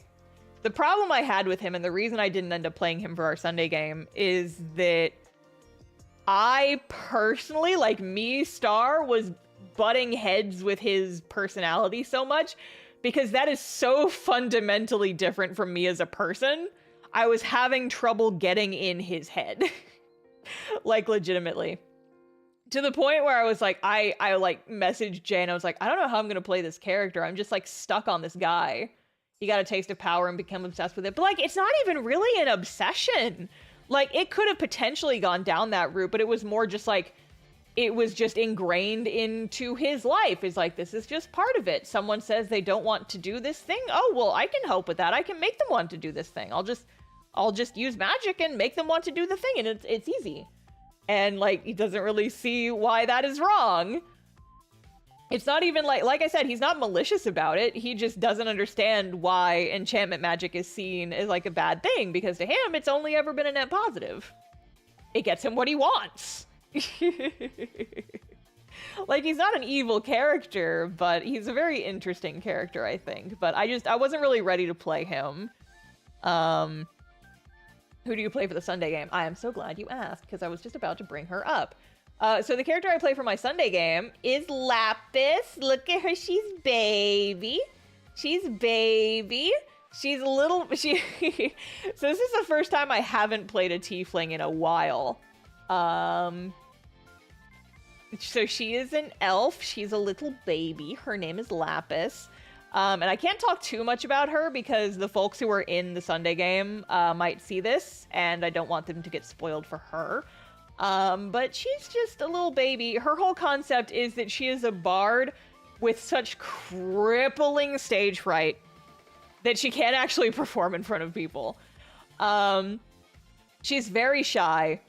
[SPEAKER 1] The problem I had with him, and the reason I didn't end up playing him for our Sunday game, is that I personally, like, me, Star, was butting heads with his personality so much, because that is so fundamentally different from me as a person. I was having trouble getting in his head. Like, legitimately. To the point where I was like, I like messaged Jay and I was like, I don't know how I'm gonna play this character. I'm just like stuck on this guy. He got a taste of power and become obsessed with it. But like, it's not even really an obsession. Like, it could have potentially gone down that route, but it was more just like, it was just ingrained into his life. It's like, this is just part of it. Someone says they don't want to do this thing. Oh, well, I can help with that. I can make them want to do this thing. I'll just use magic and make them want to do the thing, and it's easy. And like, he doesn't really see why that is wrong. It's not even like I said, he's not malicious about it. He just doesn't understand why enchantment magic is seen as like a bad thing, because to him, it's only ever been a net positive. It gets him what he wants. Like, he's not an evil character, but he's a very interesting character, I think. But I wasn't really ready to play him. Who do you play for the Sunday game? I am so glad you asked, because I was just about to bring her up. So the character I play for my Sunday game is Lapis. Look at her, she's baby. She's baby. She's a little, so this is the first time I haven't played a tiefling in a while. So she is an elf. She's a little baby. Her name is Lapis. And I can't talk too much about her because the folks who are in the Sunday game might see this, and I don't want them to get spoiled for her. But she's just a little baby. Her whole concept is that she is a bard with such crippling stage fright that she can't actually perform in front of people. She's very shy.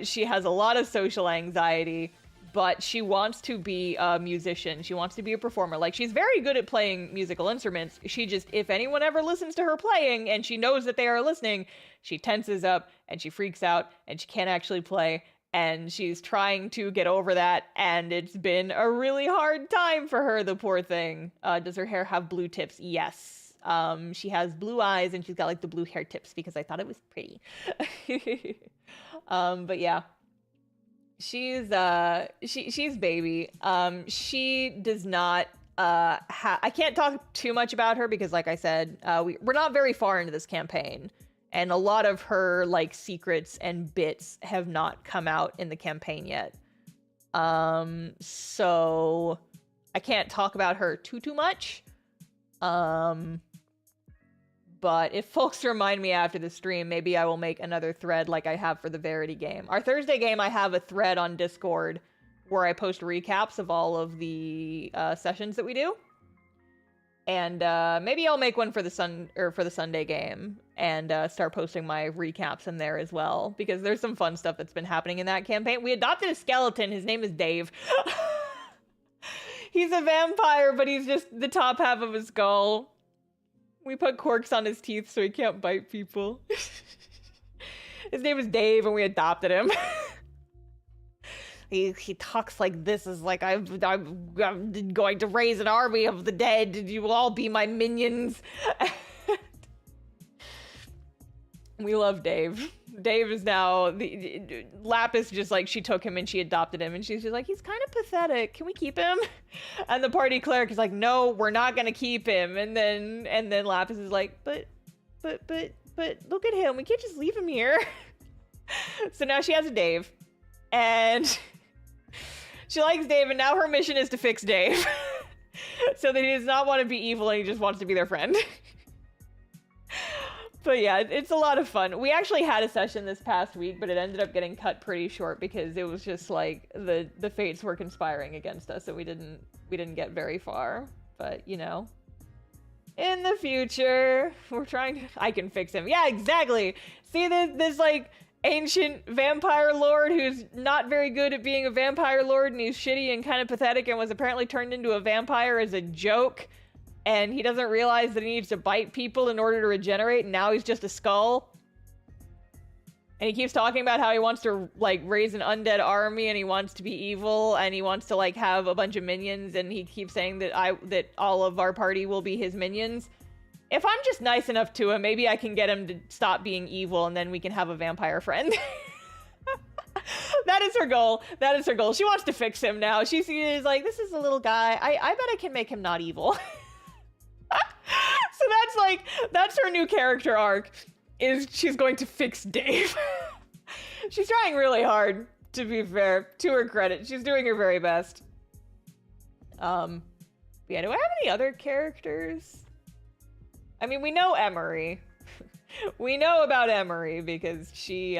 [SPEAKER 1] She has a lot of social anxiety, but she wants to be a musician. She wants to be a performer. Like, she's very good at playing musical instruments. She just, if anyone ever listens to her playing and she knows that they are listening, she tenses up and she freaks out and she can't actually play. And she's trying to get over that, and it's been a really hard time for her, the poor thing. Does her hair have blue tips? Yes. She has blue eyes and she's got like the blue hair tips because I thought it was pretty. But yeah. She's baby. She does not I can't talk too much about her because, like I said, we're not very far into this campaign, and a lot of her like secrets and bits have not come out in the campaign yet. So I can't talk about her too much. But if folks remind me after the stream, maybe I will make another thread like I have for the Verity game. Our Thursday game, I have a thread on Discord where I post recaps of all of the sessions that we do. And maybe I'll make one for the Sunday game and start posting my recaps in there as well, because there's some fun stuff that's been happening in that campaign. We adopted a skeleton. His name is Dave. He's a vampire, but he's just the top half of his skull. We put corks on his teeth so he can't bite people. His name is Dave, and we adopted him. He talks like this, is like, I'm going to raise an army of the dead, and you will all be my minions. We love Dave. Dave is now, Lapis just like, she took him and she adopted him, and she's just like, he's kind of pathetic. Can we keep him? And the party cleric is like, no, we're not gonna keep him. And then Lapis is like, but look at him. We can't just leave him here. So now she has a Dave, and she likes Dave, and now her mission is to fix Dave. So that he does not want to be evil and he just wants to be their friend. But yeah, it's a lot of fun. We actually had a session this past week, but it ended up getting cut pretty short because it was just like the fates were conspiring against us, so we didn't get very far. But you know, in the future, we're trying to. I can fix him. Yeah, exactly. See this like ancient vampire lord who's not very good at being a vampire lord, and he's shitty and kind of pathetic, and was apparently turned into a vampire as a joke. And he doesn't realize that he needs to bite people in order to regenerate, and now he's just a skull. And he keeps talking about how he wants to, like, raise an undead army, and he wants to be evil, and he wants to, like, have a bunch of minions, and he keeps saying that all of our party will be his minions. If I'm just nice enough to him, maybe I can get him to stop being evil, and then we can have a vampire friend. That is her goal. That is her goal. She wants to fix him now. She's like, this is a little guy. I bet I can make him not evil. So that's her new character arc. is she's going to fix Dave. She's trying really hard, to be fair. To her credit, she's doing her very best. Yeah, do I have any other characters? I mean, we know Emery. We know about Emery because she's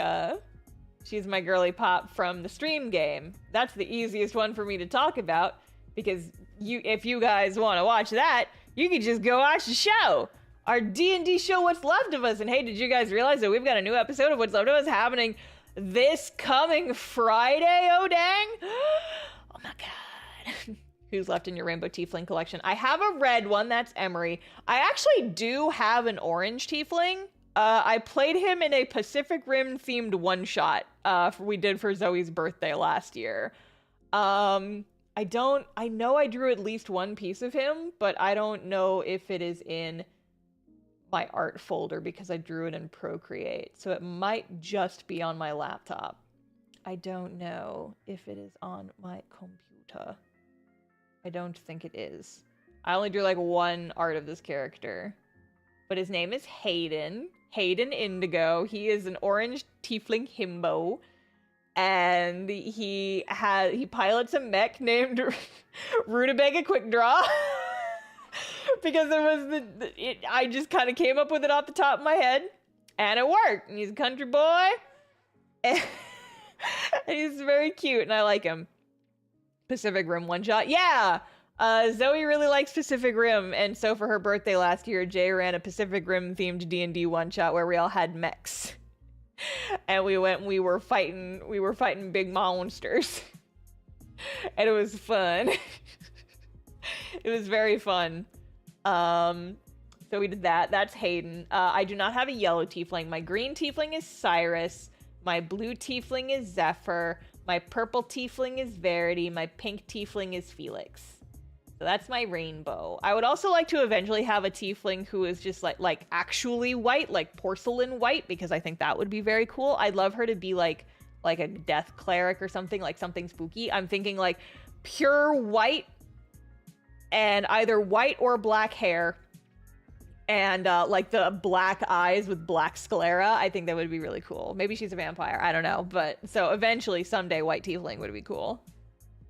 [SPEAKER 1] my girly pop from the stream game. That's the easiest one for me to talk about because if you guys want to watch that, you can just go watch the show. Our D&D show, What's Left of Us. And hey, did you guys realize that we've got a new episode of What's Left of Us happening this coming Friday? Oh, dang. Oh, my God. Who's left in your Rainbow Tiefling collection? I have a red one. That's Emery. I actually do have an orange Tiefling. I played him in a Pacific Rim themed one-shot we did for Zoe's birthday last year. I know I drew at least one piece of him, but I don't know if it is in my art folder because I drew it in Procreate. So it might just be on my laptop. I don't know if it is on my computer. I don't think it is. I only drew like one art of this character. But his name is Hayden. Hayden Indigo. He is an orange tiefling himbo. And he pilots a mech named Rutabaga Quick Draw. Because it was I just kind of came up with it off the top of my head. And it worked. And he's a country boy. And he's very cute and I like him. Pacific Rim one shot. Yeah! Zoe really likes Pacific Rim, and so for her birthday last year, Jay ran a Pacific Rim themed D&D one shot where we all had mechs. And we were fighting big monsters. And it was fun. It was very fun. So we did that. That's Hayden. I do not have a yellow tiefling. My green tiefling is Cyrus. My blue tiefling is Zephyr. My purple tiefling is Verity. My pink tiefling is Felix. So that's my rainbow. I would also like to eventually have a tiefling who is just like actually white, like porcelain white, because I think that would be very cool. I'd love her to be like a death cleric or something, like something spooky. I'm thinking like pure white and either white or black hair. And like the black eyes with black sclera. I think that would be really cool. Maybe she's a vampire. I don't know. But so eventually someday white tiefling would be cool.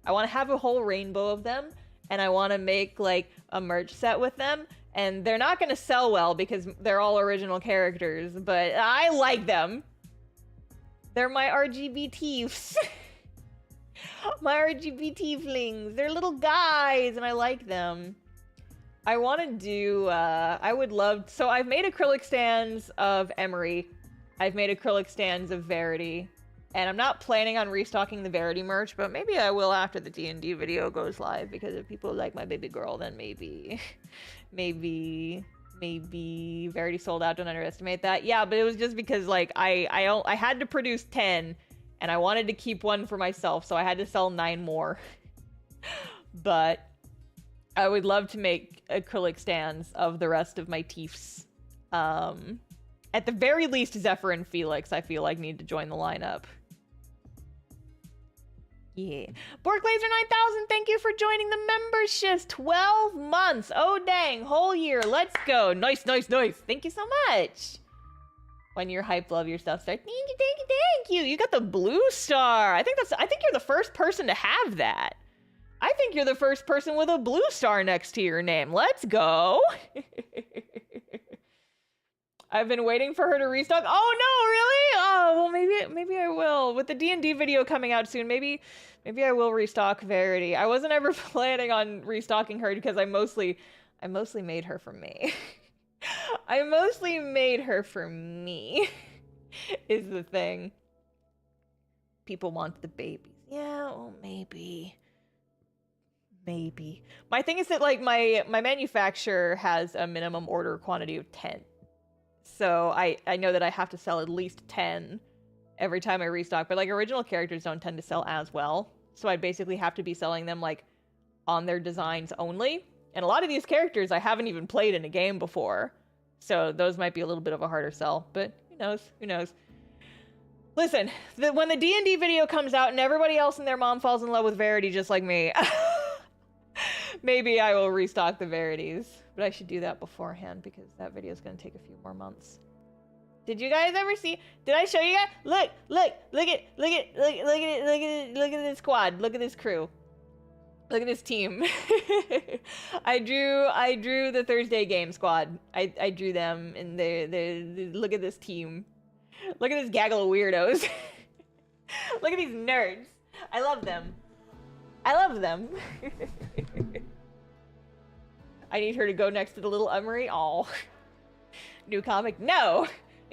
[SPEAKER 1] I want to have a whole rainbow of them. And I want to make like a merch set with them. And they're not going to sell well because they're all original characters. But I like them. They're my RGB tiefs. My RGB tieflings. They're little guys and I like them. I want to do, I would love, so I've made acrylic stands of Emery. I've made acrylic stands of Verity. And I'm not planning on restocking the Verity merch, but maybe I will after the D&D video goes live, because if people like my baby girl, then maybe Verity sold out, don't underestimate that. Yeah, but it was just because, like, I had to produce 10, and I wanted to keep one for myself, so I had to sell 9 more. But I would love to make acrylic stands of the rest of my Tiefs. At the very least, Zephyr and Felix, I feel like, need to join the lineup. Yeah. Borklaser 9000, thank you for joining the memberships. 12 months. Oh, dang. Whole year. Let's go. Nice, nice, nice. Thank you so much. When you're hyped, love your stuff. Start. Thank you, thank you, thank you. You got the blue star. I think you're the first person to have that. I think you're the first person with a blue star next to your name. Let's go. I've been waiting for her to restock. Oh no, really? Oh, well, maybe I will. With the D&D video coming out soon, maybe I will restock Verity. I wasn't ever planning on restocking her because I mostly made her for me. I mostly made her for me. Is the thing. People want the babies. Yeah, well, maybe. My thing is that, like, my manufacturer has a minimum order quantity of 10. So I know that I have to sell at least 10 every time I restock. But, like, original characters don't tend to sell as well. So I'd basically have to be selling them, like, on their designs only. And a lot of these characters I haven't even played in a game before. So those might be a little bit of a harder sell. But who knows? Who knows? Listen, when the D&D video comes out and everybody else and their mom falls in love with Verity just like me... Maybe I will restock the Verities, but I should do that beforehand because that video is going to take a few more months. Did you guys ever see? Did I show you guys? Look at this squad. Look at this crew. Look at this team. I drew the Thursday game squad. I drew them, and they look at this team. Look at this gaggle of weirdos. Look at these nerds. I love them. I love them. I need her to go next to the little Emery. Aw. New comic? No.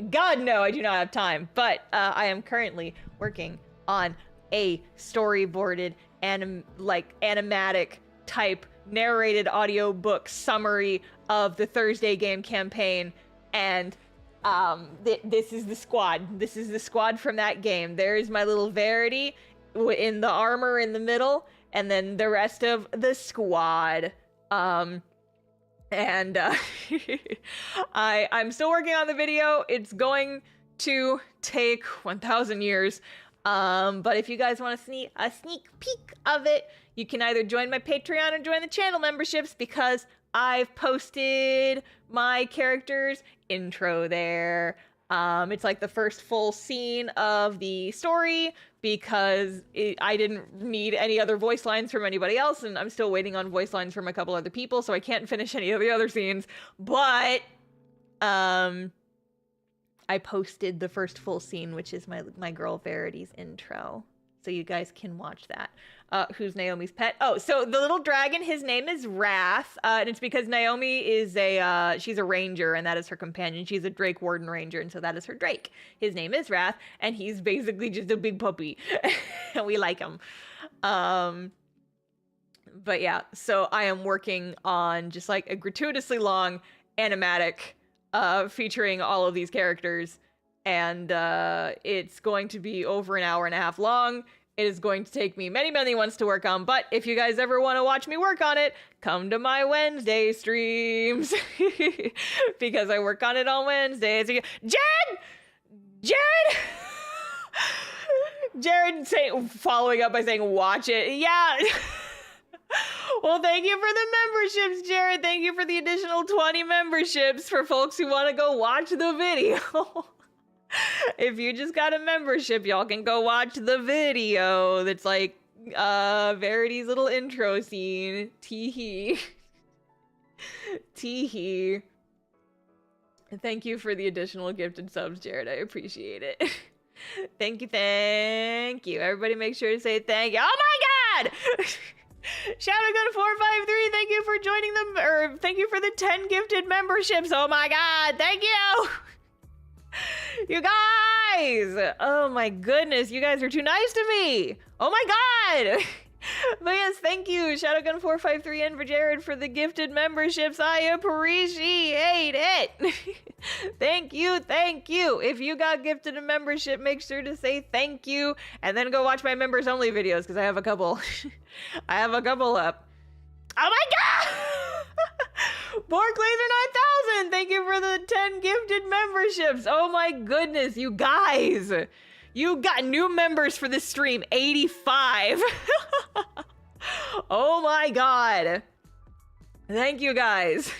[SPEAKER 1] God, no, I do not have time. But I am currently working on a storyboarded animatic type narrated audiobook summary of the Thursday game campaign, and this is the squad. This is the squad from that game. There's my little Verity in the armor in the middle, and then the rest of the squad. I'm still working on the video. It's going to take 1,000 years. But if you guys want a sneak peek of it, you can either join my Patreon or join the channel memberships, because I've posted my character's intro there. It's like the first full scene of the story, because I didn't need any other voice lines from anybody else, and I'm still waiting on voice lines from a couple other people, so I can't finish any of the other scenes. But I posted the first full scene, which is my girl Verity's intro, so you guys can watch that. Who's Naomi's pet? Oh, so the little dragon, his name is Wrath, and it's because Naomi is she's a ranger, and that is her companion. She's a Drake Warden ranger, and so that is her Drake. His name is Wrath, and he's basically just a big puppy, and we like him. But yeah, so I am working on just like a gratuitously long animatic featuring all of these characters, and it's going to be over an hour and a half long. It is going to take me many, many months to work on, but if you guys ever want to watch me work on it, come to my Wednesday streams, because I work on it on Wednesdays. Jared following up by saying, watch it. Yeah. Well, thank you for the memberships, Jared. Thank you for the additional 20 memberships for folks who want to go watch the video. If you just got a membership, y'all can go watch the video. That's like Verity's little intro scene. Tee-hee. Tee-hee. Thank you for the additional gifted subs, Jared. I appreciate it. Thank you, thank you. Everybody make sure to say thank you. Oh my god! Shadowgun453, thank you for joining them, or thank you for the 10 gifted memberships. Oh my god, thank you! You guys! Oh my goodness, you guys are too nice to me! Oh my god! But yes, thank you, Shadowgun453 and for Jared for the gifted memberships. I appreciate it! Thank you, thank you! If you got gifted a membership, make sure to say thank you, and then go watch my members only videos, because I have a couple. I have a couple up. Oh my god! Bork Laser 9000, thank you for the 10 gifted memberships. Oh my goodness, you guys. You got new members for this stream, 85. Oh my god. Thank you guys.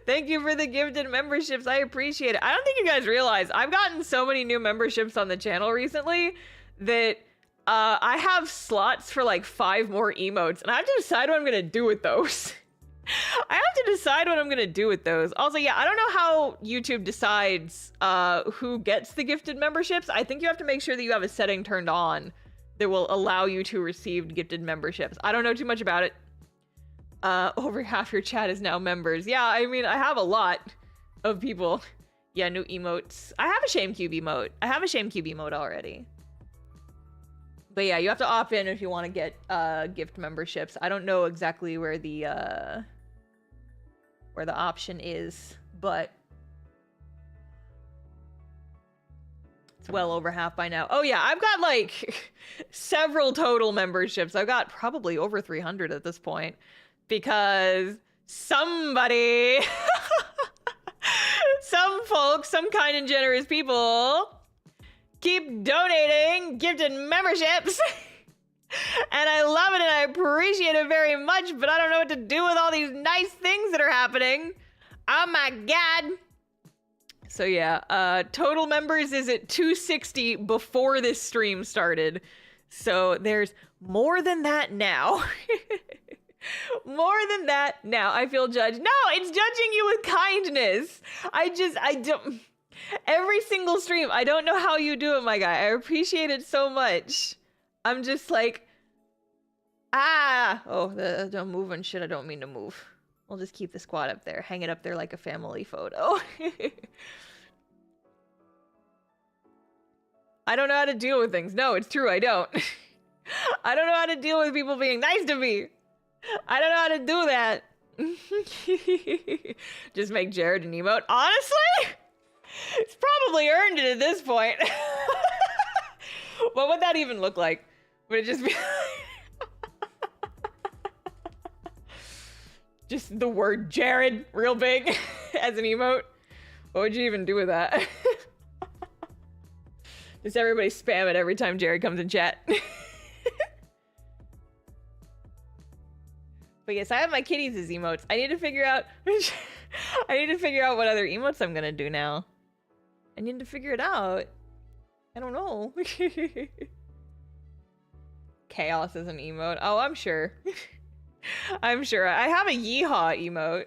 [SPEAKER 1] Thank you for the gifted memberships. I appreciate it. I don't think you guys realize I've gotten so many new memberships on the channel recently that I have slots for like 5 more emotes, and I have to decide what I'm gonna do with those. I have to decide what I'm gonna do with those. Also, yeah, I don't know how YouTube decides who gets the gifted memberships. I think you have to make sure that you have a setting turned on that will allow you to receive gifted memberships. I don't know too much about it. Over half your chat is now members. Yeah, I mean, I have a lot of people. Yeah, new emotes. I have a Shamecube emote. I have a Shamecube emote already. But yeah, you have to opt in if you want to get gift memberships. I don't know exactly where the option is, but it's well over half by now. Oh yeah, I've got like several total memberships. I've got probably over 300 at this point, because somebody, some folks, some kind and generous people keep donating gifted memberships. And I love it and I appreciate it very much, but I don't know what to do with all these nice things that are happening. Oh my god. So yeah, total members is at 260 before this stream started. So there's more than that now. More than that now. I feel judged. No, it's judging you with kindness. I don't. Every single stream, I don't know how you do it, my guy. I appreciate it so much. I'm just like, oh, don't move and shit. I don't mean to move. We'll just keep the squad up there. Hang it up there like a family photo. I don't know how to deal with things. No, it's true, I don't. I don't know how to deal with people being nice to me. I don't know how to do that. Just make Jared an emote. Honestly? It's probably earned it at this point. What would that even look like? Would it just be... just the word Jared real big as an emote? What would you even do with that? Just everybody spam it every time Jared comes in chat. But yes, I have my kitties as emotes. I need to figure out I need to figure out what other emotes I'm gonna do now. I need to figure it out. I don't know. Chaos is an emote. Oh, I'm sure. I'm sure. I have a yeehaw emote.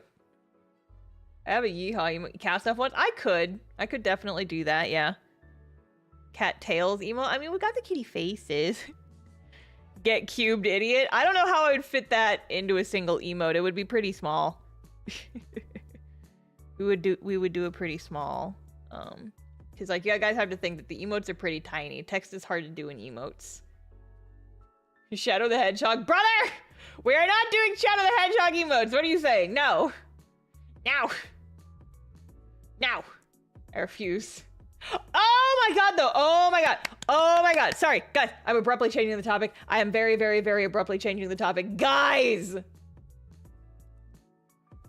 [SPEAKER 1] I have a yeehaw emote. Cast off once? I could definitely do that, yeah. Cat tails emote. I mean, we got the kitty faces. Get cubed, idiot. I don't know how I would fit that into a single emote. It would be pretty small. we would do it pretty small. Because like, you guys have to think that the emotes are pretty tiny. Text is hard to do in emotes. Shadow the Hedgehog. Brother! We are not doing Shadow the Hedgehog emotes. What are you saying? No. Now. Now. I refuse. Oh my god, though. Oh my god. Oh my god. Sorry, guys. I'm abruptly changing the topic. I am very, very, very abruptly changing the topic. Guys!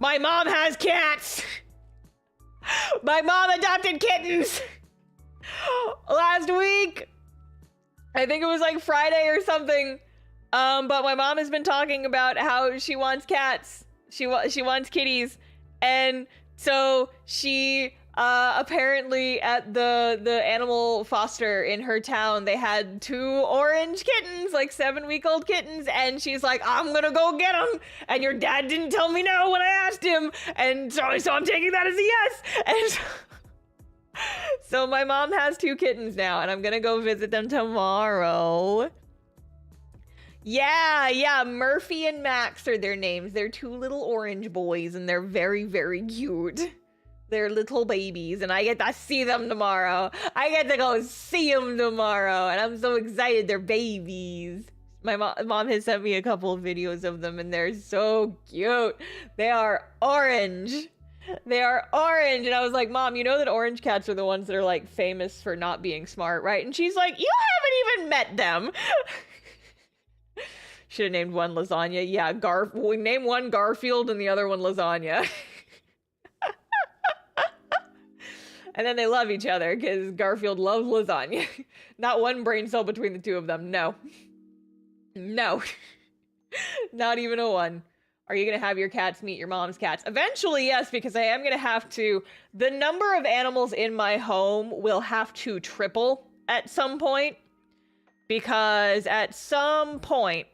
[SPEAKER 1] My mom has cats! My mom adopted kittens! Last week! I think it was like Friday or something. But my mom has been talking about how she wants cats. She wants kitties. And so she... apparently at the animal foster in her town, they had 2 orange kittens, like 7-week-old kittens, and she's like, I'm gonna go get them, and your dad didn't tell me no when I asked him, and so I'm taking that as a yes, and so my mom has 2 kittens now, and I'm gonna go visit them tomorrow. Yeah, Murphy and Max are their names. They're 2 little orange boys, and they're very, very cute. They're little babies, and I get to see them tomorrow. I get to go see them tomorrow, and I'm so excited. They're babies. My mom has sent me a couple of videos of them, and they're so cute. They are orange. They are orange, and I was like, Mom, you know that orange cats are the ones that are, like, famous for not being smart, right? And she's like, you haven't even met them. Should have named one Lasagna. Yeah, we name one Garfield and the other one Lasagna. And then they love each other because Garfield loves lasagna. Not one brain cell between the 2 of them. No. No. Not even a one. Are you going to have your cats meet your mom's cats? Eventually, yes, because I am going to have to... The number of animals in my home will have to triple at some point. Because at some point,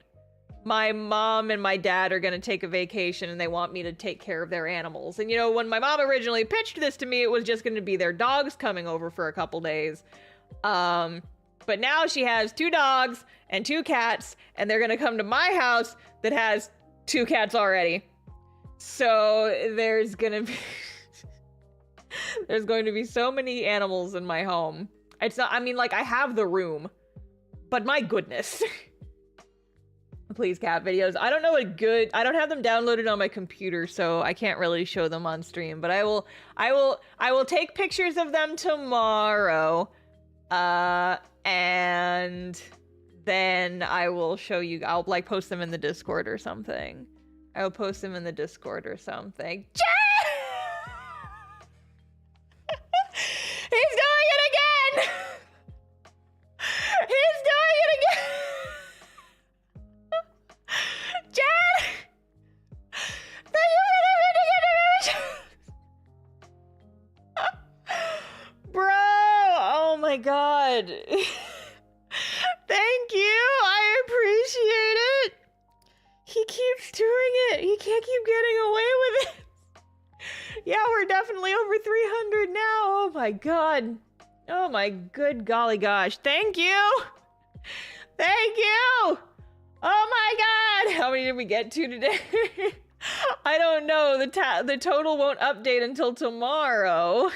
[SPEAKER 1] my mom and my dad are going to take a vacation and they want me to take care of their animals. And you know, when my mom originally pitched this to me, it was just going to be their dogs coming over for a couple days. But now she has 2 dogs and 2 cats, and they're going to come to my house that has 2 cats already. So there's going to be there's going to be so many animals in my home. It's not, I mean, like, I have the room, but my goodness. Please, cat videos. I don't know I don't have them downloaded on my computer, so I can't really show them on stream, but I will take pictures of them tomorrow. And then I will show you. I'll like post them in the Discord or something. I will post them in the Discord or something. He's doing it again! He's doing it again! Jen! Thank you for the god. Thank you. I appreciate it. He keeps doing it. He can't keep getting away with it. Yeah, we're definitely over 300 now. Oh my god. Oh my good golly gosh. Thank you. Thank you. Oh my god. How many did we get to today? I don't know. The total won't update until tomorrow.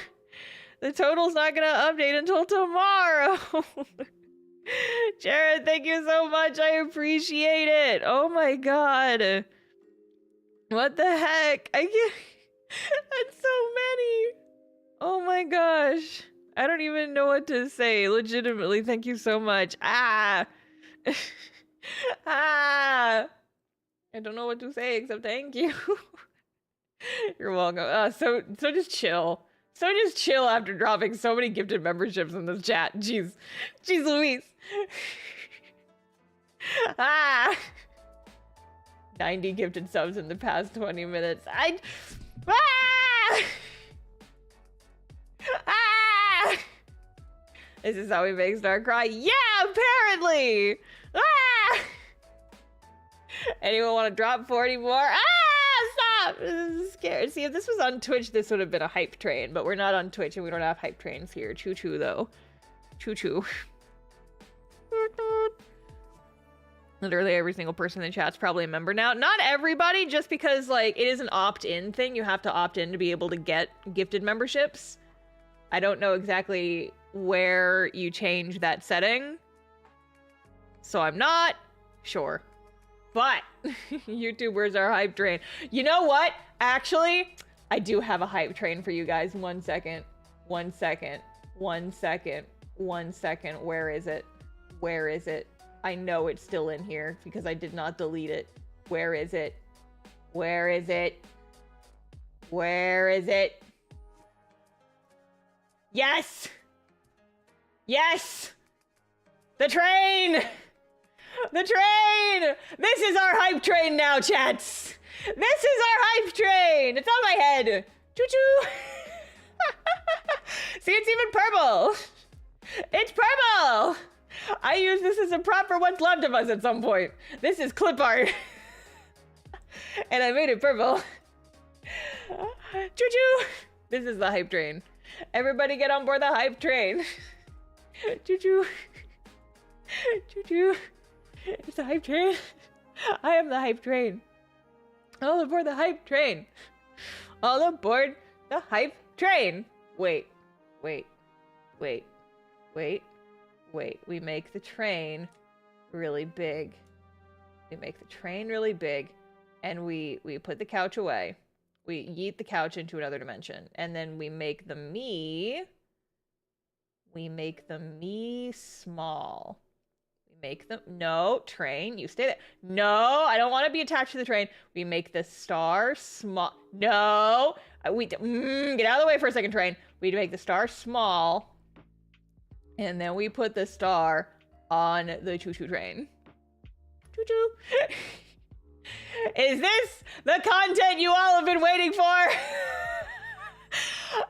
[SPEAKER 1] The total's not gonna update until tomorrow. Jared, thank you so much. I appreciate it. Oh my god. What the heck? I can't. That's so many. Oh my gosh. I don't even know what to say. Legitimately, thank you so much. Ah. Ah. I don't know what to say except thank you. You're welcome. So just chill. So just chill after dropping so many gifted memberships in this chat. Jeez. Jeez Louise. Ah. 90 gifted subs in the past 20 minutes. Ah! Ah! This is how we make Star cry. Yeah, apparently. Ah! Anyone want to drop 40 more? Ah! Stop! This is scary. See, if this was on Twitch, this would have been a hype train, but we're not on Twitch and we don't have hype trains here. Choo-choo, though. Choo-choo. Literally every single person in the chat's probably a member now. Not everybody, just because, like, it is an opt-in thing. You have to opt in to be able to get gifted memberships. I don't know exactly where you change that setting, so I'm not sure. But YouTubers are hype train. You know what? Actually, I do have a hype train for you guys. 1 second. 1 second. 1 second. 1 second. Where is it? Where is it? I know it's still in here because I did not delete it. Where is it? Where is it? Where is it? Yes! Yes! The train! The train! This is our hype train now, chats! This is our hype train! It's on my head! Choo-choo! See, it's even purple! It's purple! I use this as a prop for What's Left of Us at some point. This is clip art. And I made it purple. Choo-choo! This is the hype train. Everybody get on board the hype train. Choo-choo. Choo-choo. It's the hype train. I am the hype train. All aboard the hype train. All aboard the hype train. Wait. Wait. Wait. Wait. Wait. We make the train really big. We make the train really big. And we put the couch away. We yeet the couch into another dimension. And then we make the me. We make the me small. Make them no train. You stay there. No, I don't want to be attached to the train. We make the star small. No, get out of the way for a second, train. We make the star small, and then we put the star on the choo-choo train. Choo-choo. Is this the content you all have been waiting for?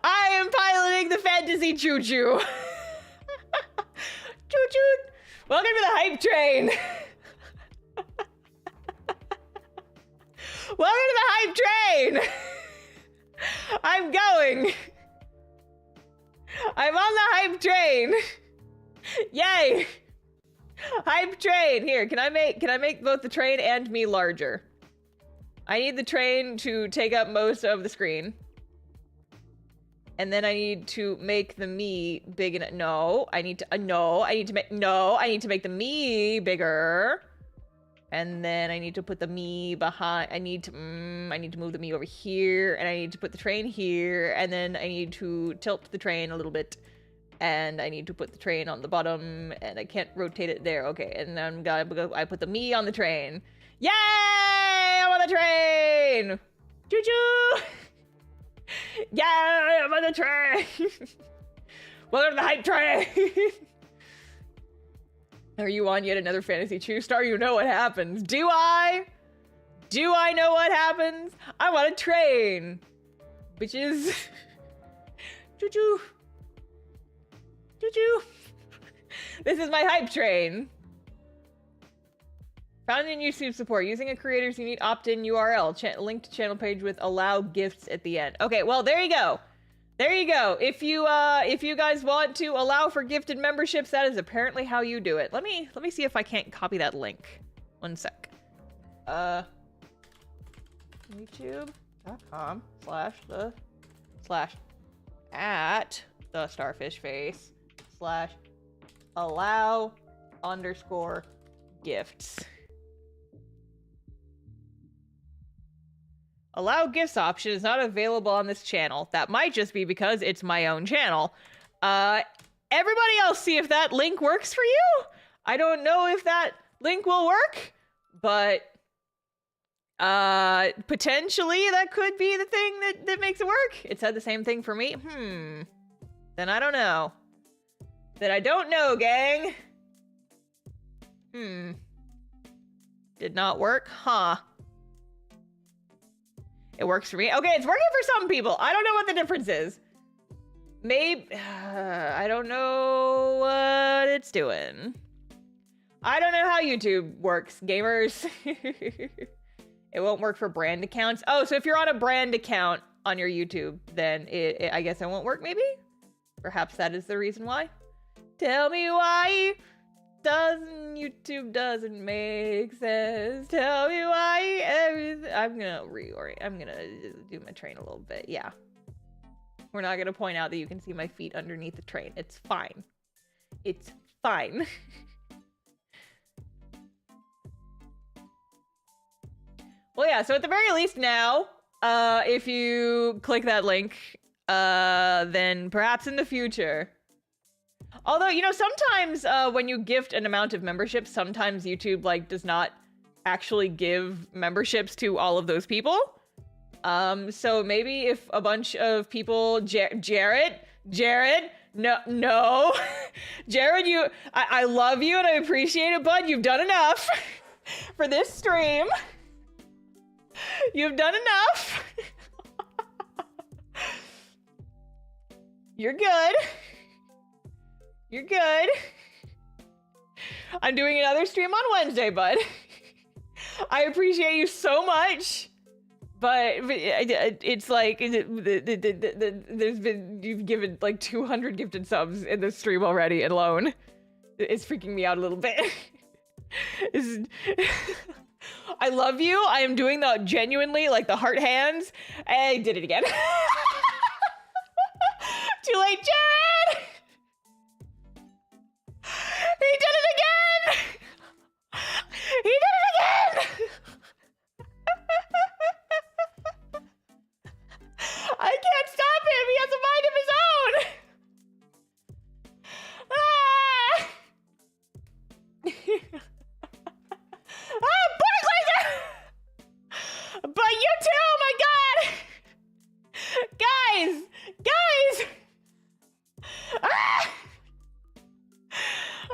[SPEAKER 1] I am piloting the fantasy choo-choo. Choo-choo. Welcome to the hype train! Welcome to the hype train! I'm going! I'm on the hype train! Yay! Hype train! Here, can I make both the train and me larger? I need the train to take up most of the screen. And then I need to make the me big enough. No, I need to make the me bigger. And then I need to put the me behind. I need to move the me over here, and I need to put the train here, and then I need to tilt the train a little bit, and I need to put the train on the bottom, and I can't rotate it there. Okay, and then I put the me on the train. Yay! I'm on the train! Choo-choo! Yeah, I'm on the train! Welcome to the hype train! Are you on yet another fantasy Choo Star? You know what happens. Do I? Do I know what happens? I'm on a train! Bitches. Choo-choo. Choo-choo. This is my hype train. Found in YouTube support. Using a creator's unique opt-in URL. Link to channel page with allow gifts at the end. Okay, well, there you go. There you go. If you guys want to allow for gifted memberships, that is apparently how you do it. Let me see if I can't copy that link. One sec. youtube.com/the_@allow_gifts. Allow gifts option is not available on this channel. That might just be because it's my own channel. Everybody else see if that link works for you? I don't know if that link will work, but potentially that could be the thing that makes it work. It said the same thing for me. Then I don't know. Then I don't know, gang. Did not work, huh? It works for me. Okay, it's working for some people. I don't know what the difference is. Maybe, I don't know what it's doing. I don't know how YouTube works, gamers. It won't work for brand accounts. Oh, so if you're on a brand account on your YouTube, then I guess it won't work, maybe? Perhaps that is the reason why. Tell me why YouTube doesn't make sense. Tell me why everything. I'm gonna reorient. I'm gonna do my train a little bit. Yeah. We're not gonna point out that you can see my feet underneath the train. It's fine. It's fine. Well, yeah, so at the very least now, if you click that link, then perhaps in the future. Although, you know, sometimes when you gift an amount of memberships, sometimes YouTube, like, does not actually give memberships to all of those people. So maybe if a bunch of people, Jared, no, Jared, I love you and I appreciate it, bud. You've done enough for this stream. You've done enough. You're good. You're good. I'm doing another stream on Wednesday, bud. I appreciate you so much. But it's like, you've given like 200 gifted subs in this stream already alone. It's freaking me out a little bit. I love you. I am doing the genuinely, like, the heart hands. I did it again. Too late, Jared! He did it again! He did it again! I can't stop him! He has a mind of his own! But you too, oh my god! Guys! Ah!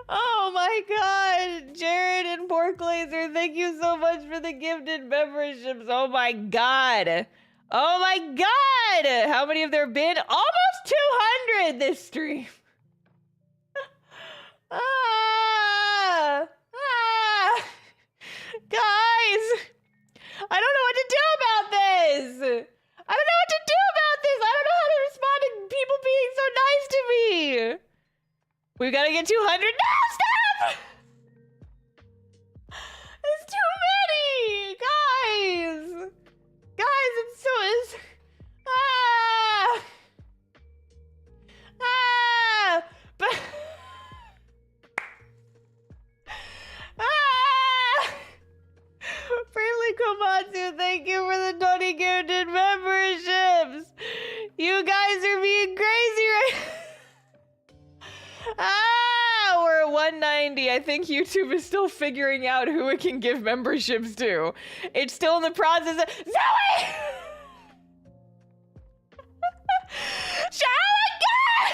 [SPEAKER 1] Oh my god! Jared and Pork Laser, thank you so much for the gifted memberships. Oh my god! Oh my god! How many have there been? Almost 200 this stream! Guys! I don't know what to do about this! I don't know what to do about this! I don't know how to respond to people being so nice to me! We've got to get 200. No, stop! It's too many! Guys! Guys, it's so... But... Bravely Komatsu, thank you for the 20 gifted memberships! You guys are being crazy right we're at 190. I think YouTube is still figuring out who it can give memberships to. It's still in the process of... Zoe! Oh my god!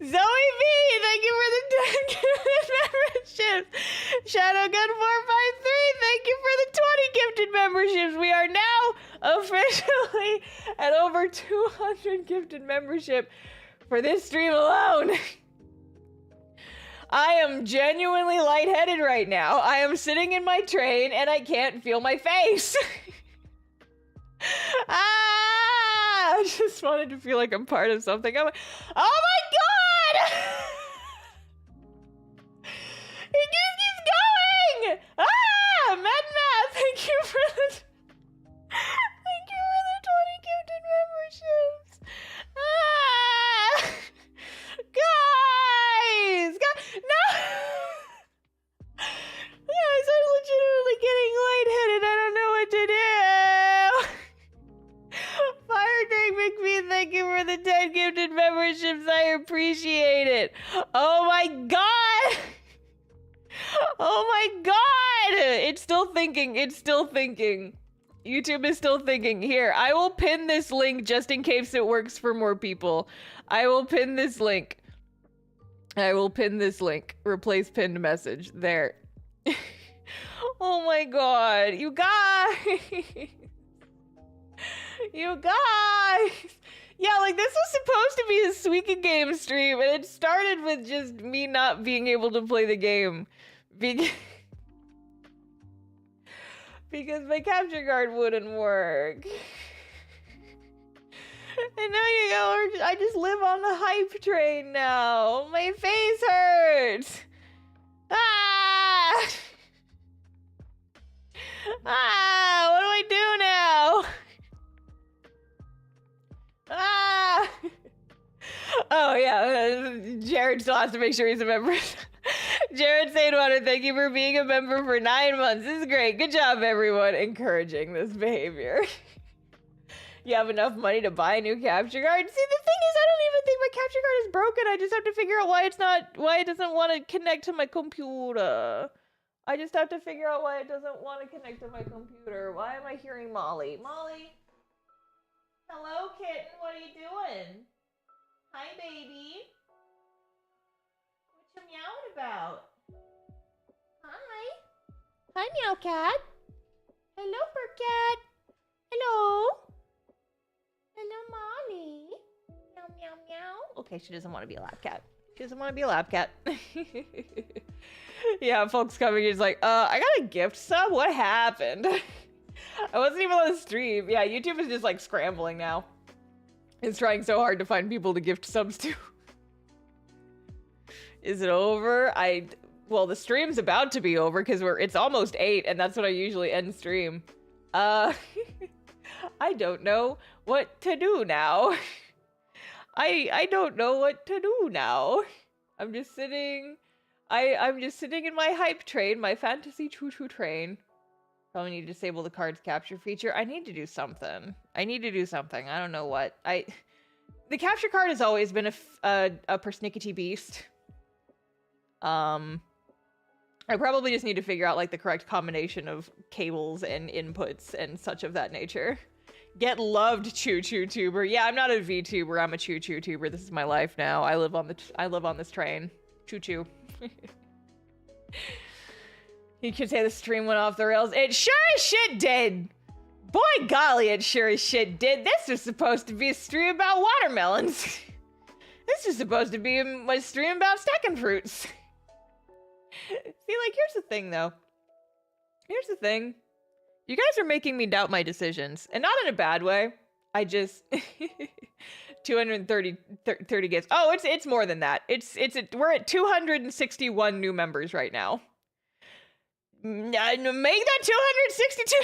[SPEAKER 1] Zoe V, thank you for the 10 gifted memberships. Shadowgun453, thank you for the 20 gifted memberships. We are now officially at over 200 gifted membership for this stream alone. I am genuinely lightheaded right now. I am sitting in my train and I can't feel my face. I just wanted to feel like I'm part of something. I'm like, oh my god! It just keeps going! Mad Math, thank you for the 20 gifted memberships. Guys! No! Guys, I'm legitimately getting lightheaded. I don't know what to do. Fire Drake McPhee, thank you for the 10 gifted memberships. I appreciate it. Oh my god! Oh my god! It's still thinking. It's still thinking. YouTube is still thinking. Here, I will pin this link just in case it works for more people. I will pin this link. I will pin this link. Replace pinned message. There. Oh my god. You guys. You guys. Yeah, like this was supposed to be a Suika game stream and it started with just me not being able to play the game. Because my capture card wouldn't work. And now I just live on the hype train now. My face hurts. Ah! Ah! What do I do now? Ah! Oh yeah, Jared still has to make sure he's a member. Jared Sainwater, thank you for being a member for 9 months. This is great. Good job, everyone, encouraging this behavior. You have enough money to buy a new capture card? See, the thing is, I don't even think my capture card is broken. I just have to figure out why it doesn't want to connect to my computer. I just have to figure out why it doesn't want to connect to my computer. Why am I hearing Molly? Molly? Hello, kitten. What are you doing? Hi, baby. What you meowing about? Hi. Hi, meow cat. Hello, bird cat. Hello. Hello, Molly. Meow, meow, meow. Okay, she doesn't want to be a lap cat. She doesn't want to be a lap cat. Yeah, folks coming is like, I got a gift sub? What happened? I wasn't even on the stream. Yeah, YouTube is just like scrambling now. It's trying so hard to find people to gift subs to. Is it over? Well, the stream's about to be over because it's almost 8 and that's when I usually end stream. I don't know what to do now. I don't know what to do now. I'm just sitting in my hype train, my fantasy choo-choo train. Probably need to disable the card's capture feature. I need to do something. I don't know what. The capture card has always been a persnickety beast. I probably just need to figure out like the correct combination of cables and inputs and such of that nature. Get loved, choo-choo tuber. Yeah, I'm not a VTuber. I'm a choo-choo tuber. This is my life now. I live on this train. Choo-choo. You could say the stream went off the rails. It sure as shit did. Boy golly, it sure as shit did. This was supposed to be a stream about watermelons. This is supposed to be a stream about stacking fruits. See, like, here's the thing, though. Here's the thing. You guys are making me doubt my decisions. And not in a bad way. I just... 230 gifts. Oh, it's more than that. We're at 261 new members right now. Make that 262!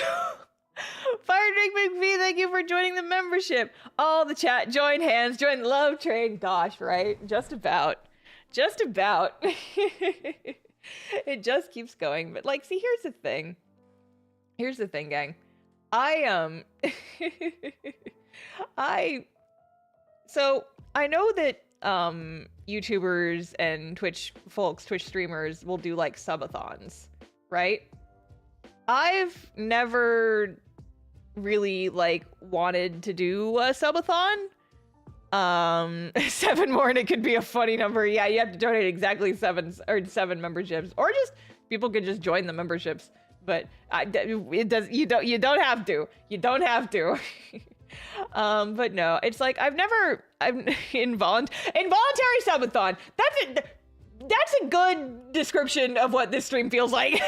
[SPEAKER 1] Fire Drake McPhee, thank you for joining the membership. All the chat, join hands, join the love train. Gosh, right? Just about. Just about. It just keeps going. But, like, see, here's the thing. Here's the thing, gang. So, I know that, YouTubers and Twitch streamers will do, like, subathons, right? I've never really, like, wanted to do a subathon. 7 more and it could be a funny number. Yeah, you have to donate exactly 7 memberships. Or just, people could just join the memberships. but it does. You don't have to. You don't have to. But no, it's like I'm involuntary subathon. That's a good description of what this stream feels like.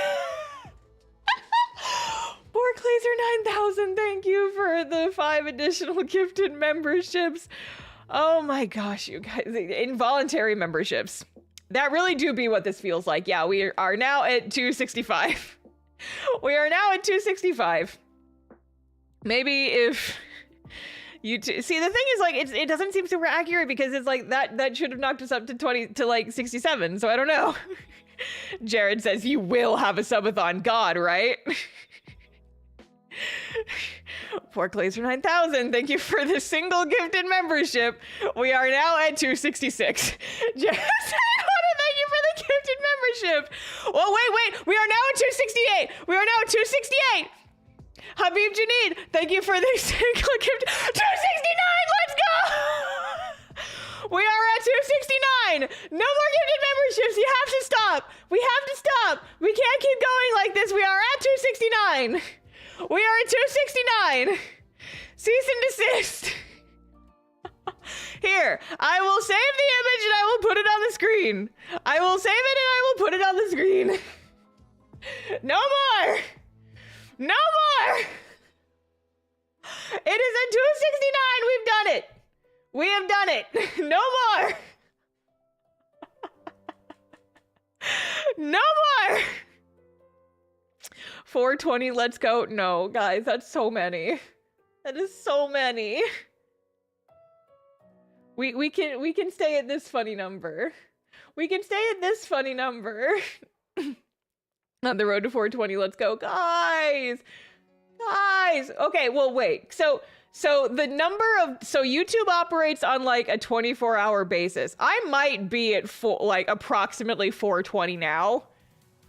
[SPEAKER 1] Borklaser 9000, thank you for the 5 additional gifted memberships. Oh my gosh, you guys, involuntary memberships. That really do be what this feels like. Yeah, we are now at 265. We are now at 265. Maybe if you see, the thing is, like, it doesn't seem super accurate because it's like that should have knocked us up to like 67. So I don't know. Jared says you will have a subathon. God, right? Porklaser 9000, thank you for the single gifted membership. We are now at 266. Jared said, thank you for the gifted membership. Oh, wait, we are now at 268. We are now at 268. Habib Janid, thank you for the single gift. 269, let's go! We are at 269. No more gifted memberships. You have to stop. We have to stop. We can't keep going like this. We are at 269. We are at 269. Cease and desist. Here, I will save the image and I will put it on the screen. I will save it and I will put it on the screen. No more. No more. It is at 269. We've done it. We have done it. No more. No more. 420, let's go. No, guys, that's so many. That is so many. We can stay at this funny number. We can stay at this funny number. On the road to 420, let's go. Guys! Okay, well, wait. So the number of, so YouTube operates on like a 24-hour basis. I might be at like approximately 420 now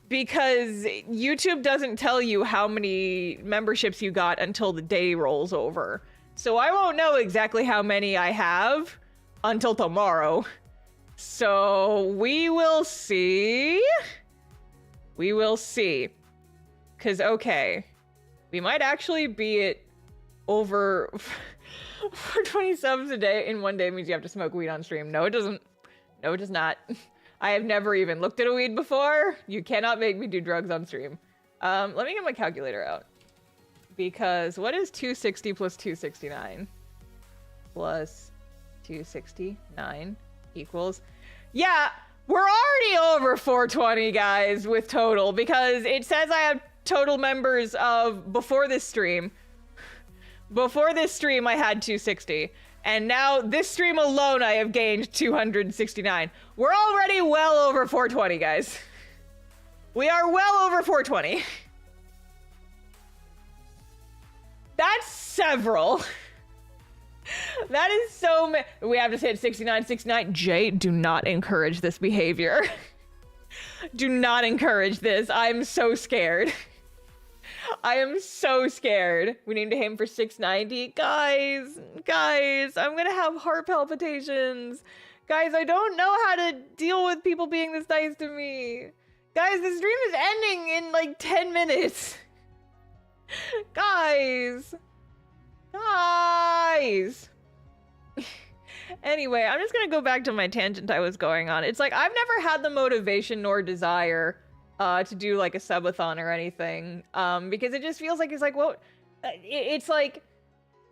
[SPEAKER 1] because YouTube doesn't tell you how many memberships you got until the day rolls over. So I won't know exactly how many I have until tomorrow. So we will see. We will see. Because, okay, we might actually be at over 420 subs a day in one day means you have to smoke weed on stream. No, it doesn't. No, it does not. I have never even looked at a weed before. You cannot make me do drugs on stream. Let me get my calculator out. Because what is 260 plus 269? Plus 269 equals... Yeah, we're already over 420, guys, with total, because it says I have total members of before this stream. Before this stream, I had 260. And now this stream alone, I have gained 269. We're already well over 420, guys. We are well over 420. That's several. That is so many. We have to hit 69, 69. Jay, do not encourage this behavior. Do not encourage this. I'm so scared. I am so scared. We need to aim for 690. Guys, I'm gonna have heart palpitations. Guys, I don't know how to deal with people being this nice to me. Guys, the stream is ending in like 10 minutes. Guys. Anyway, I'm just gonna go back to my tangent I was going on. It's like, I've never had the motivation nor desire to do like a subathon or anything, because it just feels like, it's like, well, it's like,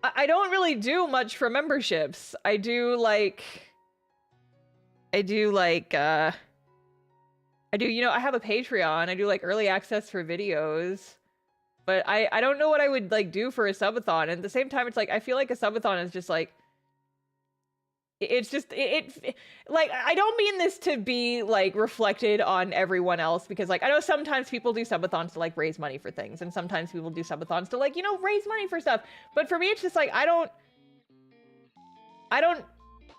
[SPEAKER 1] I don't really do much for memberships. I do, you know, I have a Patreon. I do like early access for videos. But I don't know what I would like do for a subathon. And at the same time, it's like, I feel like a subathon is just like, it's just, like, I don't mean this to be like reflected on everyone else, because like, I know sometimes people do subathons to like raise money for things. And sometimes people do subathons to like, you know, raise money for stuff. But for me, it's just like, I don't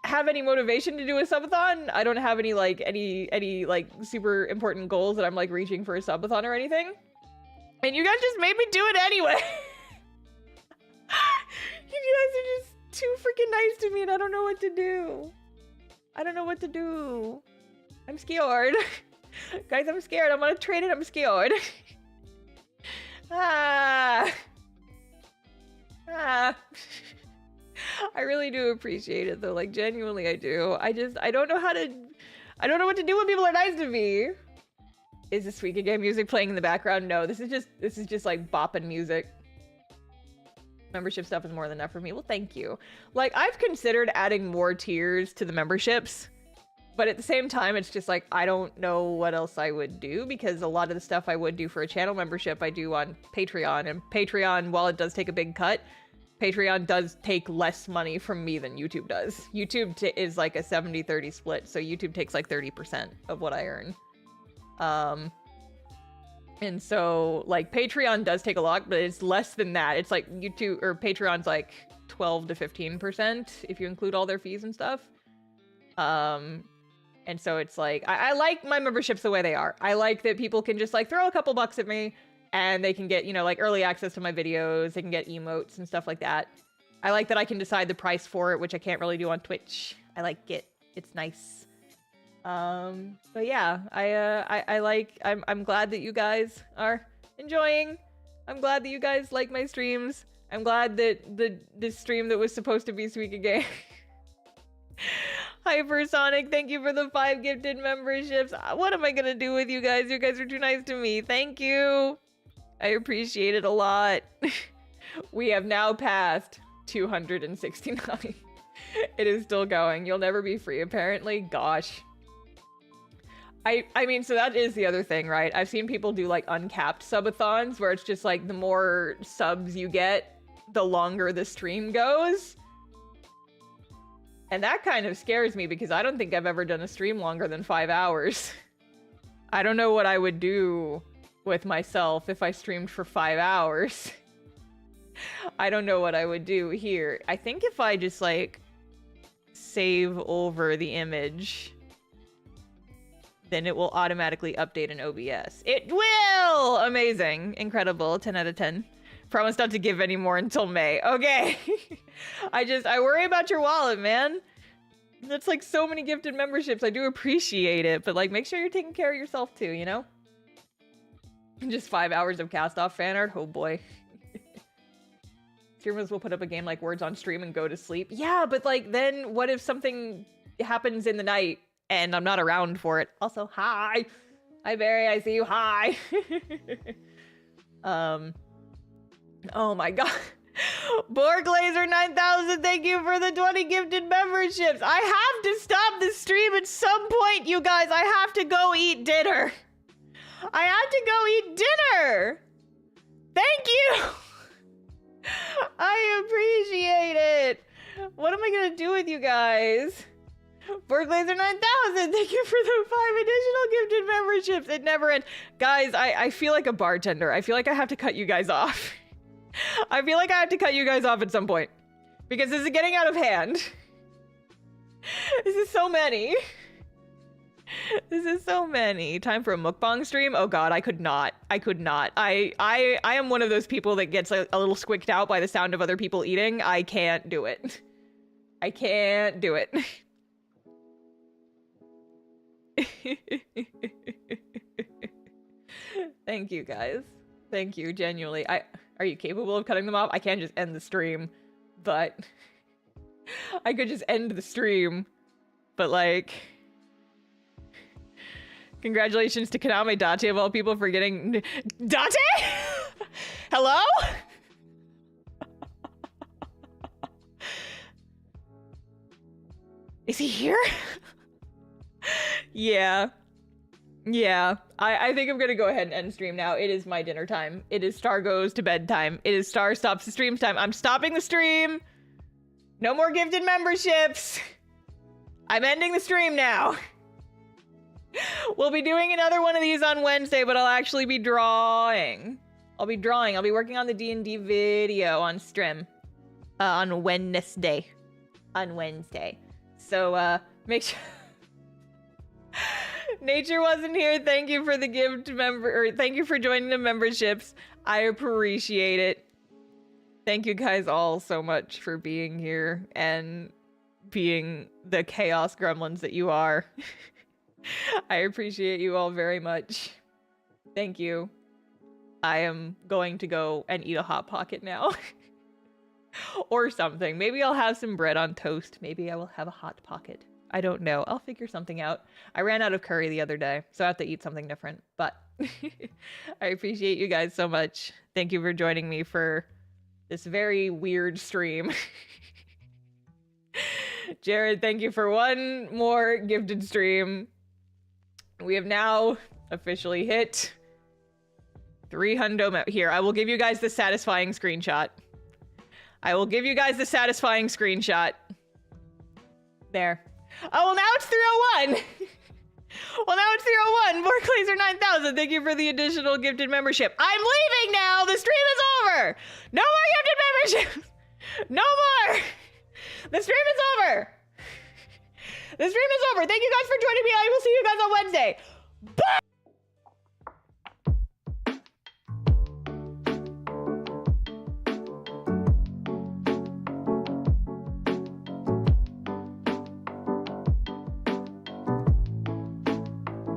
[SPEAKER 1] have any motivation to do a subathon. I don't have any like super important goals that I'm like reaching for a subathon or anything. And you guys just made me do it anyway. You guys are just too freaking nice to me and I don't know what to do. I'm scared. Guys, I'm scared. I'm gonna trade it. I'm scared. Ah. Ah. I really do appreciate it though, like genuinely I do. I don't know what to do when people are nice to me. Is this Squeaky Game music playing in the background? No, this is just like bopping music. Membership stuff is more than enough for me. Well, thank you. Like, I've considered adding more tiers to the memberships, but at the same time, it's just like, I don't know what else I would do, because a lot of the stuff I would do for a channel membership, I do on Patreon, and Patreon, while it does take a big cut, Patreon does take less money from me than YouTube does. YouTube is like a 70-30 split, so YouTube takes like 30% of what I earn. And so, like, Patreon does take a lot, but it's less than that. It's like YouTube, or Patreon's like 12 to 15% if you include all their fees and stuff. And so it's like, I like my memberships the way they are. I like that people can just like throw a couple bucks at me and they can get, you know, like early access to my videos. They can get emotes and stuff like that. I like that I can decide the price for it, which I can't really do on Twitch. I like it. It's nice. But yeah, I'm glad that you guys are enjoying. I'm glad that you guys like my streams. I'm glad that the stream that was supposed to be Squeaky Game. Hypersonic, thank you for the 5 gifted memberships. What am I gonna do with you guys? You guys are too nice to me. Thank you. I appreciate it a lot. We have now passed 269. It is still going. You'll never be free, apparently. Gosh. I mean, so that is the other thing, right? I've seen people do like uncapped subathons where it's just like the more subs you get, the longer the stream goes. And that kind of scares me because I don't think I've ever done a stream longer than 5 hours. I don't know what I would do with myself if I streamed for 5 hours. I don't know what I would do here. I think if I just like save over the image, then it will automatically update in OBS. It will! Amazing. Incredible. 10 out of 10. Promise not to give any more until May. Okay. I worry about your wallet, man. That's like so many gifted memberships. I do appreciate it, but like make sure you're taking care of yourself too, you know? Just 5 hours of cast off fan art. Oh boy. Streamers will put up a game like Words on stream and go to sleep. Yeah, but like then what if something happens in the night and I'm not around for it? Also, hi. Hi, Barry. I see you. Hi. Oh my god. Borglaser 9000, thank you for the 20 gifted memberships. I have to stop the stream at some point, you guys. I have to go eat dinner. I have to go eat dinner. Thank you. I appreciate it. What am I gonna do with you guys? Borglaser 9000, thank you for the 5 additional gifted memberships. It never ends. Guys, I feel like a bartender. I feel like I have to cut you guys off. I feel like I have to cut you guys off at some point. Because this is getting out of hand. This is so many. This is so many. Time for a mukbang stream? Oh god, I could not. I could not. I am one of those people that gets a little squicked out by the sound of other people eating. I can't do it. I can't do it. Thank you, guys. Thank you, genuinely. Are you capable of cutting them off? I can't just end the stream, but I could just end the stream, but like, congratulations to Kaname Date of all people for getting Date? Hello? Is he here? Yeah. Yeah. I think I'm gonna go ahead and end stream now. It is my dinner time. It is Star goes to bed time. It is Star stops the stream time. I'm stopping the stream. No more gifted memberships. I'm ending the stream now. We'll be doing another one of these on Wednesday, but I'll actually be drawing. I'll be working on the D&D video on stream. On Wednesday. On Wednesday. So, make sure... Nature wasn't here. Thank you for the thank you for joining the memberships. I appreciate it. Thank you guys all so much for being here and being the chaos gremlins that you are. I appreciate you all very much. Thank you. I am going to go and eat a Hot Pocket now. Or something. Maybe I'll have some bread on toast. Maybe I will have a Hot Pocket. I don't know. I'll figure something out. I ran out of curry the other day, so I have to eat something different. But I appreciate you guys so much. Thank you for joining me for this very weird stream. Jared, thank you for one more gifted stream. We have now officially hit 300. Here, I will give you guys the satisfying screenshot. I will give you guys the satisfying screenshot. There. Oh, well, now it's 301. Well, now it's 301. More Glazer 9000. Thank you for the additional gifted membership. I'm leaving now. The stream is over. No more gifted membership. No more. The stream is over. The stream is over. Thank you guys for joining me. I will see you guys on Wednesday. Bye.